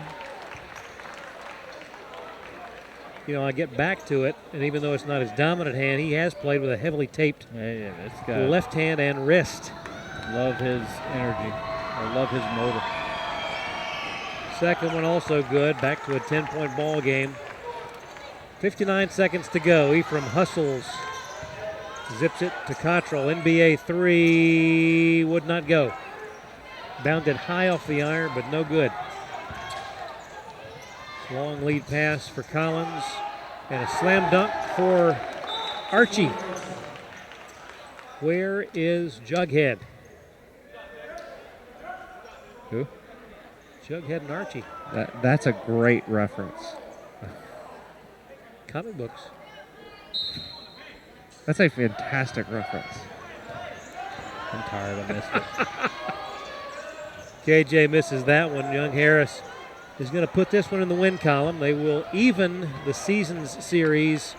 E: You know, I get back to it, and even though it's not his dominant hand, he has played with a heavily taped left hand and wrist.
F: Love his energy. I love his motor.
E: Second one also good. Back to a 10-point ball game. 59 seconds to go. Ephraim hustles. Zips it to Cottrell. NBA 3 would not go. Bounded high off the iron, but no good. Long lead pass for Collins. And a slam dunk for Archie. Where is Jughead?
P: Who?
E: Jughead and Archie.
P: That's a great reference.
E: Comic books.
P: That's a fantastic reference.
F: I'm tired of missing it.
E: KJ misses that one. Young Harris is going to put this one in the win column. They will even the season's series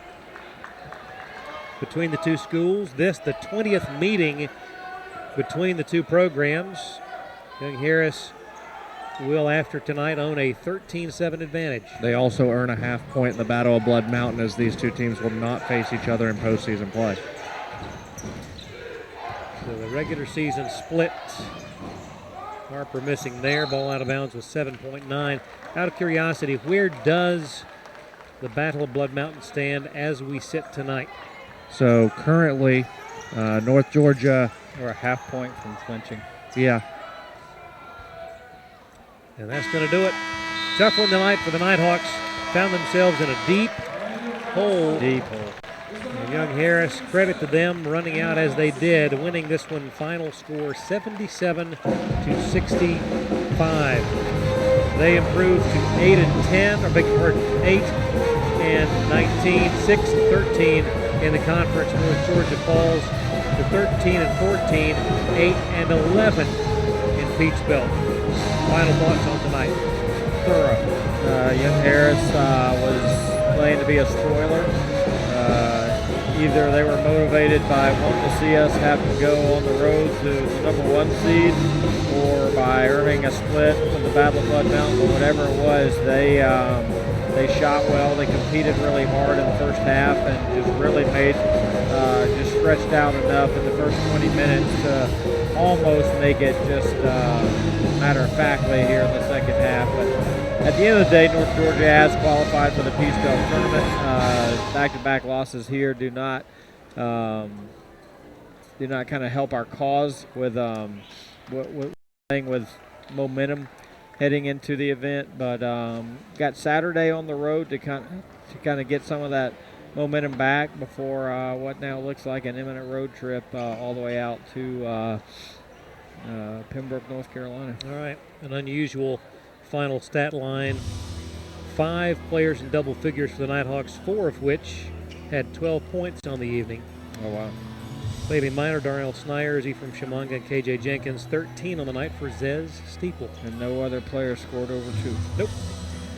E: between the two schools. This, the 20th meeting between the two programs. Young Harris will, after tonight, own a 13-7 advantage.
P: They also earn a half point in the Battle of Blood Mountain, as these two teams will not face each other in postseason play.
E: So the regular season split. Harper missing there. Ball out of bounds with 7.9. Out of curiosity, where does the Battle of Blood Mountain stand as we sit tonight?
P: So currently, North Georgia.
F: We're a half point from clinching.
P: Yeah.
E: And that's going to do it. Tough one tonight for the Nighthawks. Found themselves in a deep hole.
F: Deep hole.
E: And Young Harris, credit to them running out as they did, winning this one final score 77-65. They improved to 8-10, or beg your pardon, 8-19, 6-13 in the conference. North Georgia falls to 13-14, 8-11 in Peach Belt. Final thoughts on tonight.
F: Thorough. Young Harris was playing to be a spoiler. Either they were motivated by wanting to see us have to go on the road to the #1 seed, or by earning a split in the Battle of Blood Mountain, or whatever it was. They shot well. They competed really hard in the first half and just really made, just stretched out enough in the first 20 minutes to almost make it just matter-of-factly here in the second half. But at the end of the day, North Georgia has qualified for the Peach Belt tournament. Back-to-back losses here do not kind of help our cause with playing with momentum heading into the event. But got Saturday on the road to kind of get some of that momentum back before what now looks like an imminent road trip all the way out to Pembroke, North Carolina.
E: All right, an unusual final stat line. 5 players in double figures for the Nighthawks, 4 of which had 12 points on the evening.
F: Oh, wow.
E: Bailey Minor, Darnell Snyers, Ephraim Shamonga, and KJ Jenkins. 13 on the night for Zez Steeple.
F: And no other player scored over 2.
E: Nope.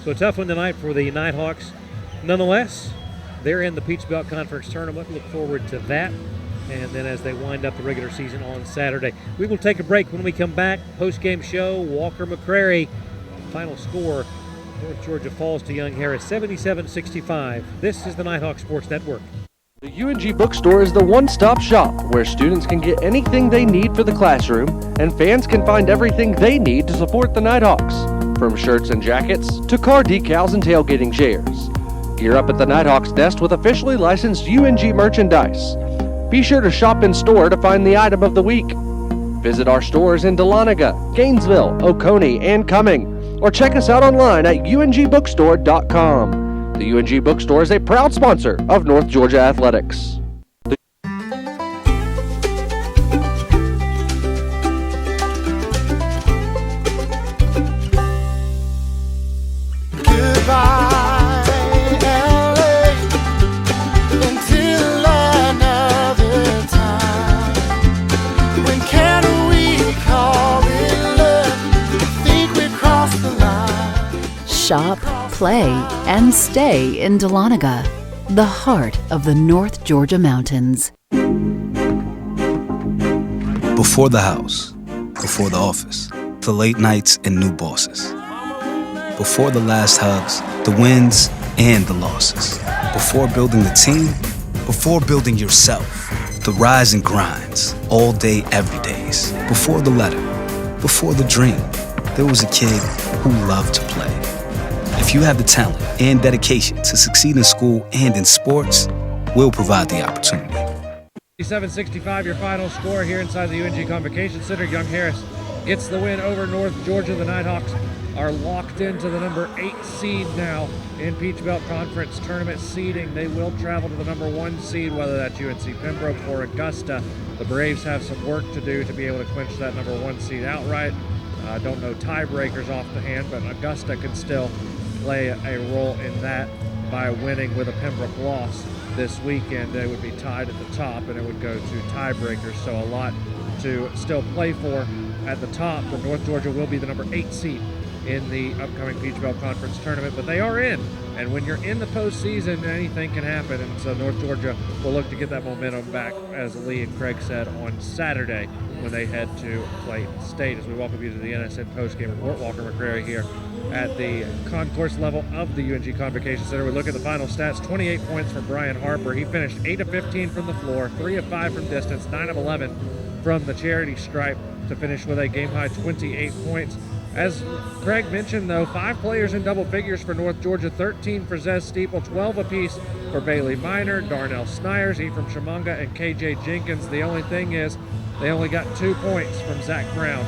E: So a tough one tonight for the Nighthawks. Nonetheless, they're in the Peach Belt Conference Tournament. Look forward to that. And then as they wind up the regular season on Saturday. We will take a break. When we come back, post-game show, Walker McCrary. Final score, North Georgia falls to Young Harris, 77-65. This is the Nighthawk Sports Network.
D: The UNG Bookstore is the one-stop shop where students can get anything they need for the classroom and fans can find everything they need to support the Nighthawks. From shirts and jackets to car decals and tailgating chairs. Gear up at the Nighthawks Nest with officially licensed UNG merchandise. Be sure to shop in store to find the item of the week. Visit our stores in Dahlonega, Gainesville, Oconee, and Cumming, or check us out online at ungbookstore.com. The UNG Bookstore is a proud sponsor of North Georgia Athletics.
Y: Shop, play, and stay in Dahlonega, the heart of the North Georgia mountains.
N: Before the house, before the office, the late nights and new bosses. Before the last hugs, the wins and the losses. Before building the team, before building yourself, the rise and grinds, all day, every days. Before the letter, before the dream, there was a kid who loved to play. If you have the talent and dedication to succeed in school and in sports, we'll provide the opportunity.
A: 77-65, your final score here inside the UNG Convocation Center. Young Harris gets the win over North Georgia. The Nighthawks are locked into the number 8 seed now in Peach Belt Conference Tournament seeding. They will travel to the number 1 seed, whether that's UNC Pembroke or Augusta. The Braves have some work to do to be able to clinch that number 1 seed outright. I don't know tiebreakers off the hand, but Augusta can still play a role in that by winning with a Pembroke loss this weekend. They would be tied at the top and it would go to tiebreakers, so a lot to still play for at the top. But North Georgia will be the number 8 seed in the upcoming Peach Belt Conference Tournament, but they are in, and when you're in the postseason, anything can happen, and so North Georgia will look to get that momentum back, as Lee and Craig said, on Saturday when they head to Clayton State. As we welcome you to the NSN postgame report, Walker McCrary here at the concourse level of the UNG Convocation Center. We look at the final stats. 28 points from Brian Harper. He finished 8 of 15 from the floor, 3 of 5 from distance, 9 of 11 from the charity stripe to finish with a game-high 28 points. As Craig mentioned, though, 5 players in double figures for North Georgia, 13 for Zez Steeple, 12 apiece for Bailey Minor, Darnell Snyers, Ephraim Shamonga, and KJ Jenkins. The only thing is they only got 2 points from Zach Brown,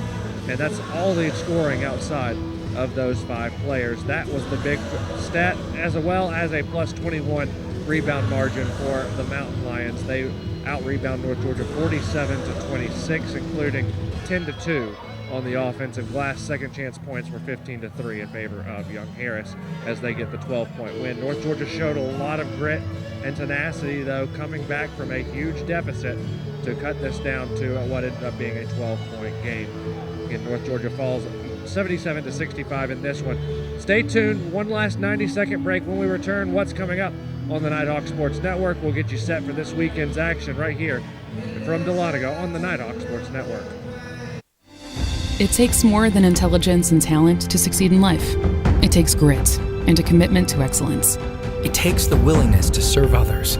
A: and that's all the scoring outside of those 5 players. That was the big stat, as well as a plus 21 rebound margin for the Mountain Lions. They out-rebound North Georgia 47-26, including 10-2 on the offensive glass. Second chance points were 15-3 in favor of Young Harris as they get the 12-point win. North Georgia showed a lot of grit and tenacity, though, coming back from a huge deficit to cut this down to what ended up being a 12-point game. Again, North Georgia falls 77-65 in this one. Stay tuned. One last 90-second break. When we return, what's coming up on the Nighthawk Sports Network? We'll get you set for this weekend's action right here from Dahlonega on the Nighthawk Sports Network.
I: It takes more than intelligence and talent to succeed in life. It takes grit and a commitment to excellence.
J: It takes the willingness to serve others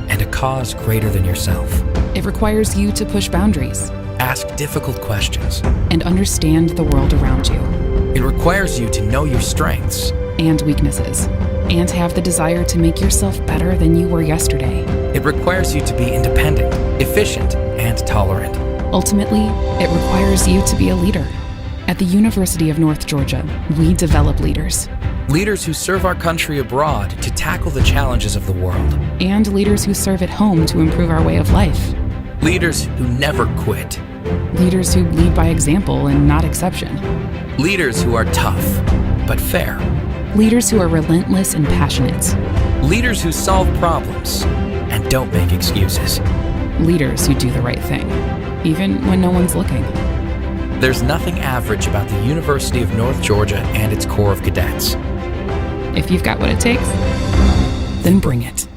J: and a cause greater than yourself.
I: It requires you to push boundaries,
J: ask difficult questions,
I: and understand the world around you.
J: It requires you to know your strengths
I: and weaknesses, and have the desire to make yourself better than you were yesterday.
J: It requires you to be independent, efficient, and tolerant.
I: Ultimately, it requires you to be a leader. At the University of North Georgia, we develop leaders.
J: Leaders who serve our country abroad to tackle the challenges of the world.
I: And leaders who serve at home to improve our way of life.
J: Leaders who never quit.
I: Leaders who lead by example and not exception.
J: Leaders who are tough, but fair.
I: Leaders who are relentless and passionate.
J: Leaders who solve problems and don't make excuses.
I: Leaders who do the right thing, even when no one's looking.
J: There's nothing average about the University of North Georgia and its Corps of Cadets.
I: If you've got what it takes, then bring it.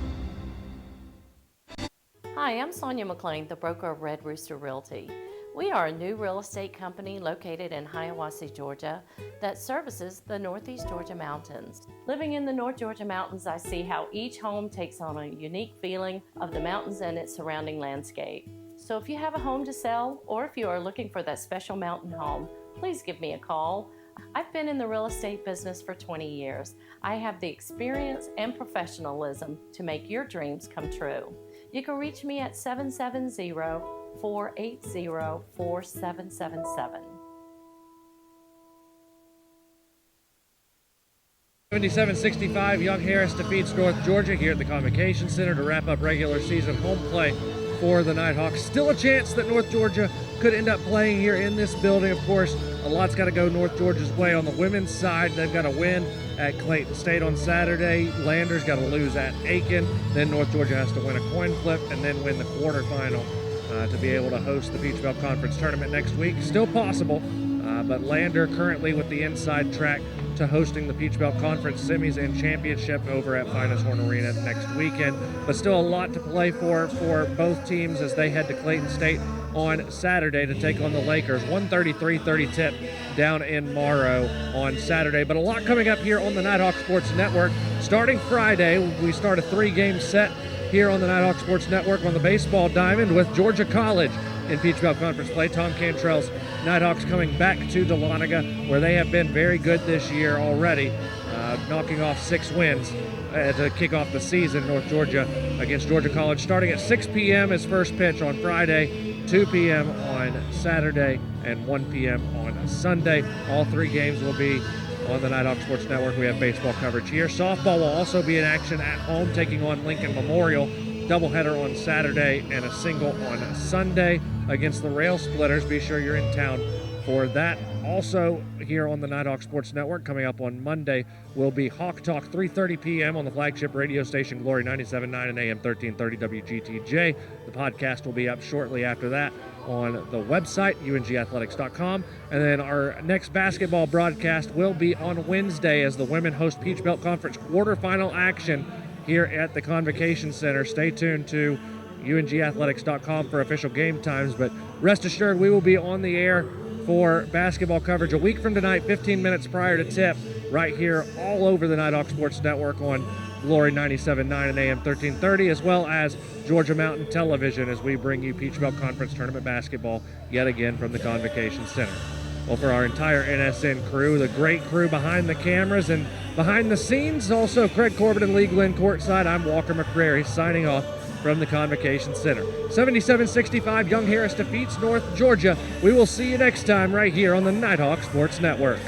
O: Hi, I'm Sonia McLean, the broker of Red Rooster Realty. We are a new real estate company located in Hiawassee, Georgia, that services the Northeast Georgia mountains. Living in the North Georgia mountains, I see how each home takes on a unique feeling of the mountains and its surrounding landscape. So if you have a home to sell, or if you are looking for that special mountain home, please give me a call. I've been in the real estate business for 20 years. I have the experience and professionalism to make your dreams come true. You can reach me at 770-480-4777.
A: 77-65, Young Harris defeats North Georgia here at the Convocation Center to wrap up regular season home play for the Nighthawks. Still a chance that North Georgia could end up playing here in this building. Of course, a lot's got to go North Georgia's way. On the women's side, they've got to win at Clayton State on Saturday. Landers got to lose at Aiken. Then North Georgia has to win a coin flip and then win the quarterfinal to be able to host the Peach Belt Conference Tournament next week. Still possible, but Lander currently with the inside track to hosting the Peach Belt Conference semis and championship over at Finest Horn Arena next weekend. But still a lot to play for both teams as they head to Clayton State on Saturday to take on the Lakers. 1:33-30 tip down in Morrow on Saturday. But a lot coming up here on the Nighthawk Sports Network. Starting Friday, we start a 3-game set here on the Nighthawk Sports Network on the baseball diamond with Georgia College in Peach Belt Conference play. Tom Cantrell's Nighthawks coming back to Dahlonega, where they have been very good this year already, knocking off 6 wins to kick off the season. North Georgia against Georgia College starting at 6 p.m. as first pitch on Friday, 2 p.m. on Saturday, and 1 p.m. on Sunday. All 3 games will be on the Nighthawk Sports Network. We have baseball coverage here. Softball will also be in action at home, taking on Lincoln Memorial. Doubleheader on Saturday and a single on Sunday against the Rail Splitters. Be sure you're in town for that. Also here on the Nighthawk Sports Network, coming up on Monday, will be Hawk Talk, 3:30 p.m. on the flagship radio station Glory 97.9 and AM 1330 WGTJ. The podcast will be up shortly after that on the website, ungathletics.com. And then our next basketball broadcast will be on Wednesday as the women host Peach Belt Conference quarterfinal action here at the Convocation Center. Stay tuned to ungathletics.com for official game times, but rest assured we will be on the air for basketball coverage a week from tonight, 15 minutes prior to tip, right here all over the Nighthawk Sports Network on Glory 97.9 and AM 1330, as well as Georgia Mountain Television as we bring you Peach Belt Conference Tournament basketball yet again from the Convocation Center. Well, for our entire NSN crew, the great crew behind the cameras and behind the scenes, also Craig Corbett and Lee Glenn courtside, I'm Walker McCrary signing off from the Convocation Center. 77-65, Young Harris defeats North Georgia. We will see you next time right here on the Nighthawk Sports Network.